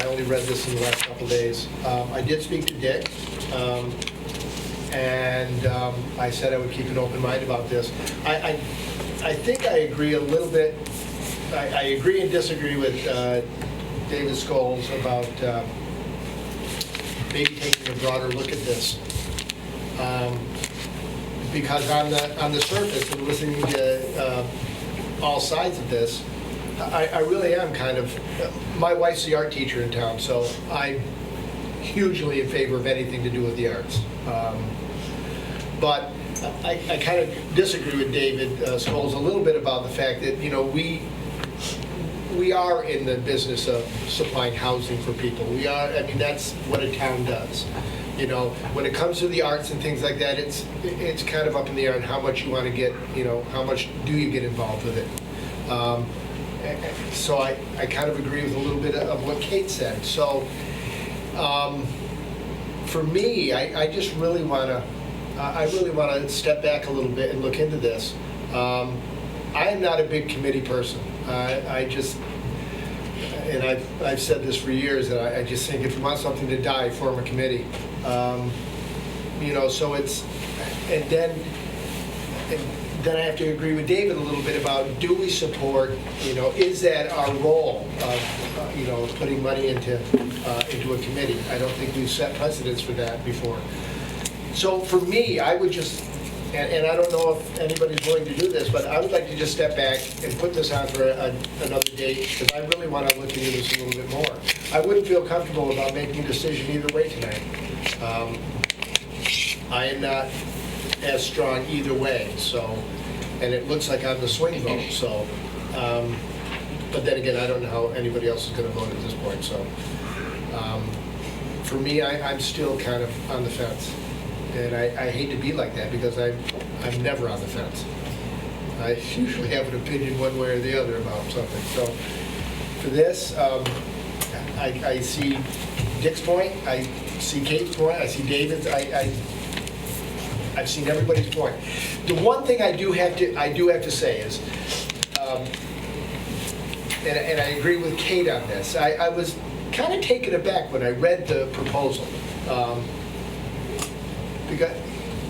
I only read this in the last couple of days. I did speak to Dick, and I said I would keep an open mind about this. I think I agree a little bit, I agree and disagree with David Scholes about maybe taking a broader look at this. Because on the surface, and listening to all sides of this, I really am kind of, my wife's the art teacher in town, so I'm hugely in favor of anything to do with the arts. But I kind of disagree with David Scholes a little bit about the fact that, you know, we are in the business of supplying housing for people. We are, I mean, that's what a town does. You know, when it comes to the arts and things like that, it's kind of up in the air on how much you want to get, you know, how much do you get involved with it. So I kind of agree with a little bit of what Kate said. So for me, I just really want to step back a little bit and look into this. I am not a big committee person. I just, and I've said this for years, that I just think if you want something to die, form a committee. You know, so it's, and then I have to agree with David a little bit about, do we support, you know, is that our role of, you know, putting money into a committee? I don't think we've set precedents for that before. So for me, I would just, and I don't know if anybody's willing to do this, but I would like to just step back and put this on for another date, because I really want to look into this a little bit more. I wouldn't feel comfortable about making a decision either way tonight. I am not as strong either way, so, and it looks like I'm the swing vote, so, but then again, I don't know how anybody else is going to vote at this point, so. For me, I'm still kind of on the fence. And I hate to be like that, because I'm never on the fence. I usually have an opinion one way or the other about something. So for this, I see Dick's point, I see Kate's point, I see David's, I've seen everybody's point. The one thing I do have to say is, and I agree with Kate on this, I was kind of taken aback when I read the proposal.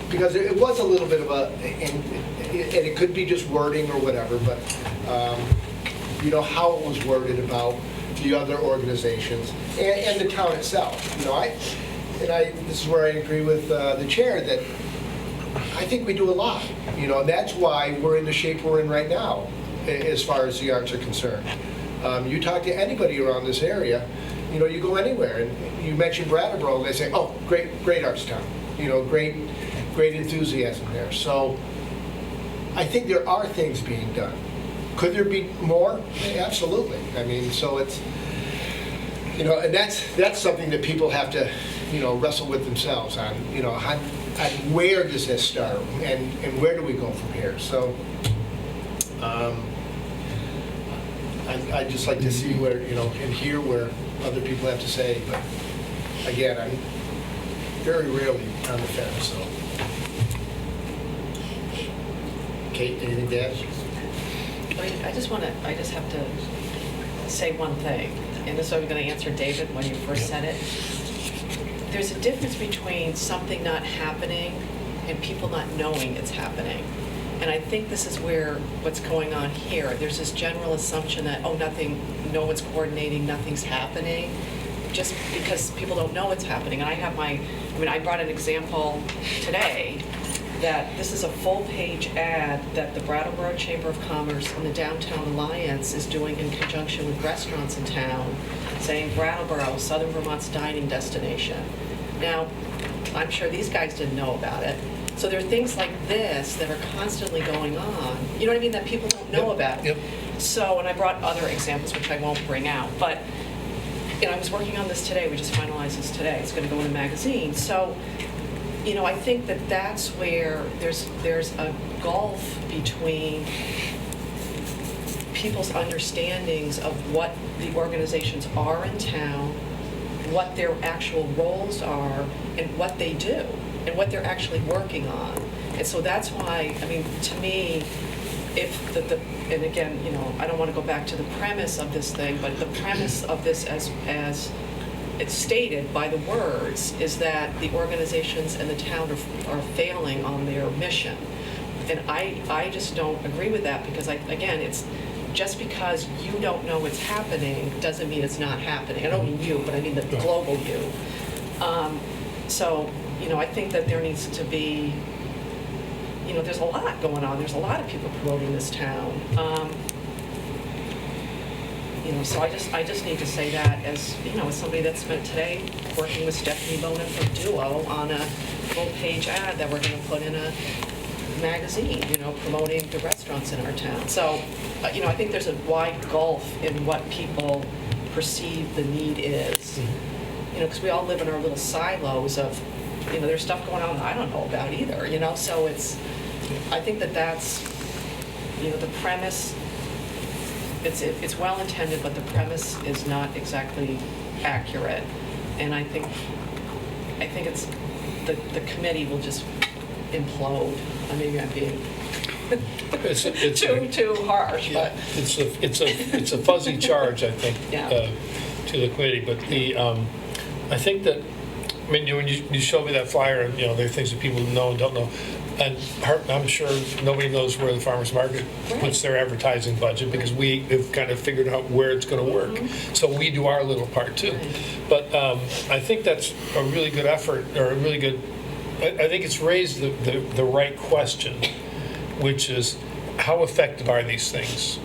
Because it was a little bit of a, and it could be just wording or whatever, but you know, how it was worded about the other organizations and the town itself. You know, this is where I agree with the chair, that I think we do a lot. You know, and that's why we're in the shape we're in right now, as far as the arts are concerned. You talk to anybody around this area, you know, you go anywhere, and you mention Brattleboro, and they say, oh, great arts town. You know, great enthusiasm there. So I think there are things being done. Could there be more? Absolutely. I mean, so it's, you know, and that's something that people have to, you know, wrestle with themselves on. You know, where does this start, and where do we go from here? So, I'd just like to see where, and hear where other people have to say, but again, I'm very rarely on the fence, so. Kate, anything to add? I just have to say one thing, and this is I'm going to answer David when you first said it. There's a difference between something not happening and people not knowing it's happening. And I think this is where what's going on here. There's this general assumption that, oh, no one's coordinating, nothing's happening, just because people don't know it's happening. And I brought an example today that this is a full-page ad that the Brattleboro Chamber of Commerce and the Downtown Alliance is doing in conjunction with restaurants in town, saying Brattleboro, Southern Vermont's dining destination. Now, I'm sure these guys didn't know about it. So there are things like this that are constantly going on, you know what I mean, that people don't know about. Yep. So, and I brought other examples, which I won't bring out, but I was working on this today, we just finalized this today, it's gonna go in a magazine. So, I think that that's where there's a gulf between people's understandings of what the organizations are in town, what their actual roles are, and what they do, and what they're actually working on. And so that's why, to me, and again, I don't want to go back to the premise of this thing, but the premise of this as it's stated by the words is that the organizations and the town are failing on their mission. And I just don't agree with that, because again, it's just because you don't know it's happening doesn't mean it's not happening. I don't mean you, but I mean the global you. So, I think that there needs to be, there's a lot going on. There's a lot of people promoting this town. So I just need to say that as, as somebody that spent today working with Stephanie Bonin from Duo on a full-page ad that we're going to put in a magazine, promoting the restaurants in our town. So, I think there's a wide gulf in what people perceive the need is. Because we all live in our little silos of, there's stuff going on that I don't know about either, so I think that's, the premise, it's well-intended, but the premise is not exactly accurate. And I think it's, the committee will just implode. Maybe I'm being too harsh, but. It's a fuzzy charge, I think, Yeah. To the committee, but I think that, when you showed me that flyer, and, there are things that people know and don't know, and I'm sure nobody knows where the farmer's market puts their advertising budget, because we have kind of figured out where it's going to work. So we do our little part too. But I think that's a really good effort, or a really good, I think it's raised the right question, which is, how effective are these things?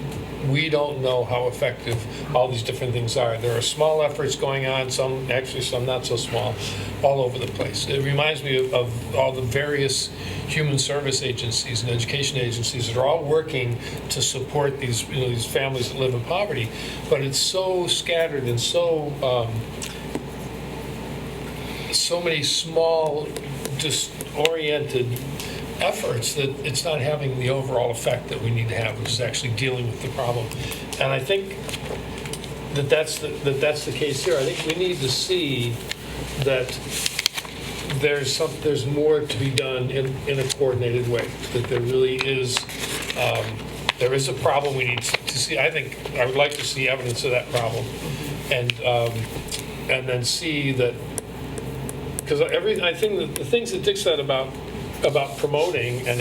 We don't know how effective all these different things are. There are small efforts going on, some not so small, all over the place. It reminds me of all the various human service agencies and education agencies that are all working to support these these families that live in poverty, but it's so scattered and so many small, disoriented efforts that it's not having the overall effect that we need to have, which is actually dealing with the problem. And I think that's the case here. I think we need to see that there's more to be done in a coordinated way. That there really is there is a problem we need to see. I would like to see evidence of that problem, and then see that, because I think that the things that Dick said about promoting and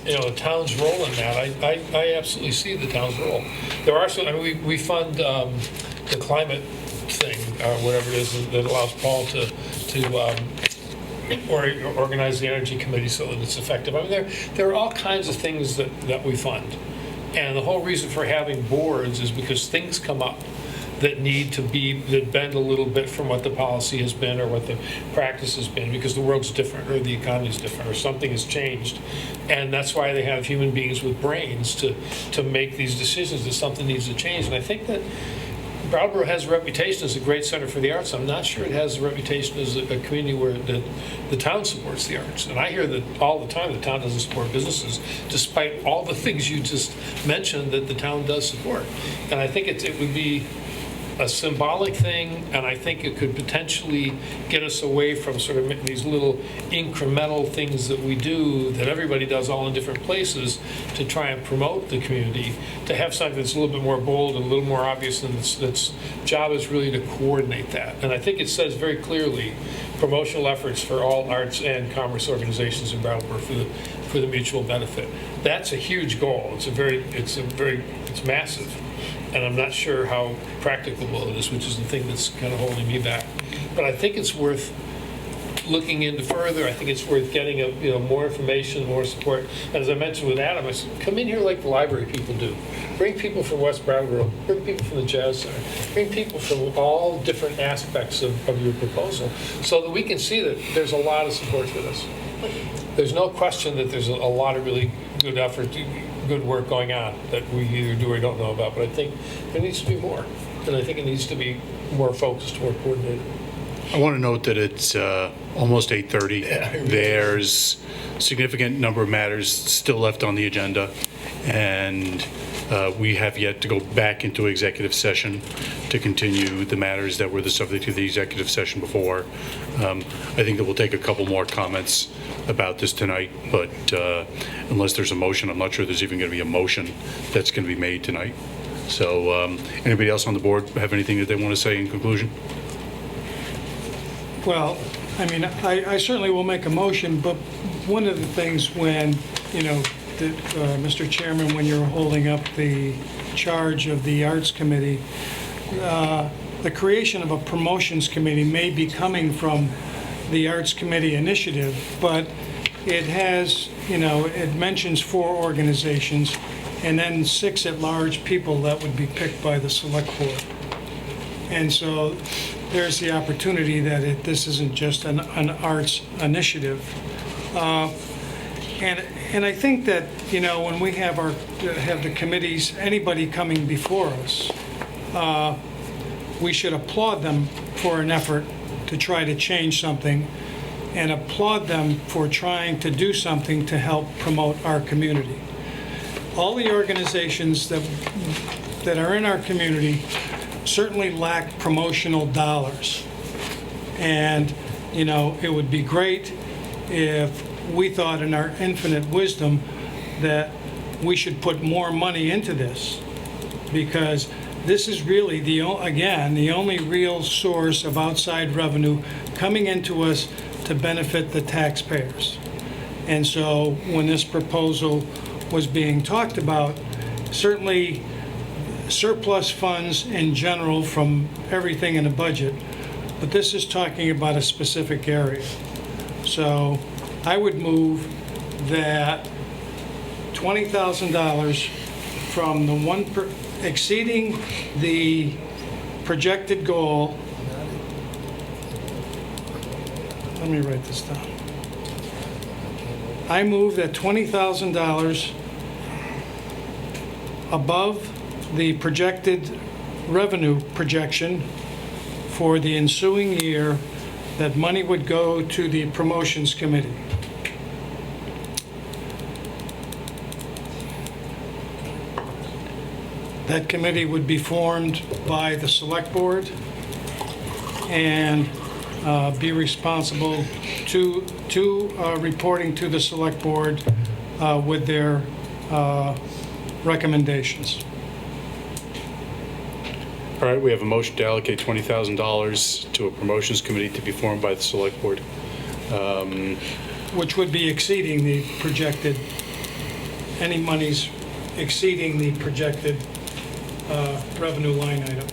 the town's role in that, I absolutely see the town's role. There are some, we fund the climate thing, whatever it is, that allows Paul to organize the energy committee so that it's effective. There are all kinds of things that we fund, and the whole reason for having boards is because things come up that bend a little bit from what the policy has been or what the practice has been, because the world's different or the economy's different or something has changed. And that's why they have human beings with brains to make these decisions that something needs to change. And I think that Brattleboro has a reputation as a great center for the arts. I'm not sure it has a reputation as a community where the town supports the arts. And I hear that all the time, the town doesn't support businesses, despite all the things you just mentioned that the town does support. And I think it would be a symbolic thing, and I think it could potentially get us away from sort of these little incremental things that we do, that everybody does all in different places, to try and promote the community, to have something that's a little bit more bold and a little more obvious, and its job is really to coordinate that. And I think it says very clearly, promotional efforts for all arts and commerce organizations in Brattleboro for the mutual benefit. That's a huge goal. It's massive. And I'm not sure how practicable it is, which is the thing that's kind of holding me back. But I think it's worth looking into further. I think it's worth getting more information, more support. And as I mentioned with Adam, I said, come in here like the library people do. Bring people from West Brattleboro, bring people from the Jazz Center, bring people from all different aspects of your proposal, so that we can see that there's a lot of support for this. There's no question that there's a lot of really good effort, good work going on that we either do or don't know about, but I think there needs to be more. And I think it needs to be more focused, more coordinated. I want to note that it's almost 8:30. There's a significant number of matters still left on the agenda, and we have yet to go back into executive session to continue the matters that were the subject of the executive session before. I think that we'll take a couple more comments about this tonight, but unless there's a motion, I'm not sure there's even going to be a motion that's going to be made tonight. So anybody else on the board have anything that they want to say in conclusion? Well, I mean, I certainly will make a motion, but one of the things when, Mr. Chairman, when you're holding up the charge of the Arts Committee, the creation of a promotions committee may be coming from the Arts Committee initiative, but it has, it mentions 4 organizations and then 6 at-large people that would be picked by the select board. And so there's the opportunity that this isn't just an arts initiative. And I think that, when we have the committees, anybody coming before us, we should applaud them for an effort to try to change something, and applaud them for trying to do something to help promote our community. All the organizations that are in our community certainly lack promotional dollars. And, it would be great if we thought in our infinite wisdom that we should put more money into this, because this is really the only real source of outside revenue coming into us to benefit the taxpayers. And so when this proposal was being talked about, certainly surplus funds in general from everything in the budget, but this is talking about a specific area. So I would move that $20,000 from the exceeding the projected goal. Let me write this down. I move that $20,000 above the projected revenue projection for the ensuing year, that money would go to the promotions committee. That committee would be formed by the select board and be responsible to reporting to the select board with their recommendations. All right, we have a motion to allocate $20,000 to a promotions committee to be formed by the select board. Which would be exceeding the projected, any monies exceeding the projected revenue line item.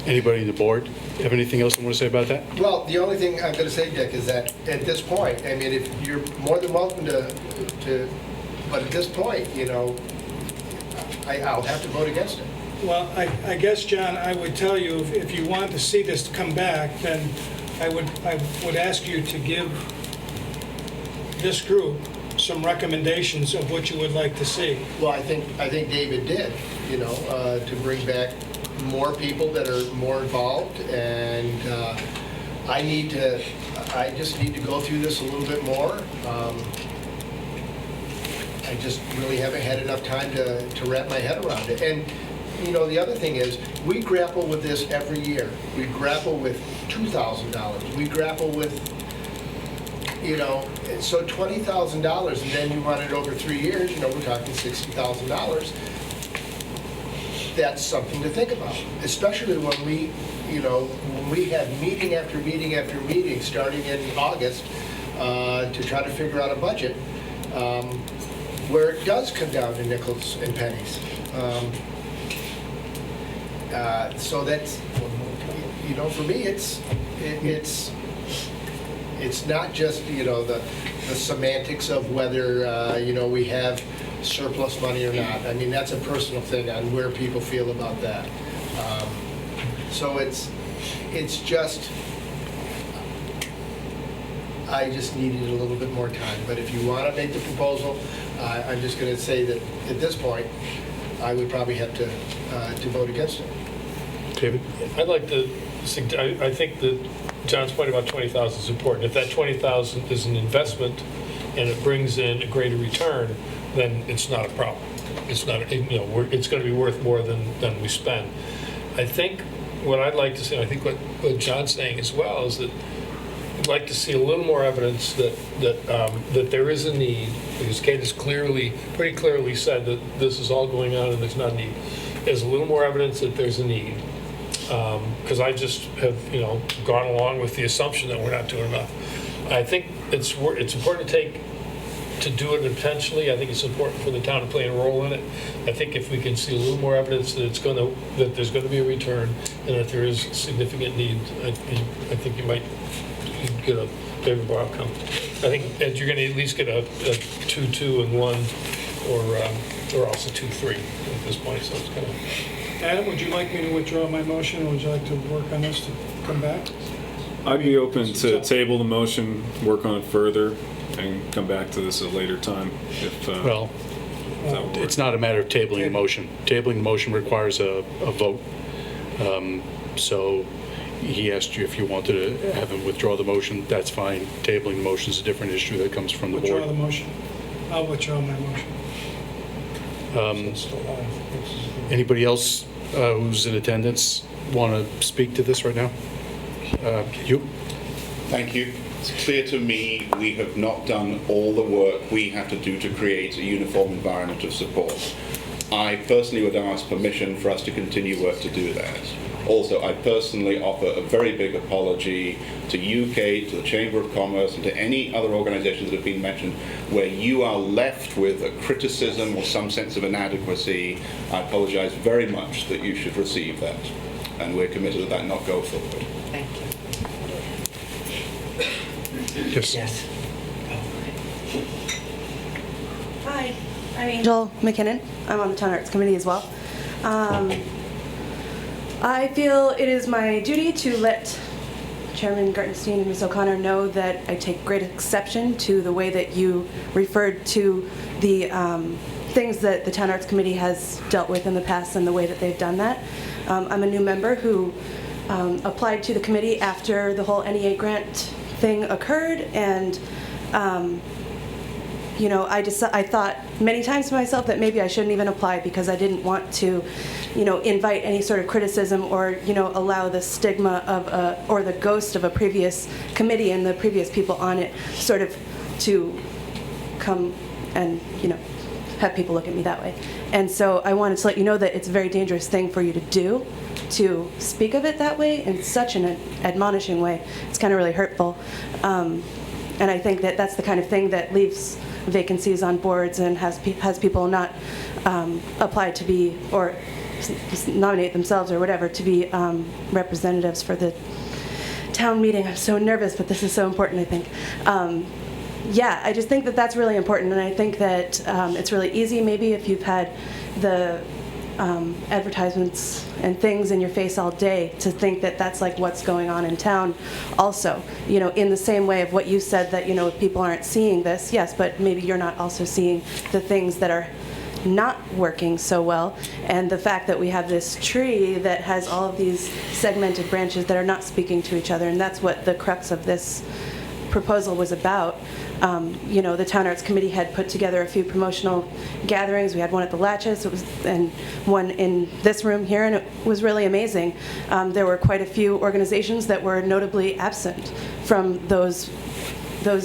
Anybody on the board have anything else they want to say about that? Well, the only thing I'm going to say, Dick, is that at this point, I mean, if you're more than welcome to, but at this point, I'll have to vote against it. Well, I guess, John, I would tell you, if you want to see this come back, then I would ask you to give this group some recommendations of what you would like to see. Well, I think David did. to bring back more people that are more involved, and I just need to go through this a little bit more. I just really haven't had enough time to wrap my head around it. And, the other thing is, we grapple with this every year. We grapple with $2,000. We grapple with, so $20,000, and then you run it over 3 years, we're talking $60,000. That's something to think about, especially when we have meeting after meeting after meeting, starting in August, to try to figure out a budget, where it does come down to nickels and pennies. So that's, for me, it's not just, the semantics of whether, we have surplus money or not. I mean, that's a personal thing on where people feel about that. So it's just, I just needed a little bit more time. But if you want to make the proposal, I'm just going to say that at this point, I would probably have to vote against it. David? I'd like to, I think that John's point about 20,000 is important. If that 20,000 is an investment and it brings in a greater return, then it's not a problem. It's not, it's going to be worth more than we spend. I think what I'd like to see, and I think what John's saying as well, is that I'd like to see a little more evidence that there is a need, because Kate has pretty clearly said that this is all going on and there's not a need. There's a little more evidence that there's a need. Because I just have, gone along with the assumption that we're not doing enough. I think it's important to do it intentionally. I think it's important for the town to play a role in it. I think if we can see a little more evidence that there's going to be a return and that there is significant need, I think you might get a favorable outcome. I think that you're going to at least get a 2-2 and 1, or also 2-3 at this point. So it's kind of. Adam, would you like me to withdraw my motion, or would you like to work on this to come back? I'd be open to table the motion, work on it further, and come back to this at a later time if Well, that would work. it's not a matter of tabling a motion. Tabling the motion requires a vote. So he asked you if you wanted to have him withdraw the motion. That's fine. Tabling the motion is a different issue that comes from the Withdraw the board. motion. I'll withdraw my motion. Anybody else who's in attendance want to speak to this right now? You? Thank you. It's clear to me we have not done all the work we have to do to create a uniform environment of support. I personally would ask permission for us to continue work to do that. Also, I personally offer a very big apology to UK, to the Chamber of Commerce, and to any other organizations that have been mentioned where you are left with a criticism or some sense of inadequacy. I apologize very much that you should receive that, and we're committed to that not go forward. Thank you. Yes. Hi, I'm Angel McKinnon. I'm on the Town Arts Committee as well. I feel it is my duty to let Chairman Gartenstein and Ms. O'Connor know that I take great exception to the way that you referred to the things that the Town Arts Committee has dealt with in the past and the way that they've done that. I'm a new member who applied to the committee after the whole NEA grant thing occurred, and I thought many times to myself that maybe I shouldn't even apply because I didn't want to, invite any sort of criticism or, allow the stigma of or the ghost of a previous committee and the previous people on it sort of to come and, have people look at me that way. And so I wanted to let you know that it's a very dangerous thing for you to do, to speak of it that way in such an admonishing way. It's kind of really hurtful. And I think that that's the kind of thing that leaves vacancies on boards and has people not apply to be, or nominate themselves or whatever to be representatives for the town meeting. I'm so nervous, but this is so important, I think. Yeah, I just think that that's really important, and I think that it's really easy maybe if you've had the advertisements and things in your face all day to think that that's like what's going on in town also, in the same way of what you said that, if people aren't seeing this, yes, but maybe you're not also seeing the things that are not working so well, and the fact that we have this tree that has all of these segmented branches that are not speaking to each other, and that's what the crux of this proposal was about. You know, the Town Arts Committee had put together a few promotional gatherings. We had one at the Latches, and one in this room here, and it was really amazing. There were quite a few organizations that were notably absent from those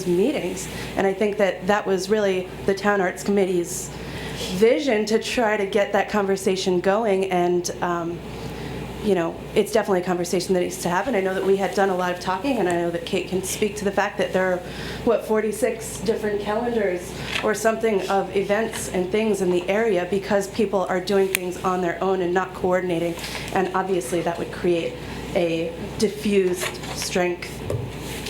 meetings, and I think that that was really the Town Arts Committee's vision to try to get that conversation going, and you know, it's definitely a conversation that needs to happen. I know that we had done a lot of talking, and I know that Kate can speak to the fact that there are, 46 different calendars or something of events and things in the area because people are doing things on their own and not coordinating, and obviously that would create a diffused strength.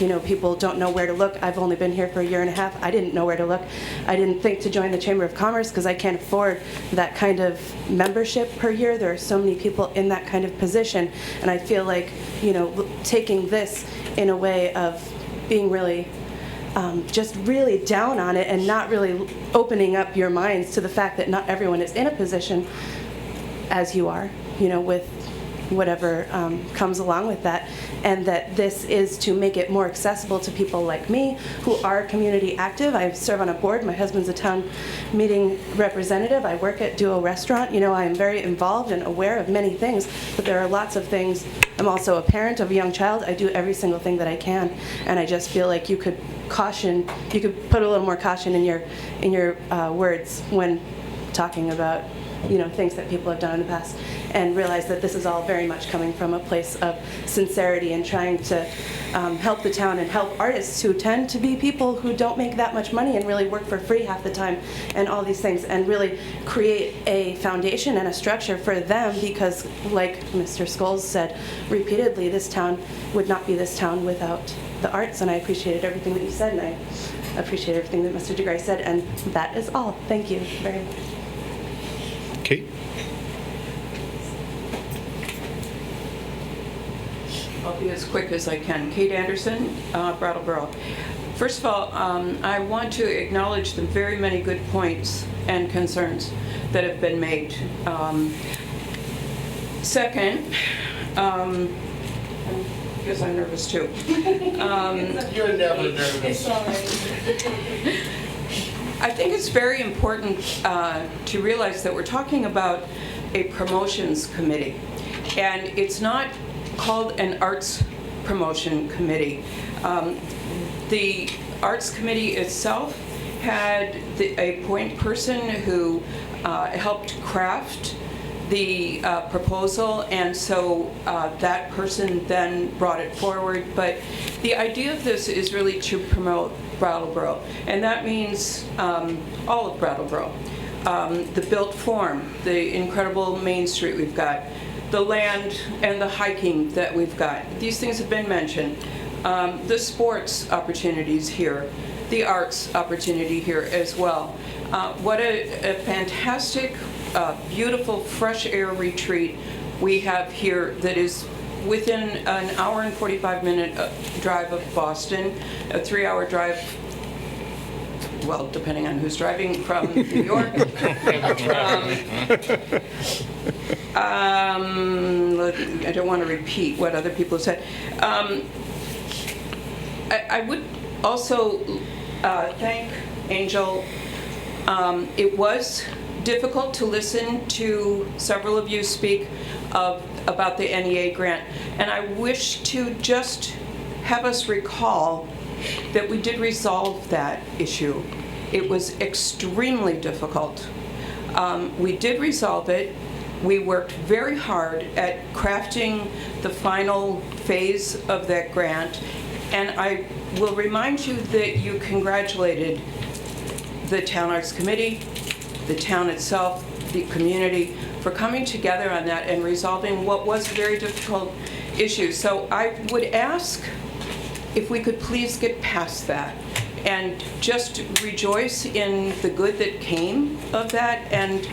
You know, people don't know where to look. I've only been here for a year and a half. I didn't know where to look. I didn't think to join the Chamber of Commerce because I can't afford that kind of membership per year. There are so many people in that kind of position, and I feel like, you know, taking this in a way of being really just really down on it and not really opening up your minds to the fact that not everyone is in a position as you are, you know, with whatever comes along with that, and that this is to make it more accessible to people like me who are community active. I serve on a board. My husband's a town meeting representative. I work at Duo Restaurant. You know, I am very involved and aware of many things, but there are lots of things. I'm also a parent of a young child. I do every single thing that I can, and I just feel like you could put a little more caution in your words when talking about, you know, things that people have done in the past, and realize that this is all very much coming from a place of sincerity and trying to help the town and help artists who tend to be people who don't make that much money and really work for free half the time and all these things, and really create a foundation and a structure for them, because like Mr. Scholes said repeatedly, this town would not be this town without the arts, and I appreciated everything that you said, and I appreciate everything that Mr. DeGray said, and that is all. Thank you very much. Kate? I'll be as quick as I can. Kate Anderson, Brattleboro. First of all, I want to acknowledge the very many good points and concerns that have been made. Second, I guess I'm nervous too. You're never nervous. I think it's very important to realize that we're talking about a promotions committee, and it's not called an arts promotion committee. The arts committee itself had a point person who helped craft the proposal, and so that person then brought it forward. But the idea of this is really to promote Brattleboro, and that means all of Brattleboro. The built form, the incredible Main Street we've got, the land and the hiking that we've got. These things have been mentioned. The sports opportunities here, the arts opportunity here as well. What a fantastic, beautiful fresh air retreat we have here that is within an hour and 45-minute drive of Boston, a 3-hour drive, well, depending on who's driving, from New York. I don't want to repeat what other people have said. I would also thank Angel. It was difficult to listen to several of you speak about the NEA grant, and I wish to just have us recall that we did resolve that issue. It was extremely difficult. We did resolve it. We worked very hard at crafting the final phase of that grant, and I will remind you that you congratulated the Town Arts Committee, the town itself, the community, for coming together on that and resolving what was a very difficult issue. So I would ask if we could please get past that and just rejoice in the good that came of that and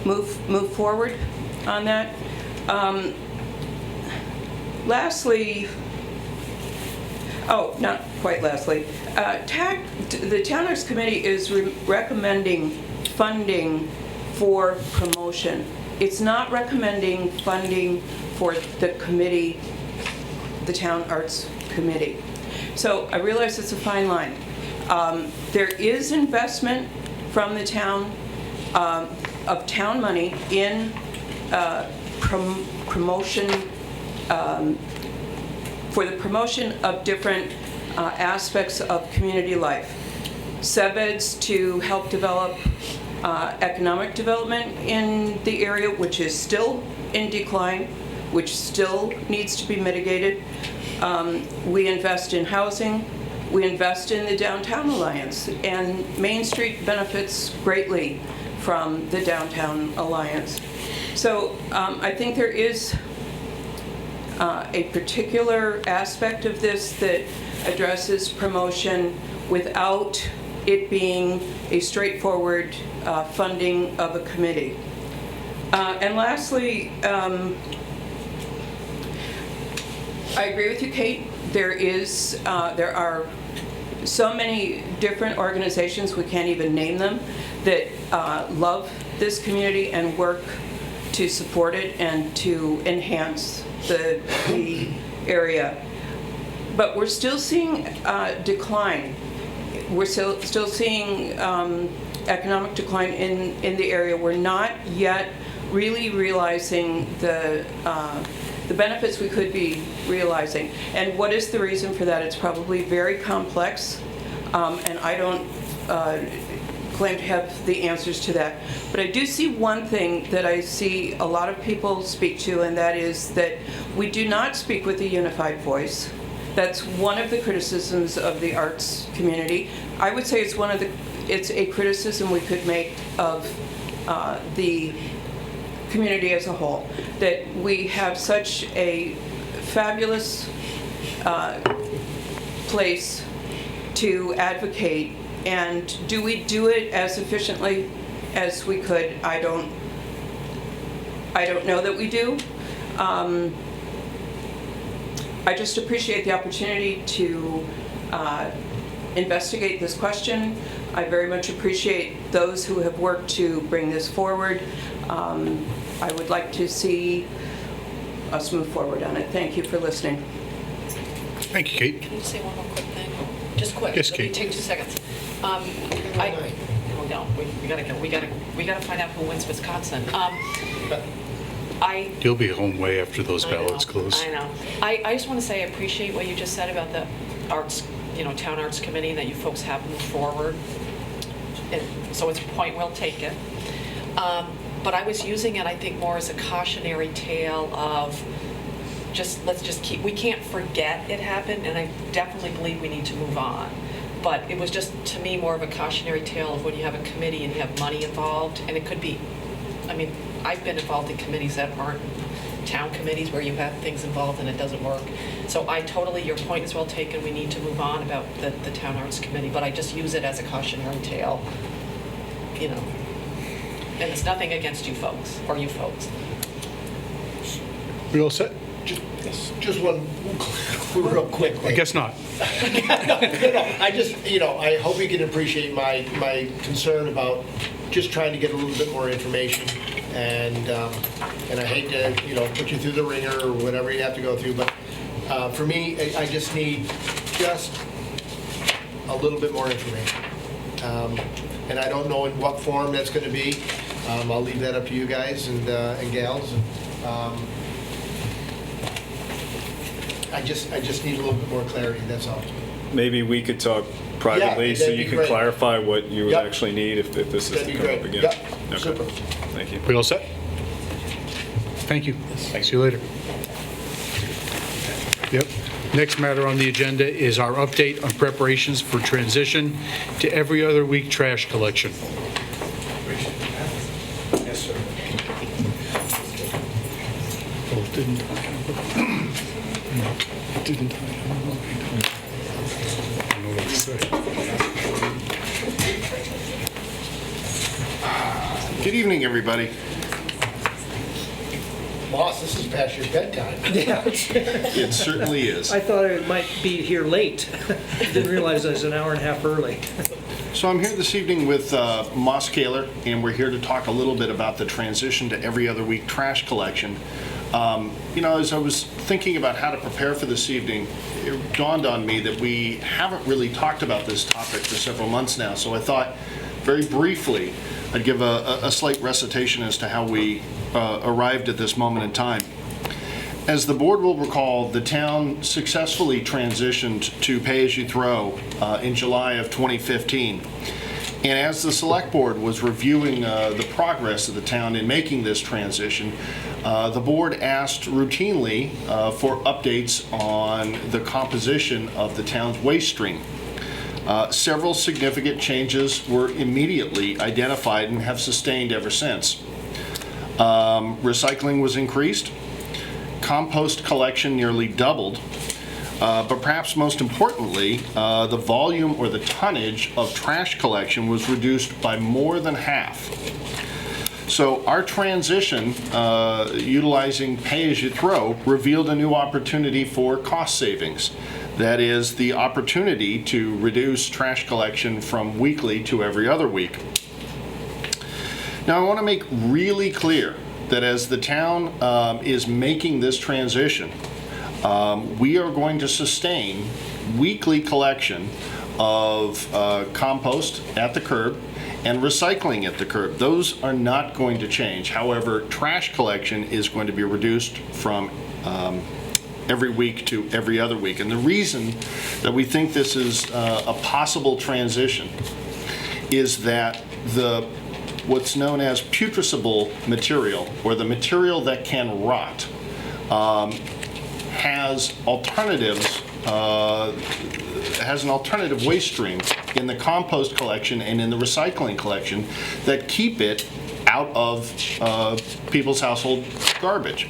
move forward on that. Lastly, oh, not quite lastly, the Town Arts Committee is recommending funding for promotion. It's not recommending funding for the committee, the Town Arts Committee. So I realize it's a fine line. There is investment from the town, of town money in promotion, for the promotion of different aspects of community life. Sebeds to help develop economic development in the area, which is still in decline, which still needs to be mitigated. We invest in housing, we invest in the Downtown Alliance, and Main Street benefits greatly from the Downtown Alliance. So I think there is a particular aspect of this that addresses promotion without it being a straightforward funding of a committee. And lastly, I agree with you, Kate. There are so many different organizations, we can't even name them, that love this community and work to support it and to enhance the area. But we're still seeing decline. We're still seeing economic decline in the area. We're not yet really realizing the benefits we could be realizing. And what is the reason for that? It's probably very complex, and I don't claim to have the answers to that. But I do see one thing that I see a lot of people speak to, and that is that we do not speak with a unified voice. That's one of the criticisms of the arts community. I would say it's a criticism we could make of the community as a whole, that we have such a fabulous place to advocate, and do we do it as efficiently as we could? I don't know that we do. I just appreciate the opportunity to investigate this question. I very much appreciate those who have worked to bring this forward. I would like to see us move forward on it. Thank you for listening. Thank you, Kate. Can you say one more quick thing? Just quick. Yes, Let me Kate. take 2 seconds. Oh, no, we gotta find out who wins Wisconsin. You'll be home way after those ballots close. I know. I just want to say I appreciate what you just said about the arts, Town Arts Committee, that you folks have moved forward. So it's a point well taken. But I was using it, I think, more as a cautionary tale of let's just keep, we can't forget it happened, and I definitely believe we need to move on. But it was just, to me, more of a cautionary tale of when you have a committee and you have money involved, and it could be, I've been involved in committees that aren't town committees where you have things involved and it doesn't work. So your point is well taken, we need to move on about the Town Arts Committee, but I just use it as a cautionary tale, And it's nothing against you folks, or you folks. We all set? Just one real quick thing. I guess not. I just, I hope you can appreciate my concern about just trying to get a little bit more information. And I hate to, put you through the ringer or whatever you have to go through, but for me, I just need a little bit more information. And I don't know in what form that's going to be. I'll leave that up to you guys and gals. I just need a little bit more clarity, that's all. Maybe we could talk privately so that'd you be could great. clarify what you would Yep. actually need if this is That'd to be come up great. again. Yep, Okay. super. Thank you. We all set? Thank you. See you later. Yep. Next matter on the agenda is our update on preparations for transition to every other week trash collection. Yes, sir. Oh, didn't I? Didn't I? I don't know what to say. Good evening, everybody. Boss, this is past your bedtime. Yeah, It certainly is. I thought I might be here late. Didn't realize I was an hour and a half early. So I'm here this evening with Moss Kaler, and we're here to talk a little bit about the transition to every other week trash collection. As I was thinking about how to prepare for this evening, it dawned on me that we haven't really talked about this topic for several months now, so I thought very briefly I'd give a slight recitation as to how we arrived at this moment in time. As the board will recall, the town successfully transitioned to pay-as-you-throw in July of 2015. And as the select board was reviewing the progress of the town in making this transition, the board asked routinely for updates on the composition of the town's waste stream. Several significant changes were immediately identified and have sustained ever since. Recycling was increased. Compost collection nearly doubled, but perhaps most importantly, the volume or the tonnage of trash collection was reduced by more than half. So our transition, utilizing pay-as-you-throw, revealed a new opportunity for cost savings. That is, the opportunity to reduce trash collection from weekly to every other week. Now I want to make really clear that as the town is making this transition, we are going to sustain weekly collection of compost at the curb and recycling at the curb. Those are not going to change. However, trash collection is going to be reduced from every week to every other week. And the reason that we think this is a possible transition is that what's known as putrescible material, or the material that can rot, has an alternative waste stream in the compost collection and in the recycling collection that keep it out of people's household garbage.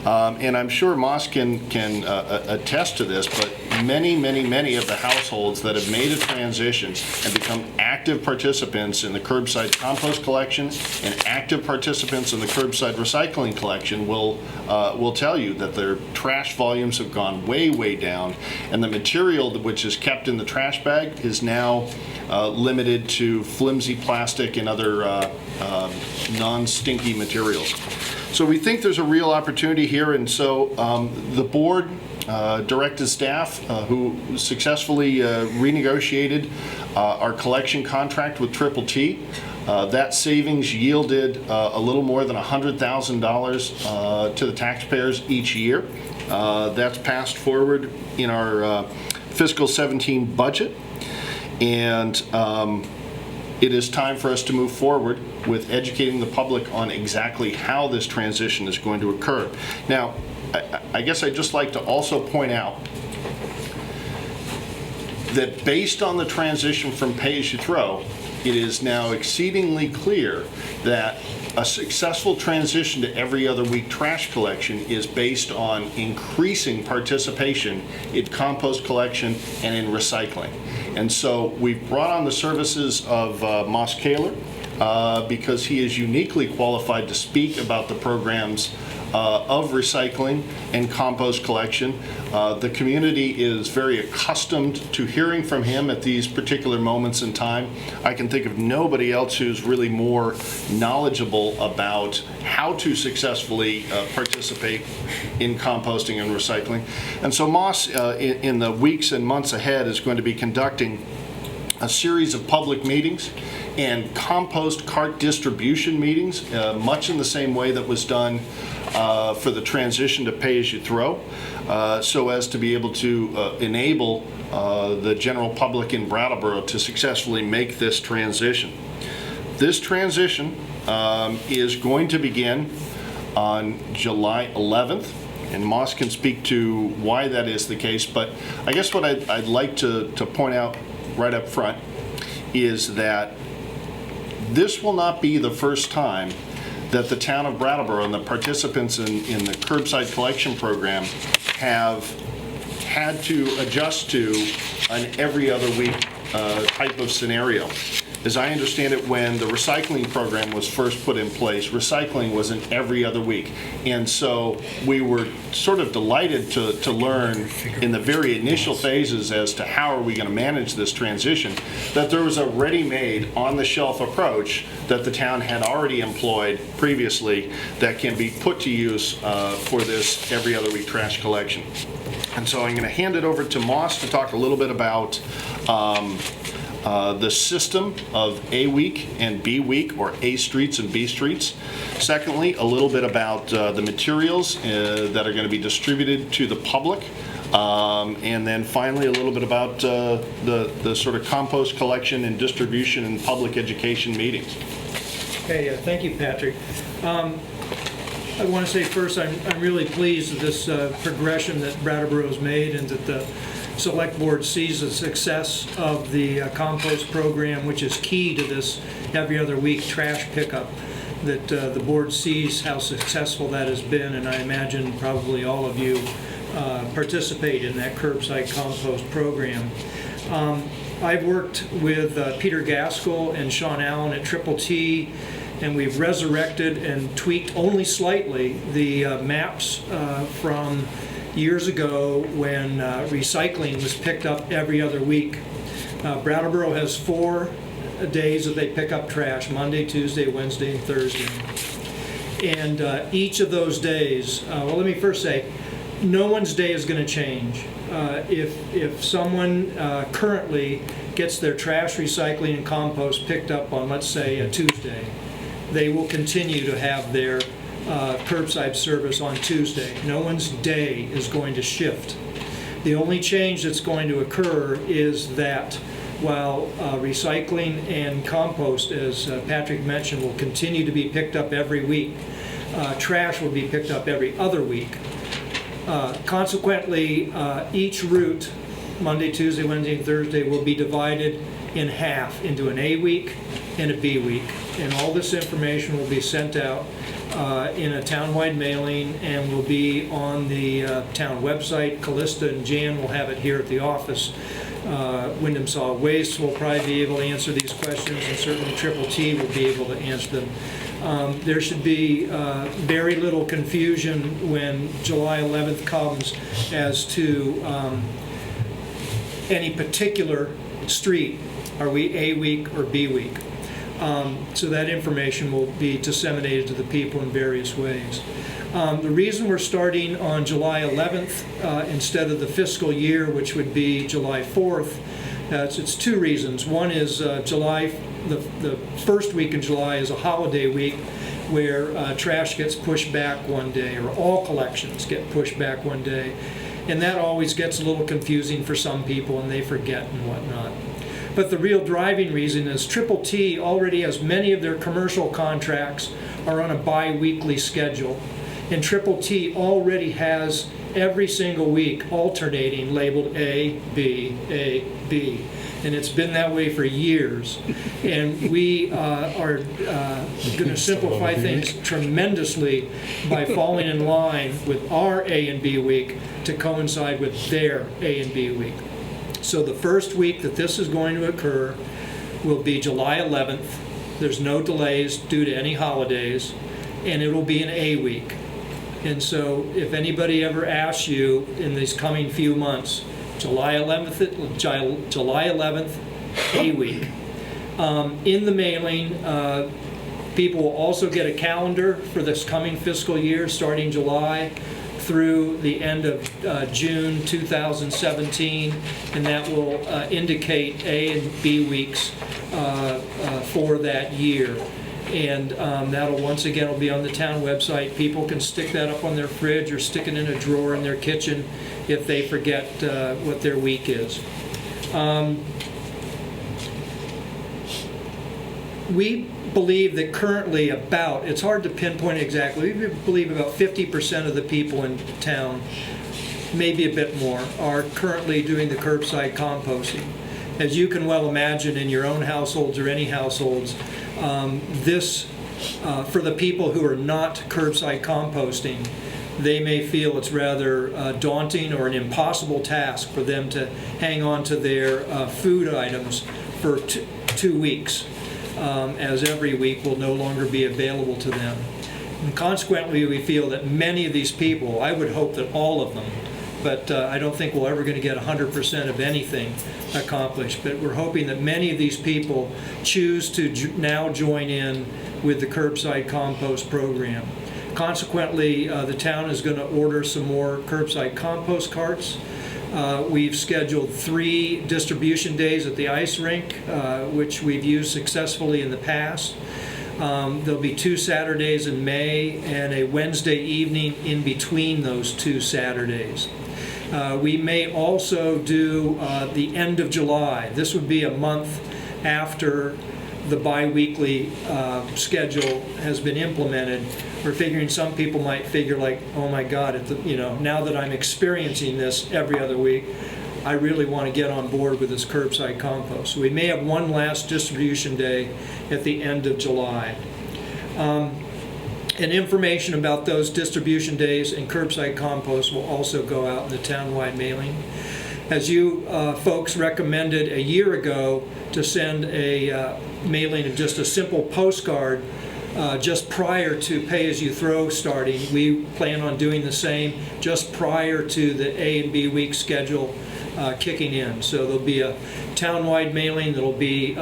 And I'm sure Moss can attest to this, but many of the households that have made a transition and become active participants in the curbside compost collection and active participants in the curbside recycling collection will tell you that their trash volumes have gone way down, and the material which is kept in the trash bag is now limited to flimsy plastic and other non-stinky materials. So we think there's a real opportunity here, and so the board directed staff who successfully renegotiated our collection contract with Triple T. That savings yielded a little more than $100,000 to the taxpayers each year. That's passed forward in our fiscal 17 budget, and it is time for us to move forward with educating the public on exactly how this transition is going to occur. Now, I guess I'd just like to also point out that based on the transition from pay-as-you-throw, it is now exceedingly clear that a successful transition to every other week trash collection is based on increasing participation in compost collection and in recycling. And so we've brought on the services of Moss Kaler because he is uniquely qualified to speak about the programs of recycling and compost collection. The community is very accustomed to hearing from him at these particular moments in time. I can think of nobody else who's really more knowledgeable about how to successfully participate in composting and recycling. And so Moss, in the weeks and months ahead, is going to be conducting a series of public meetings and compost cart distribution meetings, much in the same way that was done for the transition to pay-as-you-throw, so as to be able to enable the general public in Brattleboro to successfully make this transition. This transition is going to begin on July 11th, and Moss can speak to why that is the case, but I guess what I'd like to point out right up front is that this will not be the first time that the town of Brattleboro and the participants in the curbside collection program have had to adjust to an every other week type of scenario. As I understand it, when the recycling program was first put in place, recycling was an every other week. And so we were sort of delighted to learn in the very initial phases as to how are we going to manage this transition, that there was a ready-made, on-the-shelf approach that the town had already employed previously that can be put to use for this every other week trash collection. And so I'm going to hand it over to Moss to talk a little bit about the system of A week and B week, or A streets and B streets. Secondly, a little bit about the materials that are going to be distributed to the public. And then finally, a little bit about the sort of compost collection and distribution and public education meetings. Okay, thank you, Patrick. I want to say first, I'm really pleased with this progression that Brattleboro's made, and that the Select Board sees the success of the compost program, which is key to this every other week trash pickup, that the board sees how successful that has been, and I imagine probably all of you participate in that curbside compost program. I've worked with Peter Gaskell and Sean Allen at Triple T, and we've resurrected and tweaked only slightly the maps from years ago when recycling was picked up every other week. Brattleboro has 4 days that they pick up trash: Monday, Tuesday, Wednesday, and Thursday. And each of those days, well, let me first say, no one's day is going to change. If someone currently gets their trash, recycling, and compost picked up on, let's say, a Tuesday, they will continue to have their curbside service on Tuesday. No one's day is going to shift. The only change that's going to occur is that while recycling and compost, as Patrick mentioned, will continue to be picked up every week, trash will be picked up every other week. Consequently, each route, Monday, Tuesday, Wednesday, and Thursday, will be divided in half into an A week and a B week. And all this information will be sent out in a townwide mailing and will be on the town website. Callista and Jan will have it here at the office. Wyndham Solid Waste will probably be able to answer these questions, and certainly Triple T will be able to answer them. There should be very little confusion when July 11th comes as to any particular street. Are we A week or B week? So that information will be disseminated to the people in various ways. The reason we're starting on July 11th instead of the fiscal year, which would be July 4th, it's 2 reasons. One is the first week in July is a holiday week where trash gets pushed back one day, or all collections get pushed back one day. And that always gets a little confusing for some people, and they forget and whatnot. But the real driving reason is Triple T already has many of their commercial contracts are on a bi-weekly schedule. And Triple T already has every single week alternating labeled A, B, A, B. And it's been that way for years. And we are going to simplify things tremendously by falling in line with our A and B week to coincide with their A and B week. So the first week that this is going to occur will be July 11th. There's no delays due to any holidays, and it will be an A week. And so if anybody ever asks you in these coming few months, July 11th, A week. In the mailing, people will also get a calendar for this coming fiscal year starting July through the end of June 2017, and that will indicate A and B weeks for that year. And that'll once again will be on the town website. People can stick that up on their fridge or stick it in a drawer in their kitchen if they forget what their week is. We believe that currently it's hard to pinpoint exactly, we believe about 50% of the people in town, maybe a bit more, are currently doing the curbside composting. As you can well imagine in your own households or any households, for the people who are not curbside composting, they may feel it's rather daunting or an impossible task for them to hang on to their food items for 2 weeks, as every week will no longer be available to them. And consequently, we feel that many of these people, I would hope that all of them, but I don't think we're ever going to get 100% of anything accomplished. But we're hoping that many of these people choose to now join in with the curbside compost program. Consequently, the town is going to order some more curbside compost carts. We've scheduled 3 distribution days at the ice rink, which we've used successfully in the past. There'll be 2 Saturdays in May and a Wednesday evening in between those 2 Saturdays. We may also do the end of July. This would be a month after the bi-weekly schedule has been implemented. We're figuring some people might figure like, oh my God, now that I'm experiencing this every other week, I really want to get on board with this curbside compost. So we may have one last distribution day at the end of July. And information about those distribution days and curbside compost will also go out in the townwide mailing. As you folks recommended a year ago to send a mailing of just a simple postcard just prior to pay-as-you-throw starting, we plan on doing the same just prior to the A and B week schedule kicking in. So there'll be a townwide mailing. There'll be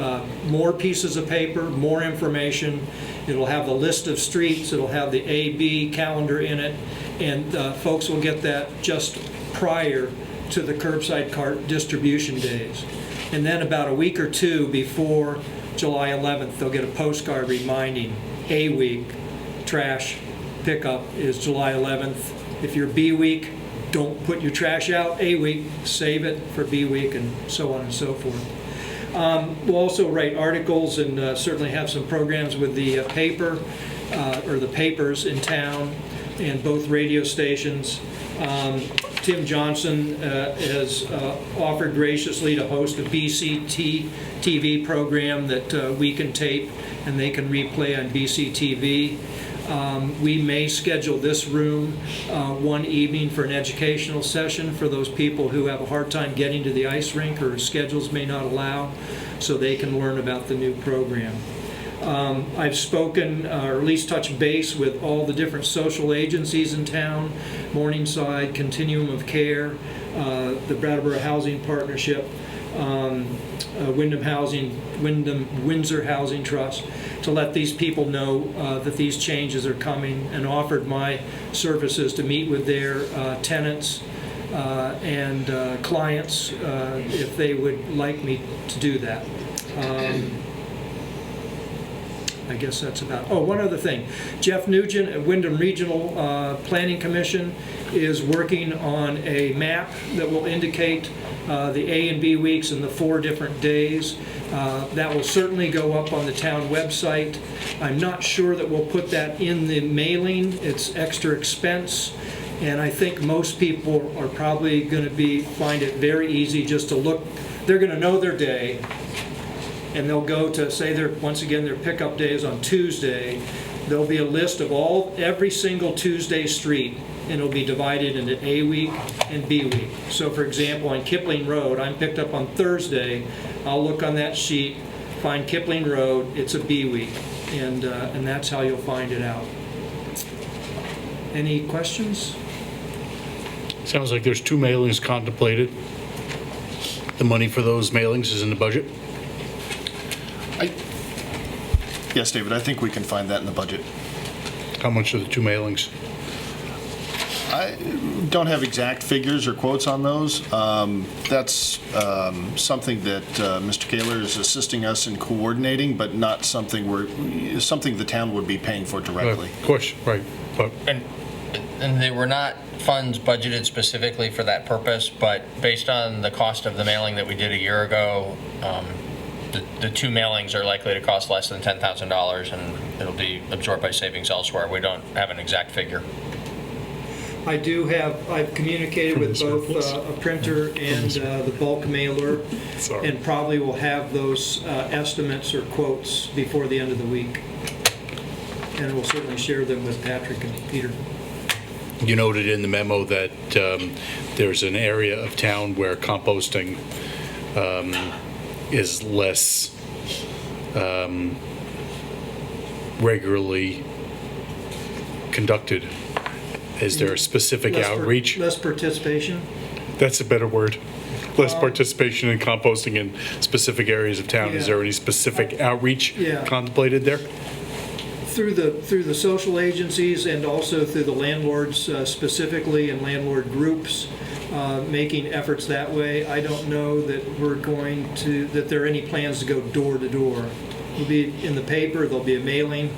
more pieces of paper, more information. It'll have the list of streets. It'll have the A-B calendar in it. And folks will get that just prior to the curbside cart distribution days. And then about a week or 2 before July 11th, they'll get a postcard reminding A week trash pickup is July 11th. If you're B week, don't put your trash out A week, save it for B week, and so on and so forth. We'll also write articles and certainly have some programs with the paper or the papers in town and both radio stations. Tim Johnson has offered graciously to host a BCTV program that we can tape and they can replay on BCTV. We may schedule this room one evening for an educational session for those people who have a hard time getting to the ice rink or schedules may not allow, so they can learn about the new program. I've spoken, or at least touched base with all the different social agencies in town, Morningside, Continuum of Care, the Brattleboro Housing Partnership, Windsor Housing Trust, to let these people know that these changes are coming, and offered my services to meet with their tenants and clients if they would like me to do that. I guess that's about, oh, one other thing. Jeff Nugent at Wyndham Regional Planning Commission is working on a map that will indicate the A and B weeks and the 4 different days. That will certainly go up on the town website. I'm not sure that we'll put that in the mailing. It's extra expense. And I think most people are probably going to find it very easy just to look. They're going to know their day, and they'll go to, say, once again, their pickup day is on Tuesday. There'll be a list of every single Tuesday street, and it'll be divided into A week and B week. So, for example, on Kipling Road, I'm picked up on Thursday. I'll look on that sheet, find Kipling Road, it's a B week, and that's how you'll find it out. Any questions? Sounds like there's 2 mailings contemplated. The money for those mailings is in the budget? Yes, David, I think we can find that in the budget. How much are the 2 mailings? I don't have exact figures or quotes on those. That's something that Mr. Kaler is assisting us in coordinating, but not something the town would be paying for directly. Of course, right. But And they were not funds budgeted specifically for that purpose, but based on the cost of the mailing that we did a year ago, the 2 mailings are likely to cost less than $10,000, and it'll be absorbed by savings elsewhere. We don't have an exact figure. I've communicated with both a printer and the bulk mailer, and probably will have those estimates or quotes before the end of the week. And we'll certainly share them with Patrick and Peter. you noted in the memo that there's an area of town where composting is less regularly conducted? Is there a specific outreach? Less participation? That's a better word. Less participation in composting in specific areas of town. Is Yeah. there any specific outreach Yeah. contemplated there? Through the social agencies and also through the landlords specifically and landlord groups, making efforts that way. I don't know that that there are any plans to go door to door. It'll be in the paper, there'll be a mailing.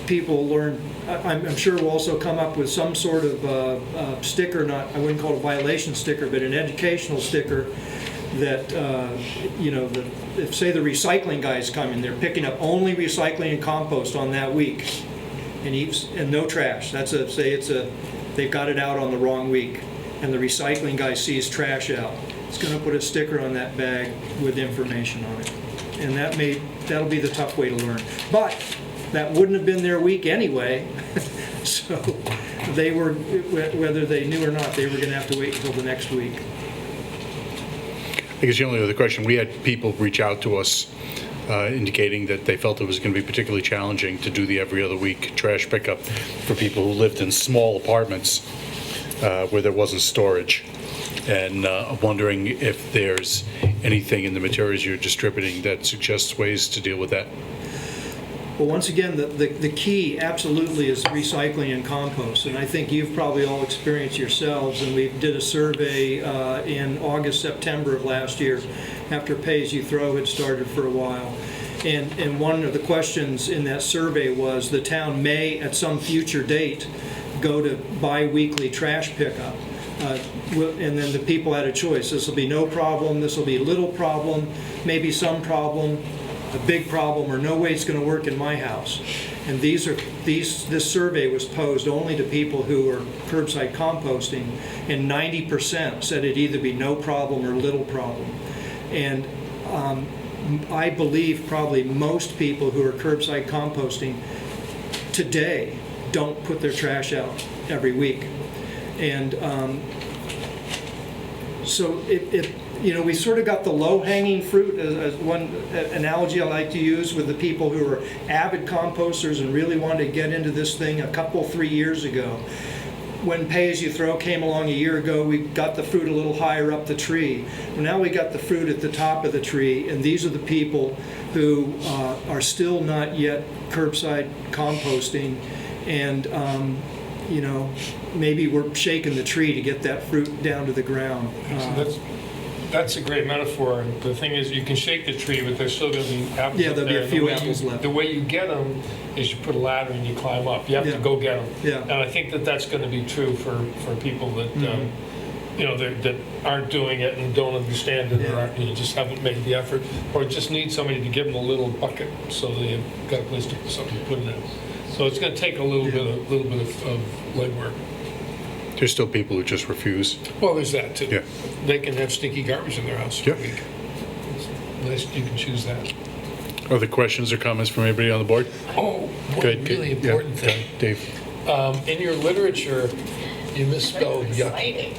People learn, I'm sure we'll also come up with some sort of sticker, I wouldn't call it a violation sticker, but an educational sticker that, if say the recycling guys come in, they're picking up only recycling and compost on that week, and no trash. They've got it out on the wrong week, and the recycling guy sees trash out. It's going to put a sticker on that bag with information on it, and that'll be the tough way to learn. But that wouldn't have been their week anyway, so they were, whether they knew or not, they were going to have to wait until the next week. I guess the only other question, we had people reach out to us indicating that they felt it was going to be particularly challenging to do the every other week trash pickup for people who lived in small apartments where there wasn't storage. And I'm wondering if there's anything in the materials you're distributing that suggests ways to deal with that. Well, once again, the key absolutely is recycling and compost, and I think you've probably all experienced yourselves, and we did a survey in August, September of last year, after pay-as-you-throw had started for a while. And one of the questions in that survey was the town may, at some future date, go to bi-weekly trash pickup. And then the people had a choice. This will be no problem, this will be little problem, maybe some problem, a big problem, or no way it's going to work in my house. And this survey was posed only to people who are curbside composting, and 90% said it'd either be no problem or little problem. And I believe probably most people who are curbside composting today don't put their trash out every week. And so we sort of got the low-hanging fruit, as one analogy I like to use, with the people who are avid composters and really wanted to get into this thing 3 years ago. When pay-as-you-throw came along a year ago, we got the fruit a little higher up the tree. Well, now we got the fruit at the top of the tree, and these are the people who are still not yet curbside composting, and maybe we're shaking the tree to get that fruit down to the ground. That's a great metaphor. The thing is, you can shake the tree, but there's still going to be apples. Yeah, there'll be a few apples left. The way you get them is you put a ladder and you climb up. You have to go get them. Yeah. And I think that's going to be true for people that that aren't doing it and don't understand it, or just haven't made the effort, or just need somebody to give them a little bucket so they've got a place to put something to put it in. So it's going to take a little bit of legwork. There's still people who just refuse. Well, there's that too. Yeah. They can have stinky garbage in their house for a week. Nice, you can choose that. Other questions or comments from anybody on the board? Oh, one Good, really good. important Yeah, thing. Dave. In your literature, you misspelled yucky.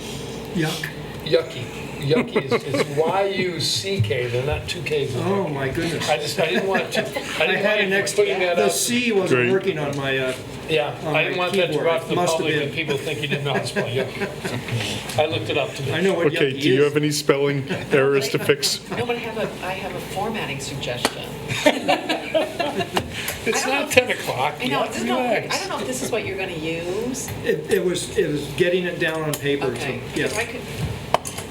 Yuck. Yucky. Yucky is Y-U-C-K. They're not two Ks. Oh, my goodness. I didn't want to. I didn't want you putting that The up. C wasn't Great. working on my I didn't want that to keyboard. rock the Must have public been. and people think you didn't know how to spell yucky. I looked it up today. I know what Okay, yucky do you is. have any spelling errors to fix? No, but I have a formatting suggestion. It's not 10 o'clock. I know, Relax. I don't know if this is what you're gonna use. It was getting it down on paper. Okay, So, if I yeah. could,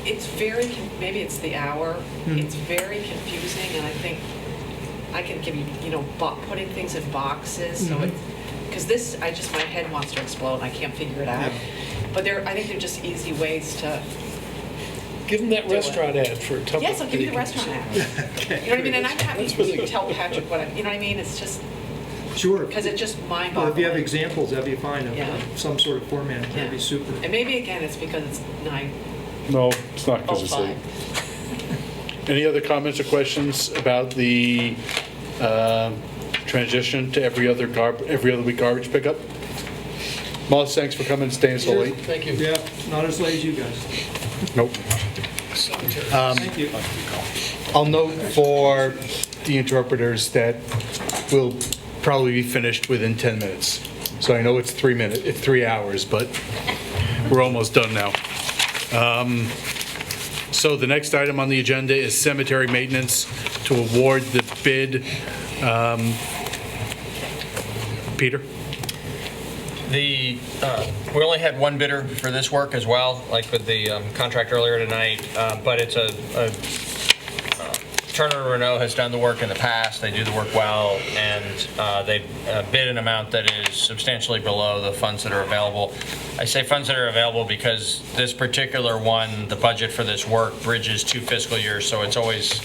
it's very, maybe it's the hour, it's very confusing, and I think I can give you, putting things in boxes, so it, because this, my head wants to explode, and I can't figure it out. But I think they're just easy ways to, Give them that Do it. restaurant ad for a couple. yes, I'll give you the restaurant ad. You know what I mean, and I'm happy to tell Patrick what you know what I mean, it's just, Sure. because it's just Well, mind-boggling. if you have examples, that'd be fine, of Yeah. some sort of format, that'd be super. And maybe again, it's because it's 9:05. No, it's not because it's late. Any other comments or questions about the transition to every other week garbage pickup? Molly, thanks for coming and staying so late. Thank you. Yeah, not as late as you guys. Nope. Cemetary. Thank you. I'll note for the interpreters that we'll probably be finished within 10 minutes. So I know it's 3 hours, but we're almost done now. So the next item on the agenda is cemetery maintenance to award the bid. Peter? We only had one bidder for this work as well, like with the contract earlier tonight, but it's Turner Renault has done the work in the past. They do the work well, and they bid an amount that is substantially below the funds that are available. I say funds that are available because this particular one, the budget for this work bridges 2 fiscal years, so it's always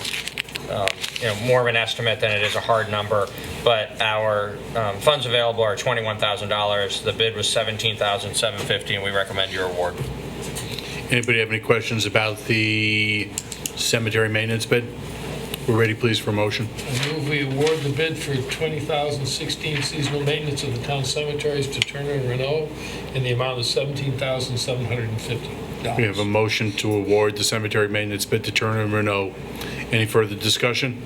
more of an estimate than it is a hard number. But our funds available are $21,000. The bid was $17,750, and we recommend your award. Anybody have any questions about the cemetery maintenance bid? We're ready, please, for a motion. I move we award the bid for 2016 seasonal maintenance of the town cemeteries to Turner and Renault in the amount of $17,750. We have a motion to award the cemetery maintenance bid to Turner and Renault. Any further discussion?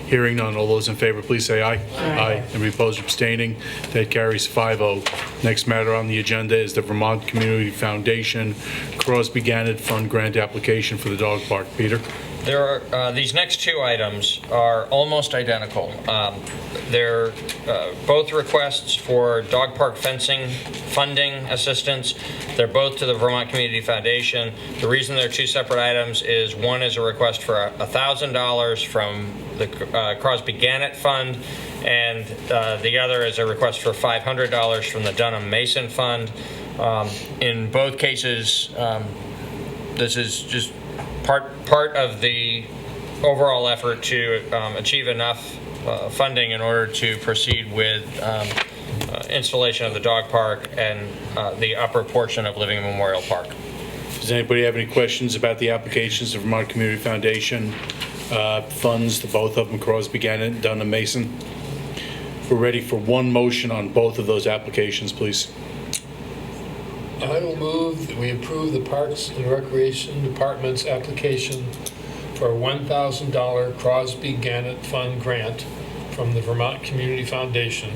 Hearing none, all those in favor, please say aye. Aye. And opposed, abstaining, that carries 5-0. Next matter on the agenda is the Vermont Community Foundation Crosby Gannett Fund Grant application for the dog park. Peter? There are these next two items are almost identical. They're both requests for dog park fencing funding assistance. They're both to the Vermont Community Foundation. The reason they're two separate items is one is a request for $1,000 from the Crosby Gannett Fund, and the other is a request for $500 from the Dunham Mason Fund. In both cases, this is just part of the overall effort to achieve enough funding in order to proceed with installation of the dog park and the upper portion of Living Memorial Park. Does anybody have any questions about the applications of Vermont Community Foundation funds, both of them, Crosby Gannett and Dunham Mason? We're ready for one motion on both of those applications, please. I will move that we approve the Parks and Recreation Department's application for a $1,000 Crosby Gannett Fund grant from the Vermont Community Foundation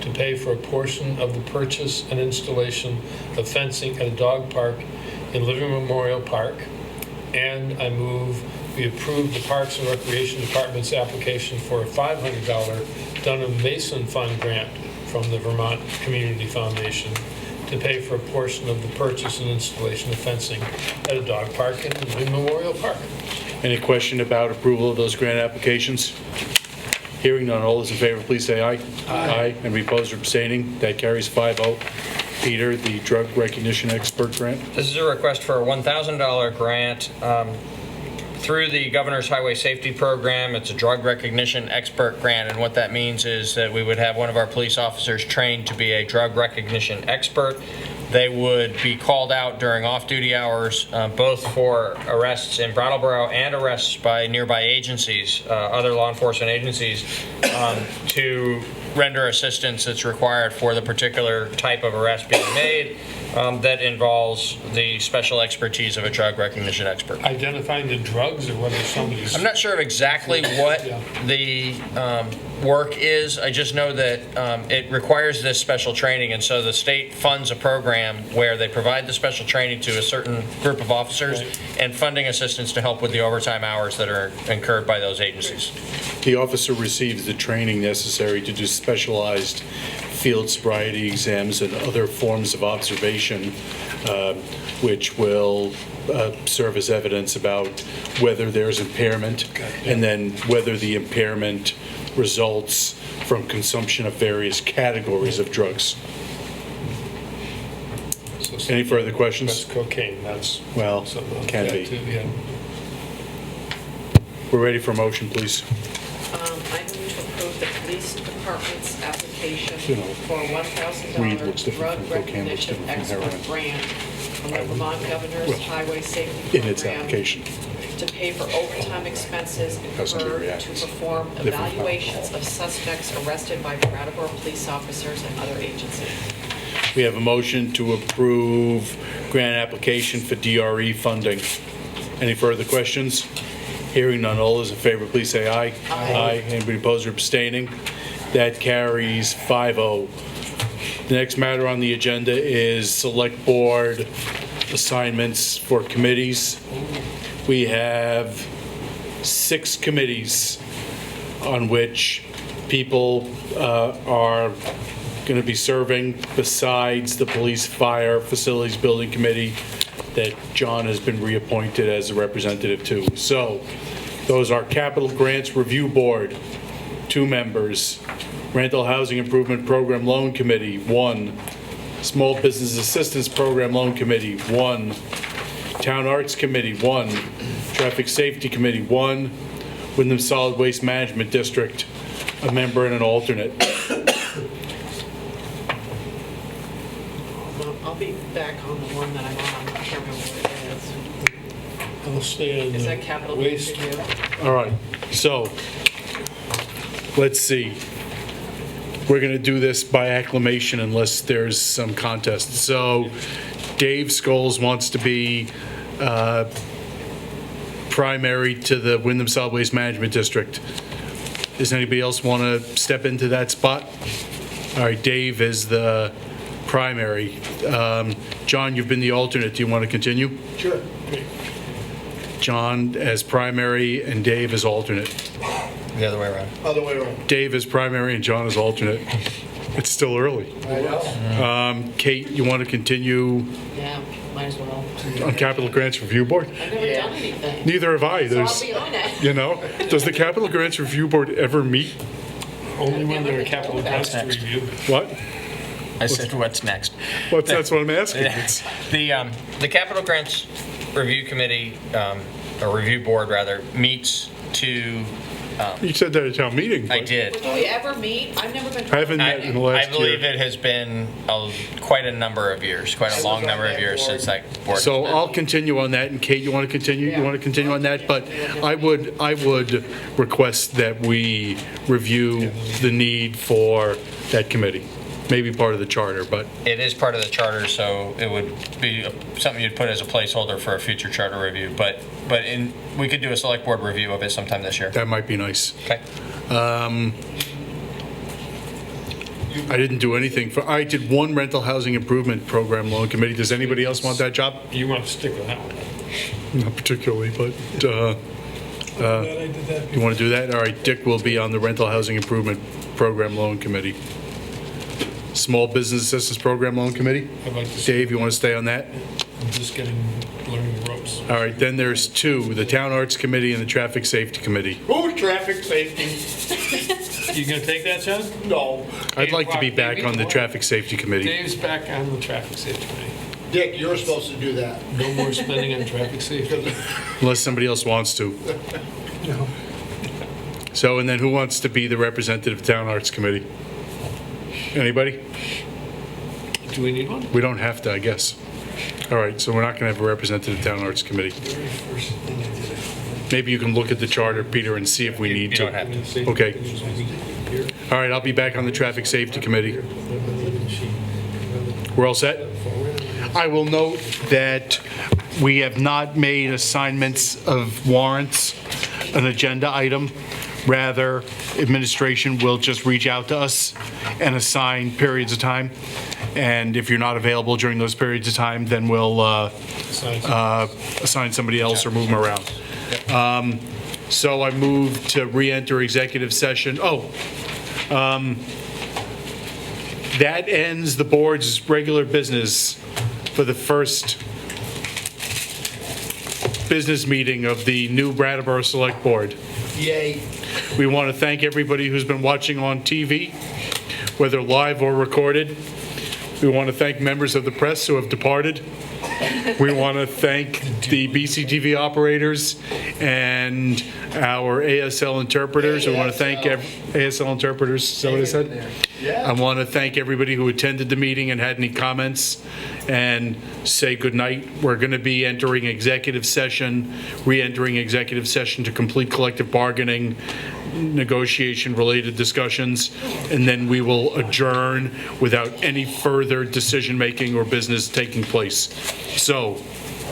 to pay for a portion of the purchase and installation of fencing at a dog park in Living Memorial Park. And I move we approve the Parks and Recreation Department's application for a $500 Dunham Mason Fund grant from the Vermont Community Foundation to pay for a portion of the purchase and installation of fencing at a dog park in Living Memorial Park. Any question about approval of those grant applications? Hearing none, all those in favor, please say aye. Aye. And opposed or abstaining, that carries 5-0. Peter, the Drug Recognition Expert Grant. This is a request for a $1,000 grant through the Governor's Highway Safety Program. It's a drug recognition expert grant, and what that means is that we would have one of our police officers trained to be a drug recognition expert. They would be called out during off-duty hours, both for arrests in Brattleboro and arrests by nearby agencies, other law enforcement agencies, to render assistance that's required for the particular type of arrest being made that involves the special expertise of a drug recognition expert. Identifying the drugs or whether somebody's... I'm not sure of exactly what the work is. I just know that it requires this special training, and so the state funds a program where they provide the special training to a certain group of officers and funding assistance to help with the overtime hours that are incurred by those agencies. The officer receives the training necessary to do specialized field sobriety exams and other forms of observation, which will serve as evidence about whether there's impairment, and then whether the impairment results from consumption of various categories of drugs. Any further questions? That's cocaine, that's... Well, can be. Yeah. We're ready for a motion, please. I move to approve the police department's application You know, for weed looks $1,000 different drug from cocaine, looks recognition different from expert heroin. grant from the Vermont Governor's Highway Safety In its Program application. to pay for overtime expenses How's somebody incurred to react? perform Different. evaluations of suspects arrested by Brattleboro police officers and other agencies. We have a motion to approve grant application for DRE funding. Any further questions? Hearing none, all those in favor, please say aye. Aye. Anybody opposed or abstaining? That carries 5-0. The next matter on the agenda is Select Board assignments for committees. We have 6 committees on which people are going to be serving besides the Police, Fire, Facilities, Building Committee that John has been reappointed as a representative to. So those are Capital Grants Review Board, 2 members. Rental Housing Improvement Program Loan Committee, 1. Small Business Assistance Program Loan Committee, 1. Town Arts Committee, 1. Traffic Safety Committee, 1. Wyndham Solid Waste Management District, a member and an alternate. I'll be back on the one that I'm on, I can't remember what it I'll stay on is. Is the that capital waste. review? All right, so let's see. We're going to do this by acclamation unless there's some contest. So Dave Scholes wants to be primary to the Wyndham Solid Waste Management District. Does anybody else want to step into that spot? All right, Dave is the primary. John, you've been the alternate. Do you want to continue? Sure. John as primary and Dave as alternate. The other way around. Other way around. Dave is primary and John is alternate. It's still early. I know. Kate, you want to continue Yeah, might as well. on Capital Grants Review Board? I've never done anything. Neither have I. So I'll There's, be on it. you know, does the Capital Grants Review Board ever meet? Only when there are capital grants to review. What? I said, what's next? That's what I'm asking. It's- The Capital Grants Review Committee, or Review Board rather, meets to, You said that at town meeting. I but did. Do we ever meet? I've never been. I haven't met in the last I believe year. it has been quite a number of years, quite a long number of years since that board. So has been. I'll continue on that, and Kate, you want to continue? You want to continue on that? But I would request that we review the need for that committee. Maybe part of the charter, but It is part of the charter, so it would be something you'd put as a placeholder for a future charter review. But we could do a select board review of it sometime this year. that might be nice. Okay. I didn't do anything for, I did 1 rental housing improvement program loan committee. Does anybody else want that job? You want to stick with that one? Not particularly, but Glad I did that you want to do that? All right, Dick will be on the rental housing improvement program loan committee. Small business assistance program loan committee? I'd like to see, Dave, you want to stay on that? I'm just learning the ropes. All right, then there's 2, the town arts committee and the traffic safety committee. Who's traffic safety? You gonna take that, John? No. I'd like to be back on the traffic safety committee. Dave's back on the traffic safety committee. Dick, you're supposed to do that. No more spending on traffic safety. Unless somebody else wants to. No. So, and then who wants to be the representative of town arts committee? Anybody? Do we need one? We don't have to, I guess. All right, so we're not going to have a representative town arts committee. Maybe you can look at the charter, Peter, and see if we need You to. don't have to. Okay. All right, I'll be back on the traffic safety committee. We're all set? I will note that we have not made assignments of warrants an agenda item. Rather, administration will just reach out to us and assign periods of time. And if you're not available during those periods of time, then we'll assign somebody else or move them around. So I move to re-enter executive session. That ends the board's regular business for the first business meeting of the new Brattleboro Select Board. Yay. We want to thank everybody who's been watching on TV, whether live or recorded. We want to thank members of the press who have departed. We want to thank the BCTV operators and our ASL interpreters. We want to thank ASL interpreters, is that what I said? I want to thank everybody who attended the meeting and had any comments, and say goodnight. We're going to be entering executive session, re-entering executive session to complete collective bargaining, negotiation-related discussions, and then we will adjourn without any further decision-making or business taking place. So,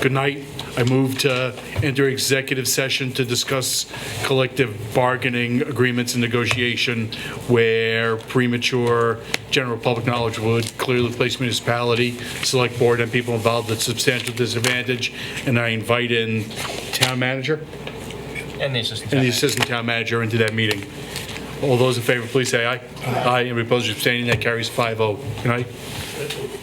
Good night. I move to enter executive session to discuss collective bargaining agreements and negotiation where premature general public knowledge would clearly place municipality, select board, and people involved at substantial disadvantage. And I invite in town manager And the assistant. and the assistant town manager into that meeting. All those in favor, please say aye. Aye. Any opposed or abstaining? That carries 5-0. Good night.